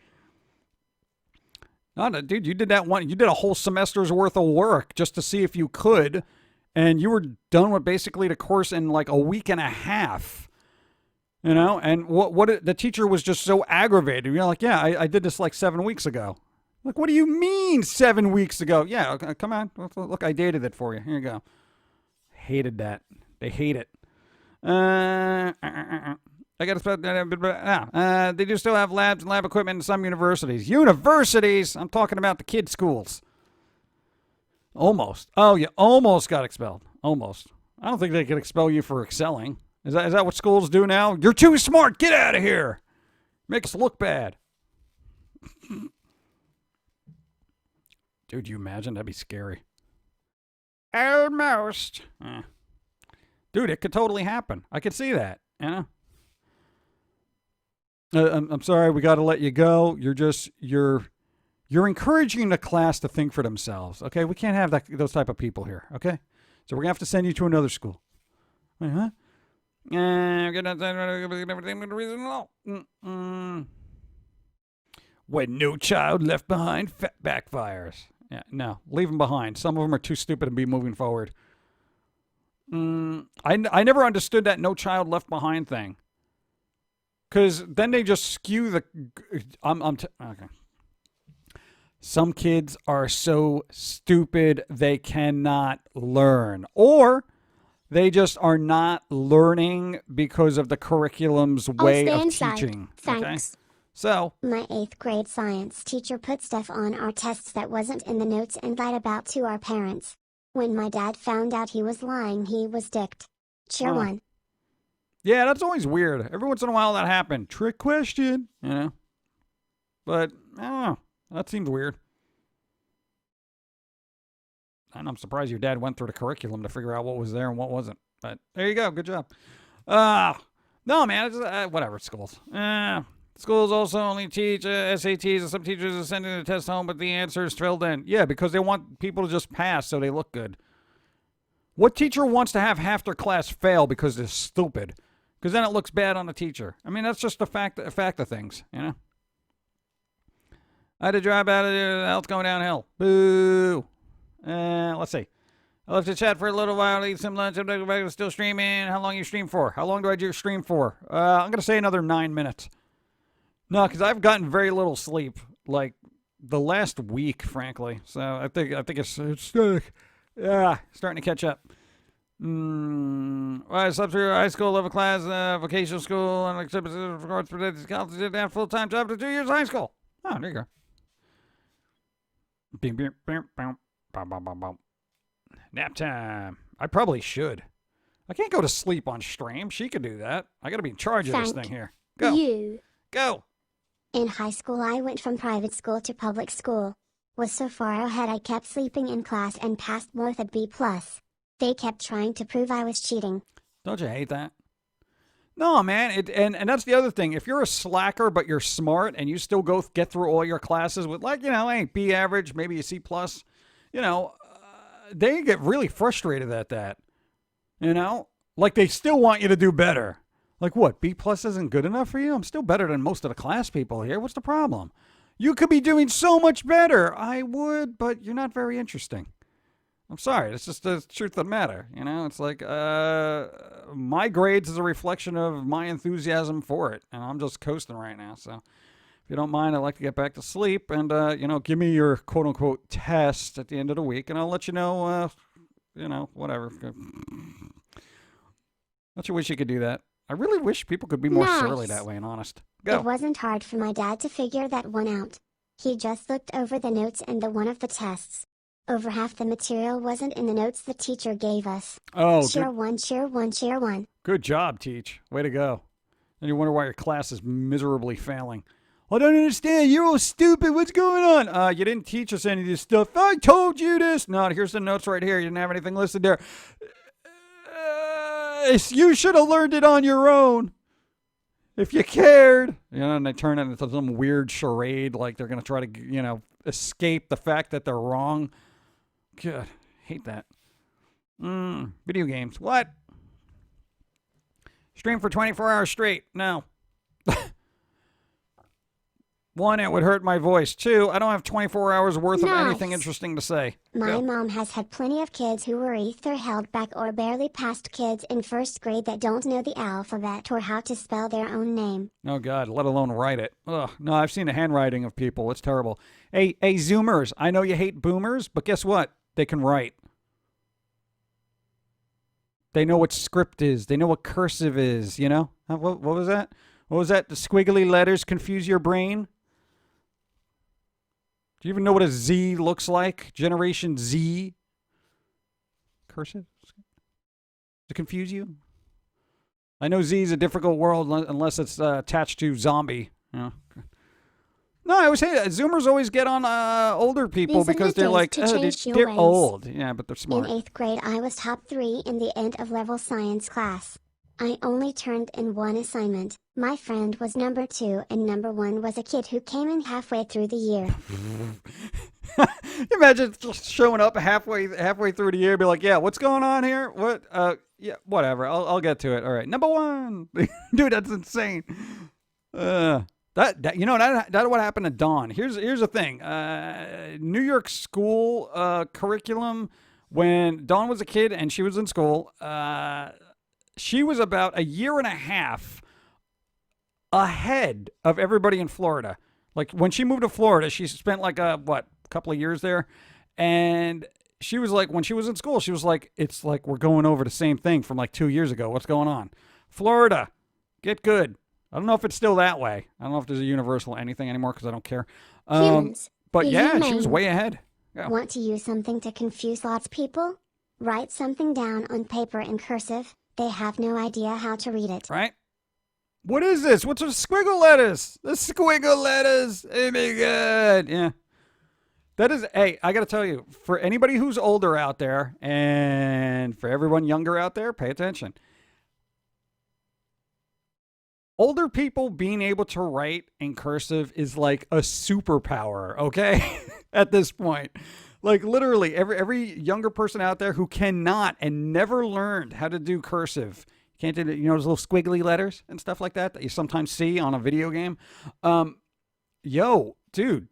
No, dude, you did that one. You did a whole semester's worth of work just to see if you could. And you were done with basically the course in like a week and a half, you know? And the teacher was just so aggravated. You're like, yeah, I did this like 7 weeks ago. Like, what do you mean 7 weeks ago? Yeah, okay, come on. Look, I dated it for you. Here you go. Hated that. They hate it. I got to they do still have labs and lab equipment in some universities. Universities? I'm talking about the kid schools. Almost. Oh, you almost got expelled. Almost. I don't think they can expel you for excelling. Is that what schools do now? You're too smart. Get out of here. Make us look bad. Dude, you imagine? That'd be scary. Almost. Dude, it could totally happen. I could see that. You know? I'm sorry. We got to let you go. You're encouraging the class to think for themselves, okay? We can't have those type of people here, okay? So we're going to have to send you to another school. Wait, huh? When no child left behind backfires. Yeah, no, leave them behind. Some of them are too stupid to be moving forward. I never understood that no child left behind thing. Because then they just skew the... okay. Some kids are so stupid they cannot learn. Or they just are not learning because of the curriculum's way of teaching. Thanks. Okay? So, my 8th grade science teacher put stuff on our tests that wasn't in the notes and lied about to our parents. When my dad found out he was lying, he was dicked. Cheer one. Yeah, that's always weird. Every once in a while that happened. Trick question, you know. But, I don't know. That seems weird. And I'm surprised your dad went through the curriculum to figure out what was there and what wasn't. But there you go. Good job. No, man. It's, whatever. Schools. Schools also only teach SATs, and some teachers are sending the test home, but the answer is filled in. Yeah, because they want people to just pass so they look good. What teacher wants to have half their class fail because they're stupid? Because then it looks bad on the teacher. I mean, that's just a fact of things, you know? I had to drive out of there. The health's going downhill. Boo. Let's see. I left the chat for a little while, eat some lunch. I'm still streaming. How long you stream for? How long do I do stream for? I'm going to say another 9 minutes. No, because I've gotten very little sleep, like the last week, frankly. So I think it's starting to catch up. I slept through high school, level class, vocational school, and college, did full-time job after 2 years of high school. Oh, there you go. Bing, bing, bing, bing, bum, bum, bum, bum. Nap time. I probably should. I can't go to sleep on stream. She could do that. I got to be in charge of this thing here. Go. Go. In high school, I went from private school to public school. Was so far ahead I kept sleeping in class and passed both at B+. They kept trying to prove I was cheating. Don't you hate that? No, man. And that's the other thing. If you're a slacker but you're smart and you still get through all your classes with, like, you know, hey, B average, maybe a C+, you know, they get really frustrated at that. You know? Like, they still want you to do better. Like, what, B+ isn't good enough for you? I'm still better than most of the class people here. What's the problem? You could be doing so much better. I would, but you're not very interesting. I'm sorry. It's just the truth of the matter. You know, it's like my grades is a reflection of my enthusiasm for it. And I'm just coasting right now. So if you don't mind, I'd like to get back to sleep. And, you know, give me your quote-unquote test at the end of the week. And I'll let you know, whatever. Don't you wish you could do that? I really wish people could be more surly that way and honest. Go. It wasn't hard for my dad to figure that one out. He just looked over the notes and the one of the tests. Over half the material wasn't in the notes the teacher gave us. Oh, cheer one, cheer one, cheer one. Good job, Teach. Way to go. And you wonder why your class is miserably failing. I don't understand. You're all stupid. What's going on? You didn't teach us any of this stuff. I told you this. No, here's the notes right here. You didn't have anything listed there. You should have learned it on your own. If you cared. You know, and they turn it into some weird charade like they're going to try to, you know, escape the fact that they're wrong. God, hate that. Video games. What? Stream for 24 hours straight. No. One, it would hurt my voice. Two, I don't have 24 hours worth of anything interesting to say. My mom has had plenty of kids who were either held back or barely passed kids in first grade that don't know the alphabet or how to spell their own name. Oh, God, let alone write it. Ugh, no, I've seen the handwriting of people. It's terrible. Hey, Zoomers, I know you hate boomers, but guess what? They can write. They know what script is. They know what cursive is, you know? What was that? What was that? The squiggly letters confuse your brain? Do you even know what a Z looks like? Generation Z? Cursive? Does it confuse you? I know Z is a difficult world unless it's attached to zombie. You know? No, I always say that. Zoomers always get on older people because they're like, they're old. Yeah, but they're smart. In 8th grade, I was top 3 in the end-of-level science class. I only turned in one assignment. My friend was number 2 and number 1 was a kid who came in halfway through the year. Imagine just showing up halfway through the year and be like, yeah, what's going on here? What? Yeah, whatever. I'll get to it. All right. Number 1. Dude, that's insane. That what happened to Dawn. Here's the thing. New York school curriculum, when Dawn was a kid and she was in school, she was about a year and a half ahead of everybody in Florida. Like, when she moved to Florida, she spent like a couple of years there. And she was like, when she was in school, she was like, it's like we're going over the same thing from like 2 years ago. What's going on? Florida, get good. I don't know if it's still that way. I don't know if there's a universal anything anymore because I don't care. Humans, but yeah, she was way ahead. Yeah. Want to use something to confuse lots of people? Write something down on paper in cursive. They have no idea how to read it. Right? What is this? What's the squiggle letters? The squiggle letters. Oh my God. Yeah. That is, hey, I got to tell you, for anybody who's older out there and for everyone younger out there, pay attention. Older people being able to write in cursive is like a superpower, okay? At this point. Like, literally, every younger person out there who cannot and never learned how to do cursive, Can't do, those little squiggly letters and stuff like that you sometimes see on a video game. Yo, dude,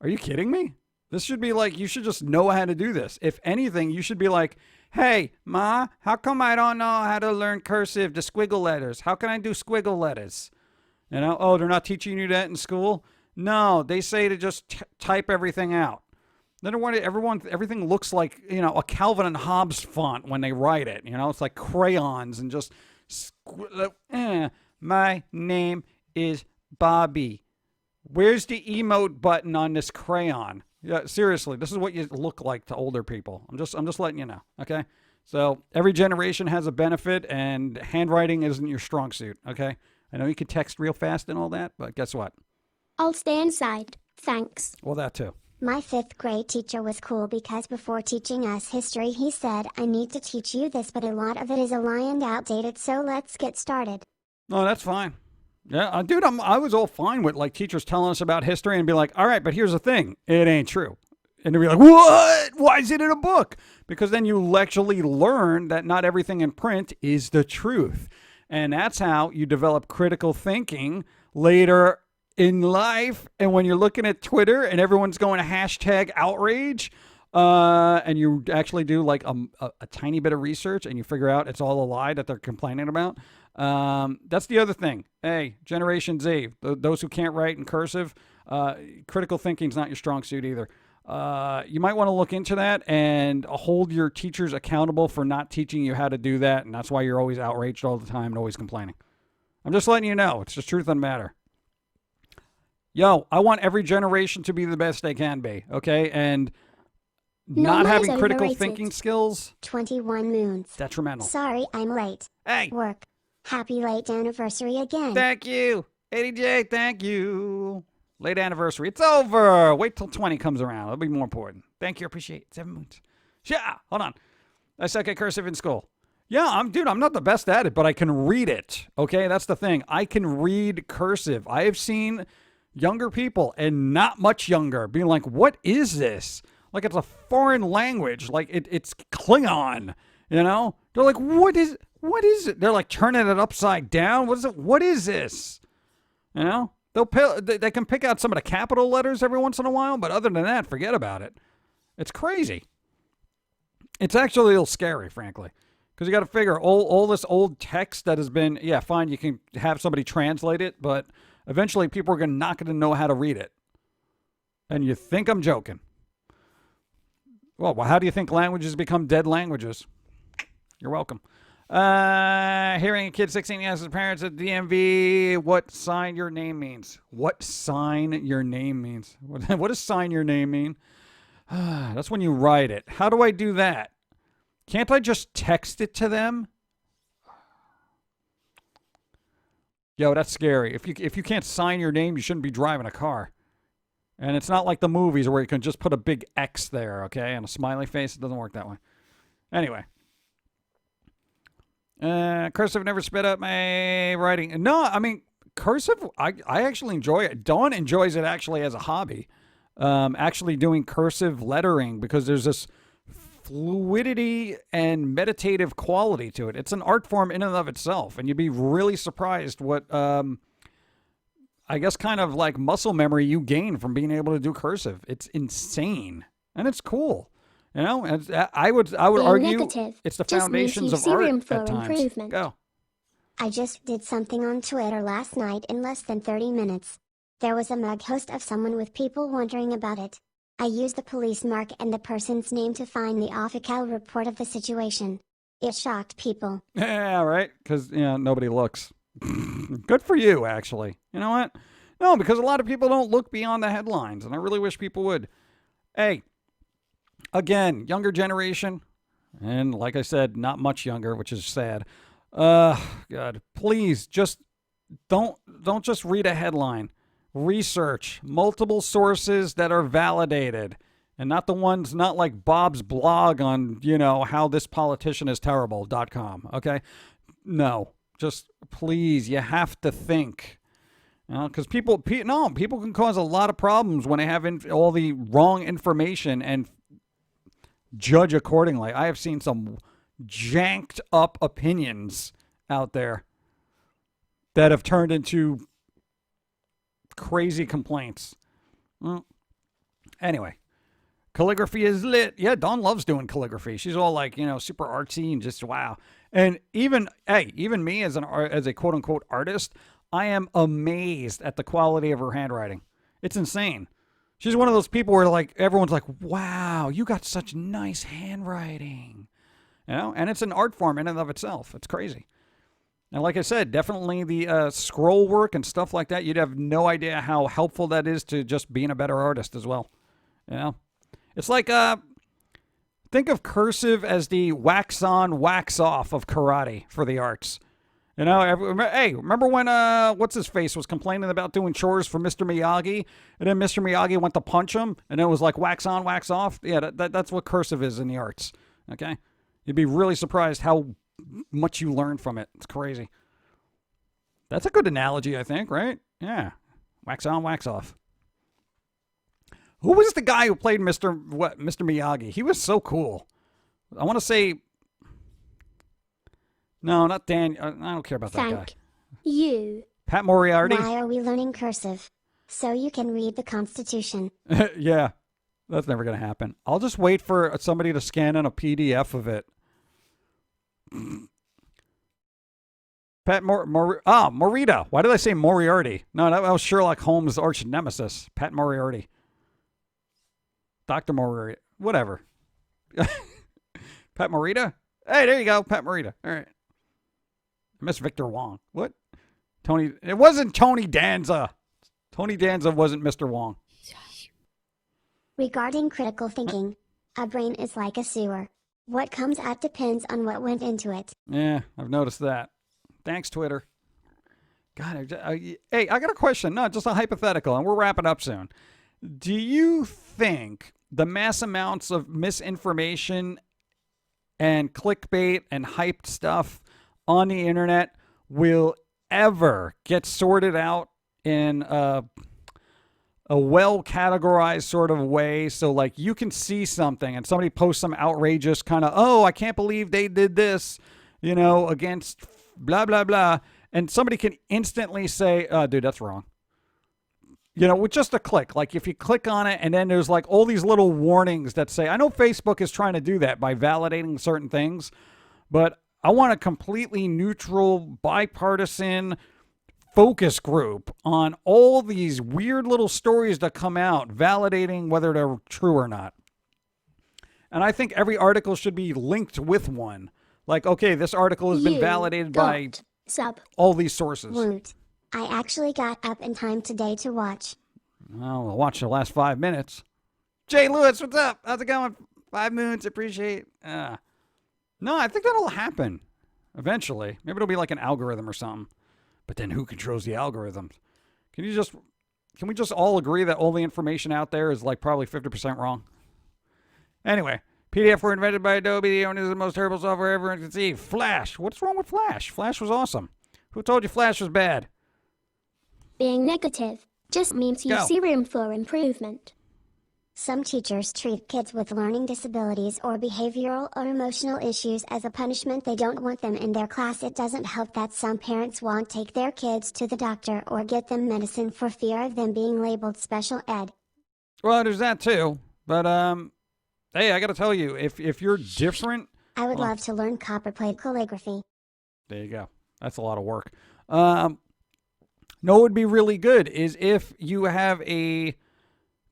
are you kidding me? This should be like, you should just know how to do this. If anything, you should be like, hey, Ma, how come I don't know how to learn cursive, the squiggle letters? How can I do squiggle letters? Oh, they're not teaching you that in school? No, they say to just type everything out. Then everything looks like, a Calvin and Hobbes font when they write it. It's like crayons and just, my name is Bobby. Where's the emote button on this crayon? Yeah, seriously, this is what you look like to older people. I'm just letting you know, okay? So every generation has a benefit, and handwriting isn't your strong suit, okay? I know you can text real fast and all that, but guess what? I'll stay inside. Thanks. Well, that too. My 5th grade teacher was cool because before teaching us history he said, I need to teach you this, but a lot of it is a lie and outdated, so let's get started. No, that's fine. Yeah, dude, I was all fine with like teachers telling us about history and be like, all right, but here's the thing. It ain't true. And they'd be like, what? Why is it in a book? Because then you actually learn that not everything in print is the truth. And that's how you develop critical thinking later in life. And when you're looking at Twitter and everyone's going to hashtag outrage, and you actually do like a tiny bit of research and you figure out it's all a lie that they're complaining about. That's the other thing. Hey, Generation Z, those who can't write in cursive, critical thinking is not your strong suit either. You might want to look into that and hold your teachers accountable for not teaching you how to do that. And that's why you're always outraged all the time and always complaining. I'm just letting you know. It's the truth of the matter. Yo, I want every generation to be the best they can be, okay? And not having critical thinking skills, 21 moons. detrimental. Sorry, I'm late. Hey, Work. Happy late anniversary again. thank you. Eddie J, thank you. Late anniversary. It's over. Wait till 20 comes around. It'll be more important. Thank you. Appreciate it. 7 moons. Yeah, hold on. I suck at cursive in school. Yeah, I'm not the best at it, but I can read it. Okay, that's the thing. I can read cursive. I have seen younger people, and not much younger, being like, what is this? Like it's a foreign language. Like it's Klingon, They're like, what is it? They're like turning it upside down. What is it? What is this? They can pick out some of the capital letters every once in a while, but other than that, forget about it. It's crazy. It's actually a little scary, frankly, because you got to figure all this old text that has been, yeah, fine, you can have somebody translate it, but eventually people are not going to know how to read it. And you think I'm joking. Well, how do you think languages become dead languages? You're welcome. Hearing a kid 16 asks his parents at DMV what sign your name means. What sign your name means? What does sign your name mean? That's when you write it. How do I do that? Can't I just text it to them? Yo, that's scary. If you can't sign your name, you shouldn't be driving a car. And it's not like the movies where you can just put a big X there, okay, and a smiley face. It doesn't work that way. Anyway. Cursive never sped up my writing. No, I mean, cursive, I actually enjoy it. Dawn enjoys it actually as a hobby. Actually doing cursive lettering because there's this fluidity and meditative quality to it. It's an art form in and of itself. And you'd be really surprised what, I guess, kind of like muscle memory you gain from being able to do cursive. It's insane. And it's cool. And I would argue negative it's the just foundations means you of see art room at for times. improvement. Go. I just did something on Twitter last night in less than 30 minutes. There was a mug post of someone with people wondering about it. I used the police mark and the person's name to find the official report of the situation. It shocked people. Yeah, right? Because, nobody looks. Good for you, actually. You know what? No, because a lot of people don't look beyond the headlines, and I really wish people would. Hey, again, younger generation, and like I said, not much younger, which is sad. God, please just don't just read a headline. Research multiple sources that are validated, and not the ones not like Bob's blog on how this politician is terrible.com. Okay, no, just please, you have to think. Because people can cause a lot of problems when they have all the wrong information and judge accordingly. I have seen some janked up opinions out there that have turned into crazy complaints. Well, anyway, calligraphy is lit. Yeah, Dawn loves doing calligraphy. She's all like, super artsy and just wow. And even me as a quote unquote artist, I am amazed at the quality of her handwriting. It's insane. She's one of those people where like everyone's like, wow, you got such nice handwriting. And it's an art form in and of itself. It's crazy. And like I said, definitely the scroll work and stuff like that, you'd have no idea how helpful that is to just being a better artist as well. It's like, think of cursive as the wax on, wax off of karate for the arts. Hey, remember when, what's-his-face was complaining about doing chores for Mr. Miyagi, and then Mr. Miyagi went to punch him, and then it was like wax on, wax off? Yeah, that's what cursive is in the arts, okay? You'd be really surprised how much you learn from it. It's crazy. That's a good analogy, I think, right? Yeah. Wax on, wax off. Who was the guy who played Mr. Miyagi? He was so cool. I want to say... No, not Dan. I don't care about that guy. Thank you. Pat Moriarty? Why are we learning cursive? So you can read the Constitution. Yeah, that's never going to happen. I'll just wait for somebody to scan in a PDF of it. Pat Morita. Why did I say Moriarty? No, that was Sherlock Holmes' arch nemesis. Pat Moriarty. Dr. Moriarty. Whatever. Pat Morita? Hey, there you go. Pat Morita. All right. I miss Victor Wong. What? It wasn't Tony Danza. Tony Danza wasn't Mr. Wong. Regarding critical thinking, a brain is like a sewer. What comes out depends on what went into it. Yeah, I've noticed that. Thanks, Twitter. God, hey, I got a question. No, just a hypothetical, and we're wrapping up soon. Do you think the mass amounts of misinformation and clickbait and hyped stuff on the internet will ever get sorted out in a well-categorized sort of way? So, like, you can see something and somebody posts some outrageous kind of, oh, I can't believe they did this, against blah, blah, blah. And somebody can instantly say, oh, dude, that's wrong. With just a click. Like, if you click on it and then there's, like, all these little warnings that say, I know Facebook is trying to do that by validating certain things, but I want a completely neutral, bipartisan focus group on all these weird little stories that come out validating whether they're true or not. And I think every article should be linked with one. Like, okay, this article has been validated by all these sources. Woot. I actually got up in time today to watch. Well, I'll watch the last 5 minutes. Jay Lewis, what's up? How's it going? 5 moons, appreciate. No, I think that'll happen eventually. Maybe it'll be like an algorithm or something. But then who controls the algorithms? Can we just all agree that all the information out there is like probably 50% wrong? Anyway, PDF were invented by Adobe. The owner is the most terrible software ever conceived. Flash. What's wrong with Flash? Flash was awesome. Who told you Flash was bad? Being negative just means you see room for improvement. Some teachers treat kids with learning disabilities or behavioral or emotional issues as a punishment. They don't want them in their class. It doesn't help that some parents won't take their kids to the doctor or get them medicine for fear of them being labeled special ed. Well, there's that too. But, hey, I got to tell you, if you're different... I would love to learn copperplate calligraphy. There you go. That's a lot of work. No, what would be really good is if you have a...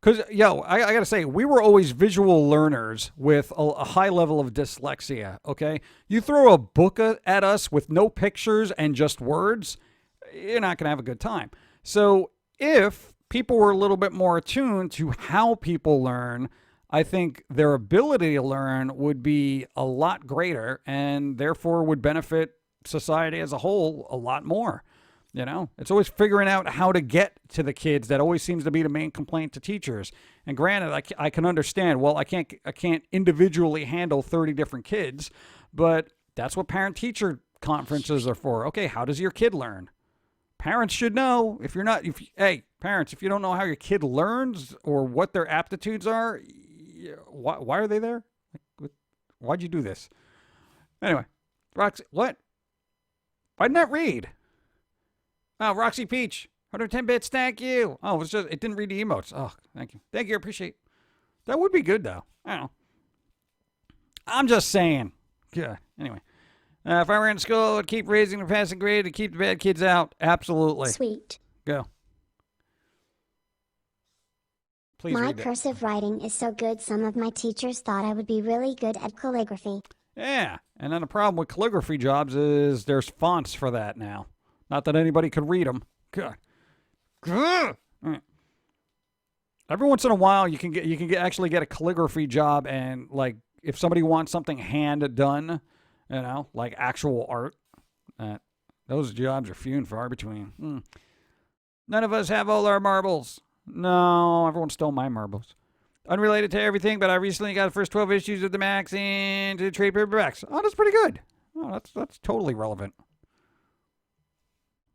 Because, I got to say, we were always visual learners with a high level of dyslexia, okay? You throw a book at us with no pictures and just words, you're not going to have a good time. So if people were a little bit more attuned to how people learn, I think their ability to learn would be a lot greater and therefore would benefit society as a whole a lot more. It's always figuring out how to get to the kids. That always seems to be the main complaint to teachers. And granted, I can understand, well, I can't individually handle 30 different kids, but that's what parent-teacher conferences are for. Okay, how does your kid learn? Parents should know. Hey, parents, if you don't know how your kid learns or what their aptitudes are, why are they there? Why'd you do this? Anyway, Roxy, what? I did not read. Oh, Roxy Peach, 110 bits. Thank you. Oh, it didn't read the emotes. Oh, thank you. Thank you. I appreciate. That would be good though. I don't know. I'm just saying. Good. Anyway, if I were in school, I'd keep raising the passing grade to keep the bad kids out. Absolutely. Sweet. Go. Please My read it. cursive writing is so good some of my teachers thought I would be really good at calligraphy. Yeah, and then the problem with calligraphy jobs is there's fonts for that now. Not that anybody could read them. God. Every once in a while, you can actually get a calligraphy job, and like if somebody wants something hand done, like actual art, those jobs are few and far between. None of us have all our marbles. No, everyone stole my marbles. Unrelated to everything, but I recently got the first 12 issues of the Max into trade paperbacks. Oh, that's pretty good. Oh, that's totally relevant.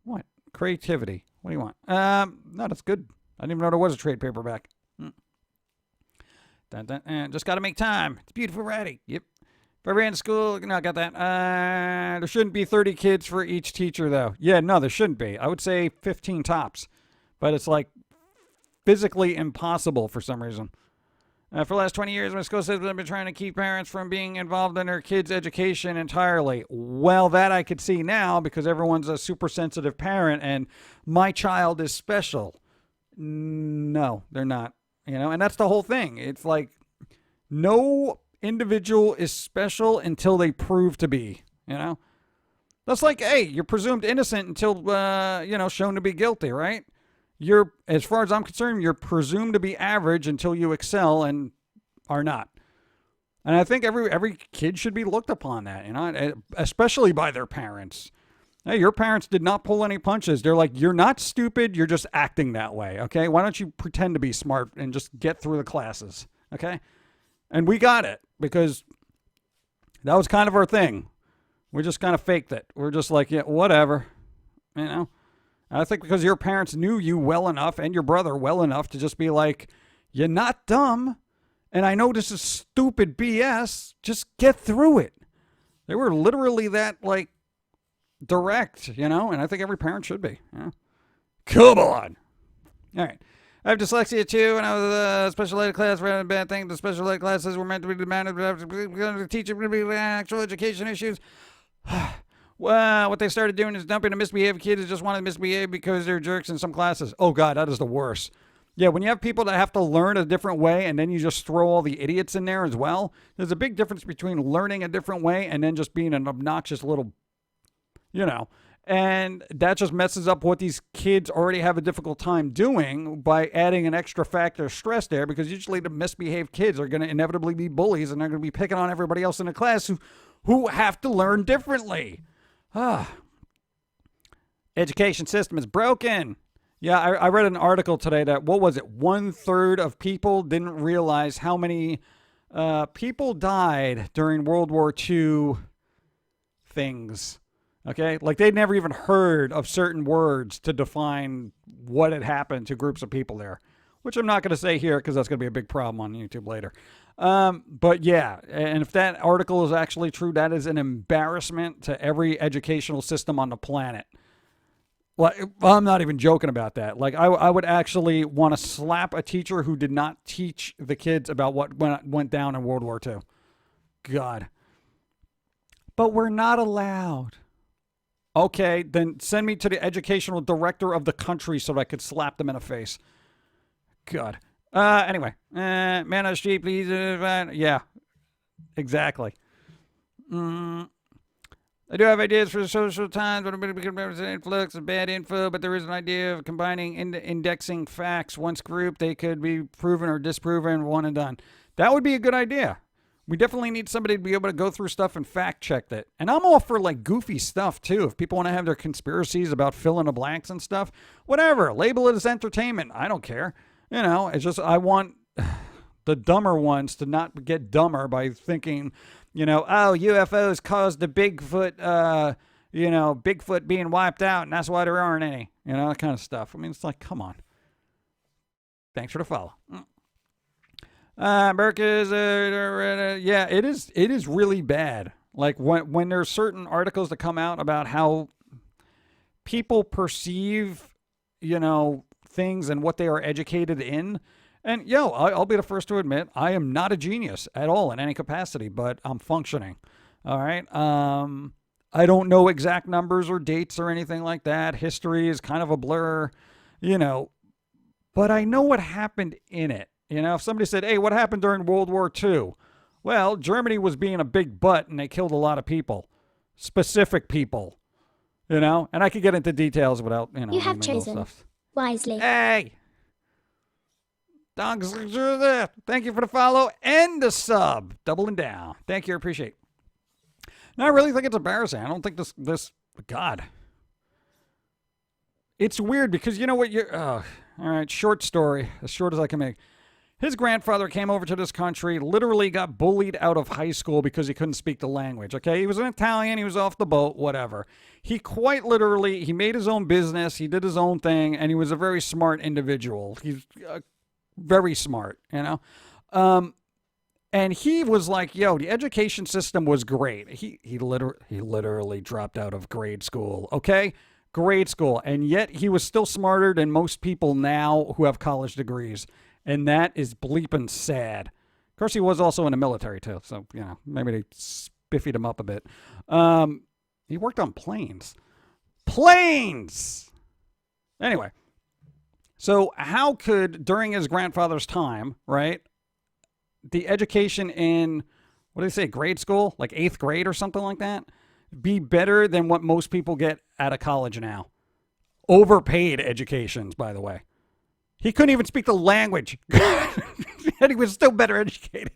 What? Creativity. What do you want? No, that's good. I didn't even know there was a trade paperback. Just got to make time. It's beautiful writing. Yep. If I ran to school, no, I got that. There shouldn't be 30 kids for each teacher, though. Yeah, no, there shouldn't be. I would say 15 tops. But it's like physically impossible for some reason. For the last 20 years, my school system has been trying to keep parents from being involved in their kids' education entirely. Well, that I could see now because everyone's a super sensitive parent and my child is special. No, they're not. And that's the whole thing. It's like no individual is special until they prove to be, That's like, hey, you're presumed innocent until, shown to be guilty, right? As far as I'm concerned, you're presumed to be average until you excel and are not. And I think every kid should be looked upon that, especially by their parents. Hey, your parents did not pull any punches. They're like, you're not stupid. You're just acting that way. Okay. Why don't you pretend to be smart and just get through the classes? Okay. And we got it because that was kind of our thing. We just kind of faked it. We're just like, yeah, whatever, I think because your parents knew you well enough and your brother well enough to just be like, you're not dumb. And I know this is stupid BS. Just get through it. They were literally that like direct, and I think every parent should be. Come on. All right. I have dyslexia too, and I was a special ed class for a bad thing. The special ed classes were meant to be demanded to teach actual education issues. Well, what they started doing is dumping a misbehaved kid who just wanted to misbehave because they're jerks in some classes. Oh, God, that is the worst. Yeah, when you have people that have to learn a different way and then you just throw all the idiots in there as well, there's a big difference between learning a different way and then just being an obnoxious little, and that just messes up what these kids already have a difficult time doing by adding an extra factor of stress there because usually the misbehaved kids are going to inevitably be bullies and they're going to be picking on everybody else in the class who have to learn differently. Education system is broken. Yeah, I read an article today that, 1/3 of people didn't realize how many people died during World War II things. Okay? Like they'd never even heard of certain words to define what had happened to groups of people there, which I'm not going to say here because that's going to be a big problem on YouTube later. But yeah, and if that article is actually true, that is an embarrassment to every educational system on the planet. Like, I'm not even joking about that. Like, I would actually want to slap a teacher who did not teach the kids about what went down in World War II. God. But we're not allowed. Okay, then send me to the educational director of the country so that I could slap them in the face. God. Anyway, man on the street, please. Yeah, exactly. I do have ideas for social times, but it becomes an influx of bad info, but there is an idea of combining indexing facts. Once grouped, they could be proven or disproven, one and done. That would be a good idea. We definitely need somebody to be able to go through stuff and fact check that. And I'm all for like goofy stuff too. If people want to have their conspiracies about fill in the blanks and stuff, whatever. Label it as entertainment. I don't care. It's just I want the dumber ones to not get dumber by thinking, UFOs caused the Bigfoot, Bigfoot being wiped out, and that's why there aren't any, that kind of stuff. I mean, it's like, come on. Thanks for the follow. Burke is, yeah, it is really bad. Like when there's certain articles that come out about how people perceive, things and what they are educated in. And I'll be the first to admit I am not a genius at all in any capacity, but I'm functioning. All right. I don't know exact numbers or dates or anything like that. History is kind of a blur, but I know what happened in it. If somebody said, hey, what happened during World War II? Well, Germany was being a big butt and they killed a lot of people, specific people, and I could get into details without, You have chosen stuff. wisely. Hey! Thank you for the follow and the sub. Doubling down. Thank you. I appreciate it. No, I really think it's embarrassing. I don't think this, God. It's weird because you know what all right, short story, as short as I can make. His grandfather came over to this country, literally got bullied out of high school because he couldn't speak the language, okay? He was an Italian, he was off the boat, whatever. He quite literally, he made his own business, he did his own thing, and he was a very smart individual. He's very smart, and he was like, the education system was great. He literally dropped out of grade school, okay? Grade school. And yet he was still smarter than most people now who have college degrees. And that is bleeping sad. Of course, he was also in the military, too. So, maybe they spiffied him up a bit. He worked on planes. Planes! Anyway. So how could, during his grandfather's time, right, the education in, what do they say, grade school? Like 8th grade or something like that? Be better than what most people get out of college now? Overpaid educations, by the way. He couldn't even speak the language. And he was still better educated.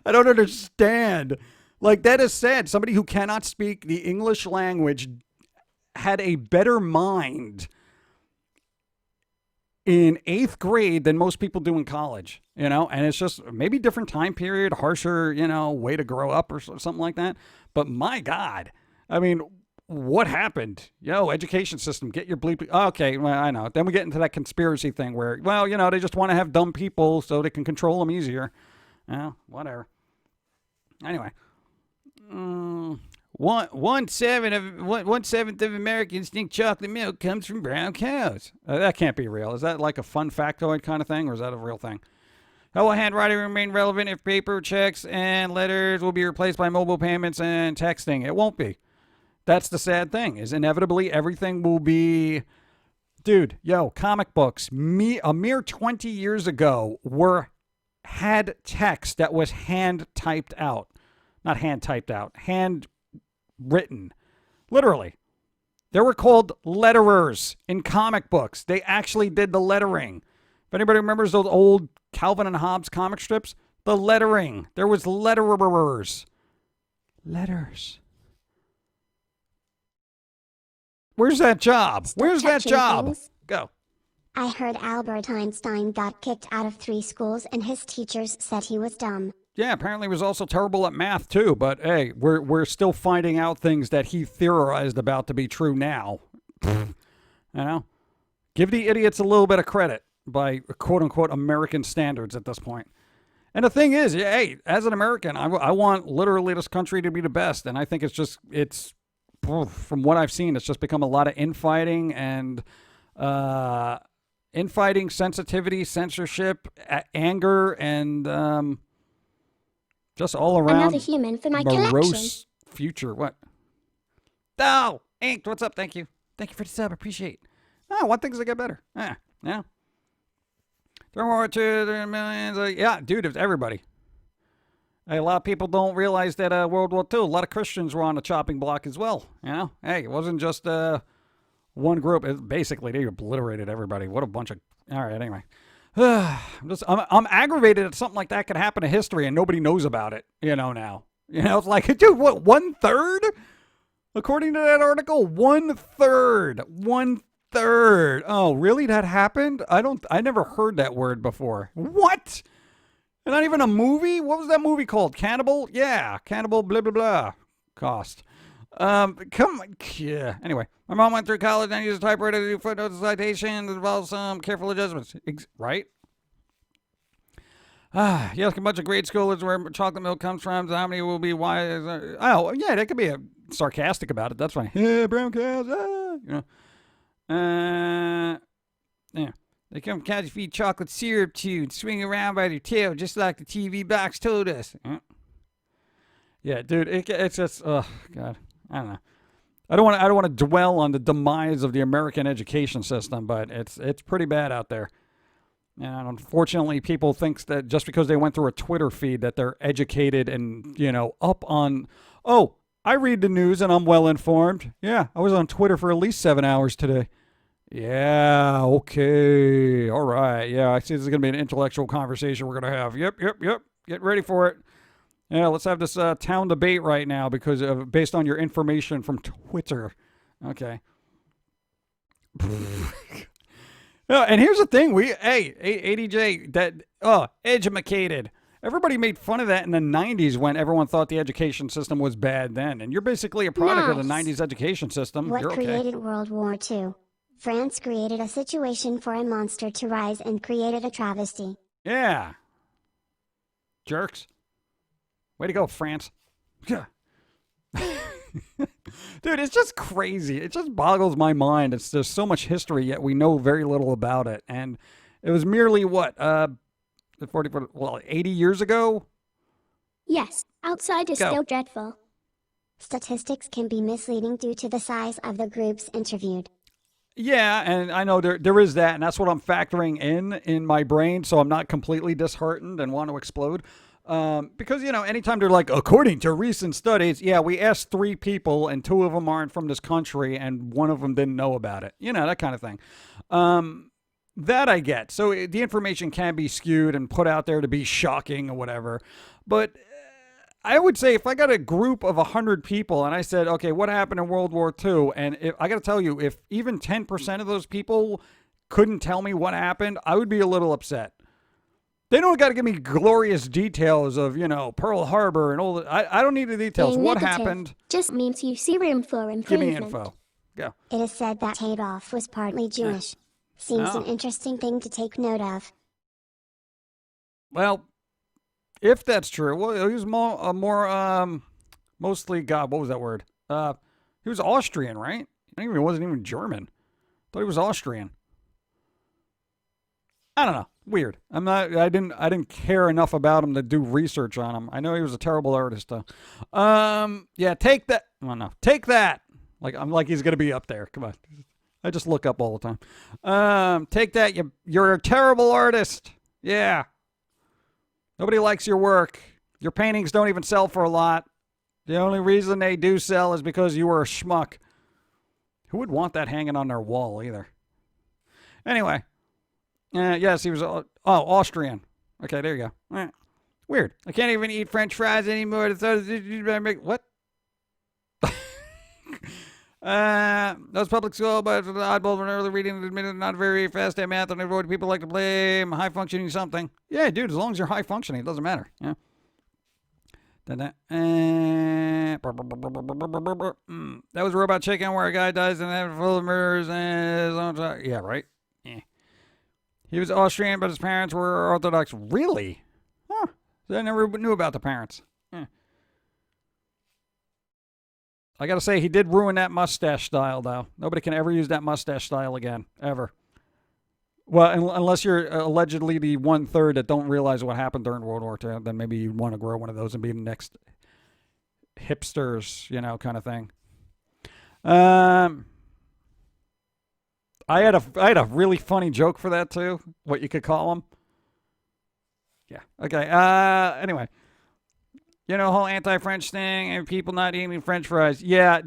I don't understand. Like, that is sad. Somebody who cannot speak the English language had a better mind in 8th grade than most people do in college, and it's just maybe different time period, harsher, way to grow up or something like that. But my God, I mean, what happened? Education system, get your bleep. Okay, well, I know. Then we get into that conspiracy thing where, they just want to have dumb people so they can control them easier. Whatever. Anyway. 1/7 of Americans think chocolate milk comes from brown cows. That can't be real. Is that like a fun factoid kind of thing, or is that a real thing? How will handwriting remain relevant if paper checks and letters will be replaced by mobile payments and texting? It won't be. That's the sad thing, is inevitably everything will be... Dude, comic books, a mere 20 years ago, had text that was hand-typed out. Not hand-typed out, hand-written. Literally. They were called letterers in comic books. They actually did the lettering. If anybody remembers those old Calvin and Hobbes comic strips, the lettering. There was letterers. Letters. Where's that job? Stop Where's that touching job? things. Go. I heard Albert Einstein got kicked out of 3 schools and his teachers said he was dumb. Yeah, apparently he was also terrible at math too, but hey, we're still finding out things that he theorized about to be true now. Give the idiots a little bit of credit by quote-unquote American standards at this point. And the thing is, hey, as an American, I want literally this country to be the best, and I think it's from what I've seen, it's just become a lot of infighting and sensitivity, censorship, anger, and just all around Another human for my collection. morose future. What? Oh, Inked, what's up? Thank you. Thank you for the sub. Appreciate it. I want things to get better. Yeah. There were 2 millions. Yeah, dude, it's everybody. Hey, a lot of people don't realize that World War II, a lot of Christians were on the chopping block as well. Hey, it wasn't just one group. Basically, they obliterated everybody. What a bunch of... All right, anyway. I'm aggravated that something like that could happen in history and nobody knows about it, now. It's like, dude, what, 1/3? According to that article, 1/3. 1/3. Oh, really? That happened? I never heard that word before. What? Not even a movie? What was that movie called? Cannibal? Yeah, Cannibal blah, blah, blah. Cost. Yeah. Anyway, my mom went through college and used a typewriter to do footnotes and citations. It involves some careful adjustments. Right? You ask a bunch of grade schoolers where chocolate milk comes from, how many will be wise? Oh, yeah, they could be sarcastic about it. That's fine. Yeah, brown cows. Yeah. They come catch feed chocolate syrup to you and swing around by their tail just like the TV box told us. Yeah, dude, it's just, oh, God, I don't know. I don't want to dwell on the demise of the American education system, but it's pretty bad out there. And unfortunately, people think that just because they went through a Twitter feed that they're educated and, up on, oh, I read the news and I'm well informed. Yeah, I was on Twitter for at least 7 hours today. Yeah, okay, all right. Yeah, I see this is going to be an intellectual conversation we're going to have. Yep. Get ready for it. Yeah, let's have this town debate right now because based on your information from Twitter. Okay. And here's the thing, ADJ, edumacated. Everybody made fun of that in the 90s when everyone thought the education system was bad then. And you're basically a product of the 90s education system. What You're okay. created World War II? France created a situation for a monster to rise and created a travesty. Yeah. Jerks. Way to go, France. Dude, it's just crazy. It just boggles my mind. There's so much history, yet we know very little about it. And it was merely, 80 years ago? Yes, outside is Go. still dreadful. Statistics can be misleading due to the size of the groups interviewed. Yeah, and I know there is that, and that's what I'm factoring in my brain, so I'm not completely disheartened and want to explode. Because, anytime they're like, according to recent studies, yeah, we asked 3 people, and 2 of them aren't from this country, and 1 of them didn't know about it. That kind of thing. That I get. So the information can be skewed and put out there to be shocking or whatever. But I would say if I got a group of 100 people and I said, okay, what happened in World War II? And I got to tell you, if even 10% of those people couldn't tell me what happened, I would be a little upset. They don't got to give me glorious details of, Pearl Harbor and all that. I don't need the details. Being What negative happened? just means you see room for improvement. Give me info. Go. It is said that Adolf was partly Jewish. Seems an interesting thing to take note of. Well, if that's true, well, he was mostly, God, what was that word? He was Austrian, right? He wasn't even German. Thought he was Austrian. I don't know. Weird. I didn't care enough about him to do research on him. I know he was a terrible artist, though. Yeah, take that. Oh, no. Take that. I'm like he's gonna be up there. Come on. I just look up all the time. Take that. You're a terrible artist. Yeah. Nobody likes your work. Your paintings don't even sell for a lot. The only reason they do sell is because you were a schmuck. Who would want that hanging on their wall either? Anyway. Yes, he was Austrian. Okay, there you go. Weird. I can't even eat French fries anymore. What? Those public school, but oddball when early reading admitted not very fast at math and avoid people like to blame high functioning something. Yeah, dude, as long as you're high functioning, it doesn't matter. Yeah. That was Robot Chicken where a guy dies and then full of murders and yeah, right? Yeah. He was Austrian, but his parents were Orthodox. Really? Huh. I never knew about the parents. Yeah. I gotta say, he did ruin that mustache style, though. Nobody can ever use that mustache style again, ever. Well, unless you're allegedly the 1/3 that don't realize what happened during World War II, then maybe you want to grow one of those and be the next hipsters, kind of thing. I had a really funny joke for that too. What you could call them. Yeah. Okay. Anyway. The whole anti-French thing and people not eating French fries. Yeah,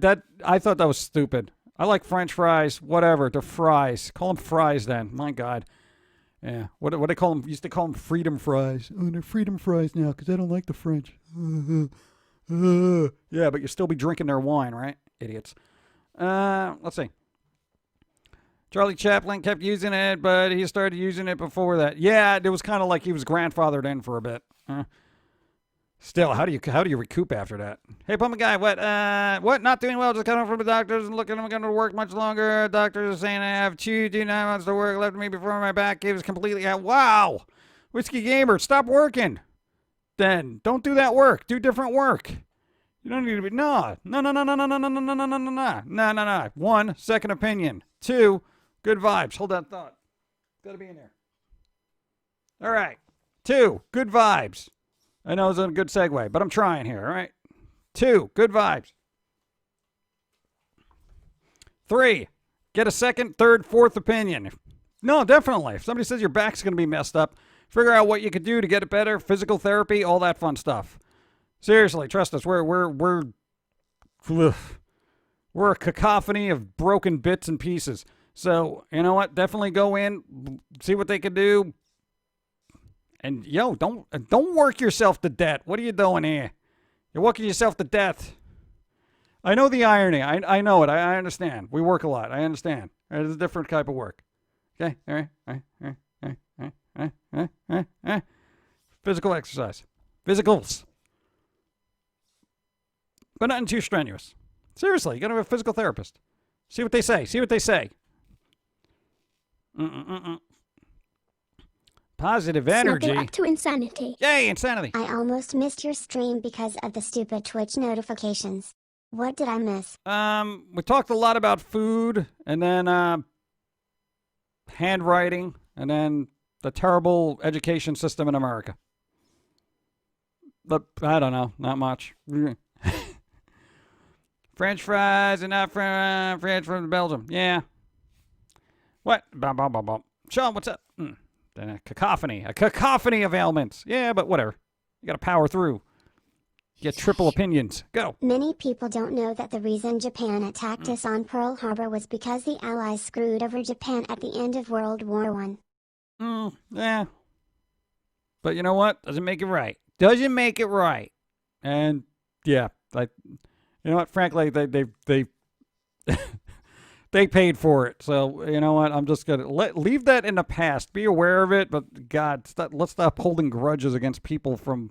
I thought that was stupid. I like French fries, whatever. They're fries. Call them fries then. My God. Yeah. What they call them? Used to call them freedom fries. Oh, they're freedom fries now because I don't like the French. Yeah, but you still be drinking their wine, right? Idiots. Let's see. Charlie Chaplin kept using it, but he started using it before that. Yeah, it was kind of like he was grandfathered in for a bit. Still, how do you recoup after that? Hey, Pum'Kin guy, what? Not doing well. Just coming from the doctors and looking. I'm going to work much longer. Doctors are saying I have 2 9 months to work left of me before my back gives completely out. Wow, Whiskey Gamer, stop working. Then don't do that work. Do different work. You don't need to be no. 1, second opinion. 2, Good vibes. Hold that thought. Got to be in there. All right. 2, good vibes. I know it's a good segue, but I'm trying here, all right? 2, good vibes. 3, get a second, third, fourth opinion. No, definitely. If somebody says your back's going to be messed up, figure out what you could do to get it better, physical therapy, all that fun stuff. Seriously, trust us. We're a cacophony of broken bits and pieces. So, you know what? Definitely go in, see what they can do. And, don't work yourself to death. What are you doing here? You're working yourself to death. I know the irony. I know it. I understand. We work a lot. I understand. It's a different type of work. Okay? All right? Physical exercise. Physicals. But nothing too strenuous. Seriously, you got to have a physical therapist. See what they say. Positive energy. Snuggle up to insanity. Yay, insanity. I almost missed your stream because of the stupid Twitch notifications. What did I miss? We talked a lot about food, and then handwriting, and then the terrible education system in America. But I don't know, not much. French fries and not French from Belgium. Yeah. What? Sean, what's up? Then a cacophony of ailments. Yeah, but whatever. You got to power through. You get triple opinions. Go. Many people don't know that the reason Japan attacked us on Pearl Harbor was because the Allies screwed over Japan at the end of World War I. Yeah. But you know what? Doesn't make it right. And yeah, like, you know what? Frankly, they they paid for it. So you know what? I'm just gonna leave that in the past. Be aware of it, but God, let's stop holding grudges against people from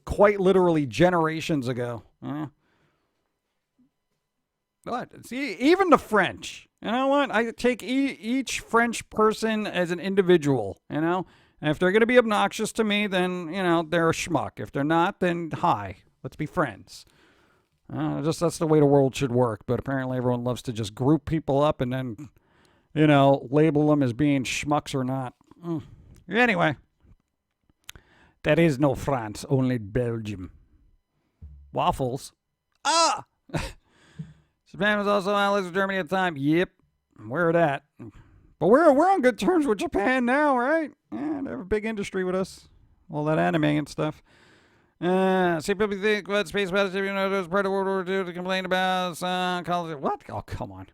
quite literally generations ago. What? See, even the French. You know what? I take each French person as an individual. You know, and if they're gonna be obnoxious to me, then they're a schmuck. If they're not, then hi. Let's be friends. That's the way the world should work. But apparently everyone loves to just group people up and then, label them as being schmucks or not. Anyway, that is no France, only Belgium. Waffles. Japan was also allies with Germany at the time. Yep, we're that. But we're on good terms with Japan now, right? Yeah, they have a big industry with us. All that anime and stuff. See, people think about space battleship, it was part of World War II to complain about college. What? Oh, come on.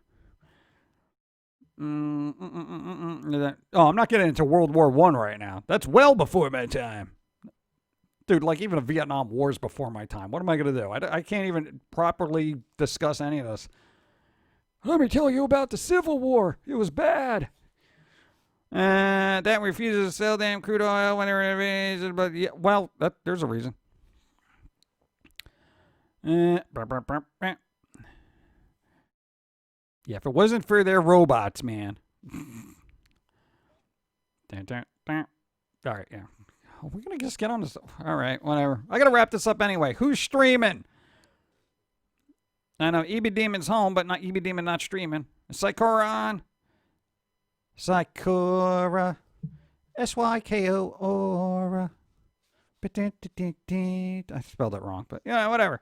Oh, I'm not getting into World War I right now. That's well before my time. Dude, like even the Vietnam War is before my time. What am I going to do? I can't even properly discuss any of this. Let me tell you about the Civil War. It was bad. That refuses to sell damn crude oil when they're but yeah, well, there's a reason. Yeah, if it wasn't for their robots, man. All right, yeah. Are we going to just get on this? All right, whatever. I got to wrap this up anyway. Who's streaming? I know EB Demon's home, but not EB Demon not streaming. Is Psychora on? Psychora. Syko-Ora. I spelled it wrong, but yeah, whatever.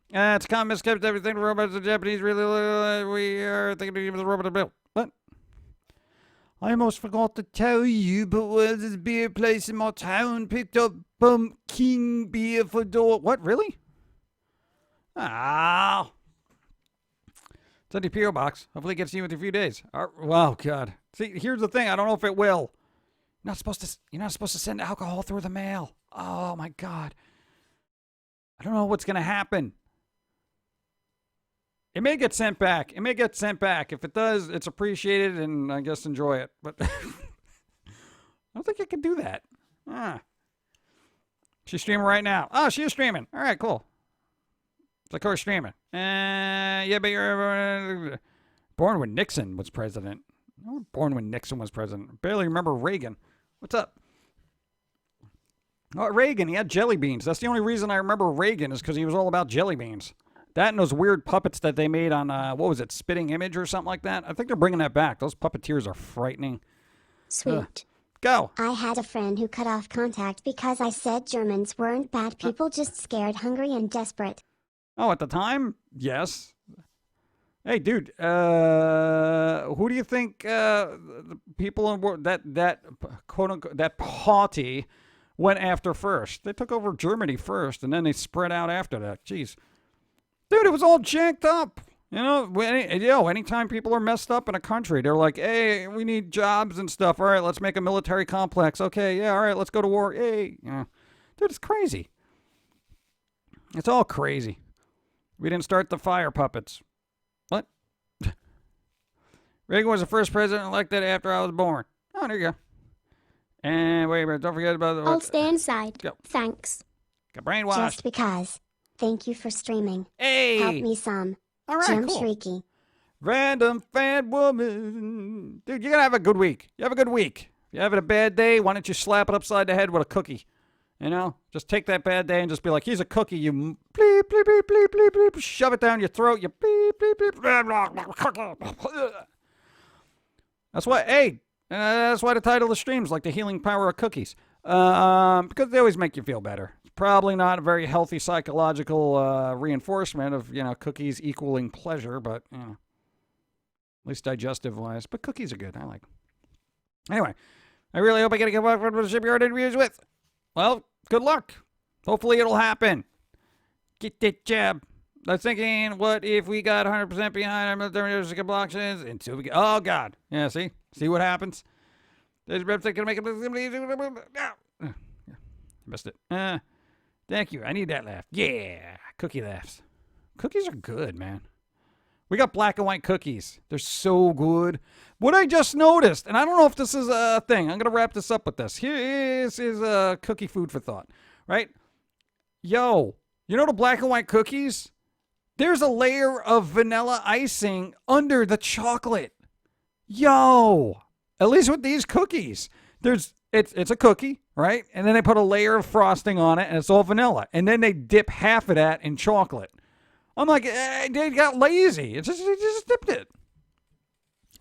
It's common misconception everything the robots are Japanese really we are thinking of the robot built. What? I almost forgot to tell you, but was this beer place in my town picked up Pum'Kin beer for door. What, really? It's on the P.O. box. Hopefully it gets to you in a few days. Wow, God. See, here's the thing. I don't know if it will. You're not supposed to send alcohol through the mail. Oh, my God. I don't know what's going to happen. It may get sent back. If it does, it's appreciated, and I guess enjoy it. But I don't think I can do that. She's streaming right now. Oh, she is streaming. All right, cool. It's like her streaming. Yeah, but you're born when Nixon was president. Born when Nixon was president. Barely remember Reagan. What's up? Oh, Reagan, he had jelly beans. That's the only reason I remember Reagan is because he was all about jelly beans. That and those weird puppets that they made on, what was it, Spitting Image or something like that? I think they're bringing that back. Those puppeteers are frightening. Sweet. Go. I had a friend who cut off contact because I said Germans weren't bad people, just scared, hungry, and desperate. Oh, at the time? Yes. Hey, dude, who do you think the people in that quote unquote that party went after first? They took over Germany first, and then they spread out after that. Jeez, dude, it was all jacked up. You know, anytime people are messed up in a country, they're like, "Hey, we need jobs and stuff. All right, let's make a military complex. Okay, yeah, all right, let's go to war. Hey, yeah, dude, it's crazy. It's all crazy. We didn't start the fire puppets." What? Reagan was the first president elected after I was born. Oh, there you go. And wait a minute, don't forget about the... I'll stay inside. Go. Thanks. Got brainwashed. Just because. Thank you for streaming. Hey! Help me some. All right, Jim cool. Shrieky. Random fan woman. Dude, you're going to have a good week. You have a good week. If you're having a bad day, why don't you slap it upside the head with a cookie? You know? Just take that bad day and just be like, here's a cookie. You bleep, bleep, bleep, bleep, bleep, bleep. Shove it down your throat. You bleep, bleep, bleep. That's why, hey, that's why the title of the stream is like the healing power of cookies. Because they always make you feel better. It's probably not a very healthy psychological reinforcement of, cookies equaling pleasure, but, at least digestive-wise. But cookies are good. I like them. Anyway, I really hope I get a good luck for the shipyard interviews with. Well, good luck. Hopefully it'll happen. Get that job. I was thinking, what if we got 100% behind our military blocks until we get... Oh, God. Yeah, see? See what happens? There's reps that can make it... Missed it. Thank you. I need that laugh. Yeah. Cookie laughs. Cookies are good, man. We got black and white cookies. They're so good. What I just noticed, and I don't know if this is a thing. I'm going to wrap this up with this. Here is cookie food for thought, right? Yo, you know the black and white cookies? There's a layer of vanilla icing under the chocolate. Yo, at least with these cookies, it's a cookie, right? And then they put a layer of frosting on it, and it's all vanilla. And then they dip half of that in chocolate. I'm like, they got lazy. They just dipped it.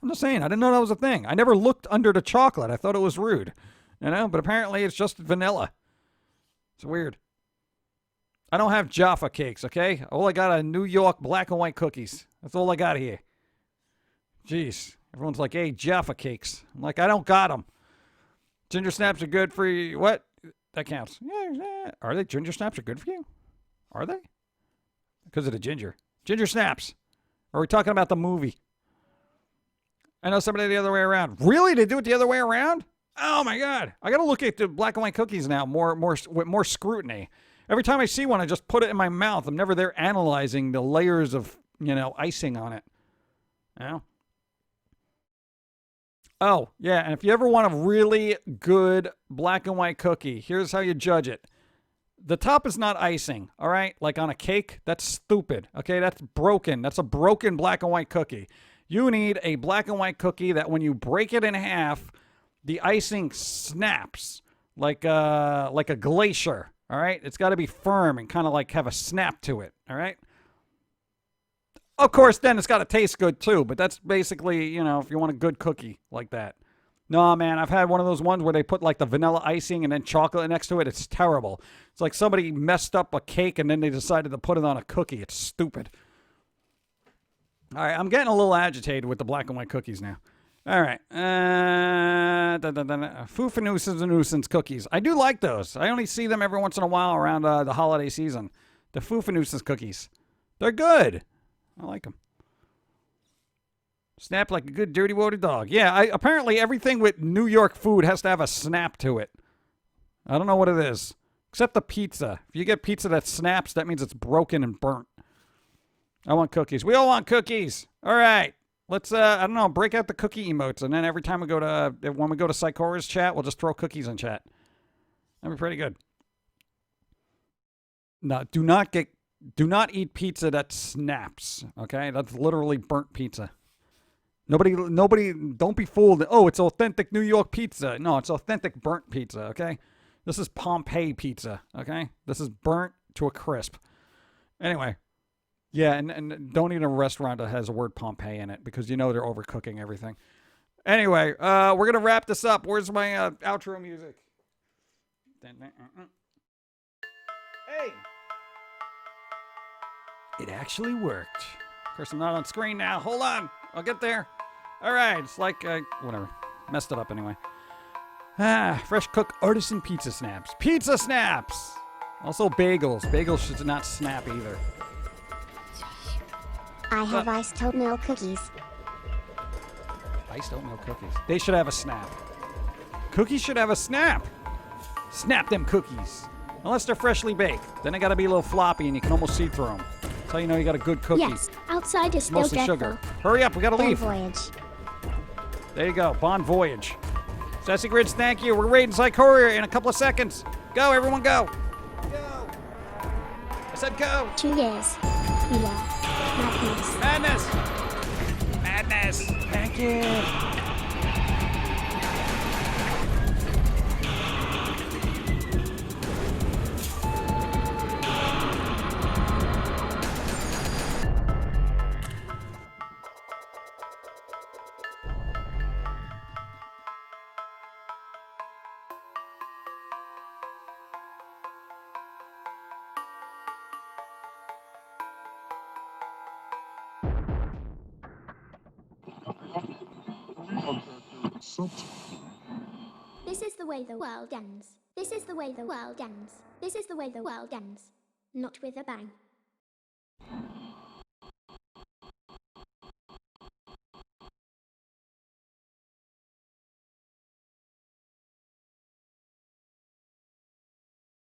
I'm just saying, I didn't know that was a thing. I never looked under the chocolate. I thought it was rude, but apparently it's just vanilla. It's weird. I don't have Jaffa cakes, okay? All I got are New York black and white cookies. That's all I got here. Jeez. Everyone's like, hey, Jaffa cakes. I'm like, I don't got them. Ginger snaps are good for you. What? That counts. Yeah. Are they? Ginger snaps are good for you? Are they? Because of the ginger. Ginger snaps. Or are we talking about the movie? I know somebody the other way around. Really? They do it the other way around? Oh, my God. I got to look at the black and white cookies now with more scrutiny. Every time I see one, I just put it in my mouth. I'm never there analyzing the layers of, icing on it. Oh, yeah, and if you ever want a really good black and white cookie, here's how you judge it. The top is not icing, all right? Like on a cake, that's stupid, okay? That's broken. That's a broken black and white cookie. You need a black and white cookie that when you break it in half, the icing snaps like a glacier. All right? It's got to be firm and kind of like have a snap to it. All right? Of course, then it's got to taste good too. But that's basically, if you want a good cookie like that. No, man, I've had one of those ones where they put like the vanilla icing and then chocolate next to it. It's terrible. It's like somebody messed up a cake and then they decided to put it on a cookie. It's stupid. All right, I'm getting a little agitated with the black and white cookies now. All right. Foo-fa-nuisance and nuisance cookies. I do like those. I only see them every once in a while around the holiday season. The Foo-fa-nuisance cookies. They're good. I like them. Snap like a good dirty water dog. Yeah, apparently everything with New York food has to have a snap to it. I don't know what it is. Except the pizza. If you get pizza that snaps, that means it's broken and burnt. I want cookies. We all want cookies. All right. Let's, break out the cookie emotes, and then every time when we go to Psychora's chat, we'll just throw cookies in chat. That'd be pretty good. No, do not eat pizza that snaps, okay? That's literally burnt pizza. Nobody, don't be fooled. Oh, it's authentic New York pizza. No, it's authentic burnt pizza, okay? This is Pompeii pizza, okay? This is burnt to a crisp. Anyway. Yeah, and don't eat in a restaurant that has the word Pompeii in it because you know they're overcooking everything. Anyway, we're going to wrap this up. Where's my outro music? Hey! It actually worked. Of course, I'm not on screen now. Hold on. I'll get there. All right. It's like, whatever. Messed it up anyway. Fresh cooked artisan pizza snaps. Pizza snaps! Also bagels. Bagels should not snap either. I have iced oatmeal cookies. Iced oatmeal cookies. They should have a snap. Cookies should have a snap. Snap them cookies. Unless they're freshly baked. Then they got to be a little floppy and you can almost see through them. That's how you know you got a good cookie. Yes, outside is It's still mostly dreadful. sugar. Hurry up, we got to Bon leave. voyage. There you go. Bon voyage. Sassy Grids, thank you. We're raiding Psych Courier in a couple of seconds. Go, everyone, go. Go. I said go. 2 years. Yeah. Madness. Madness. Madness. Thank you. This is the way the world ends. This is the way the world ends. This is the way the world ends. Not with a bang.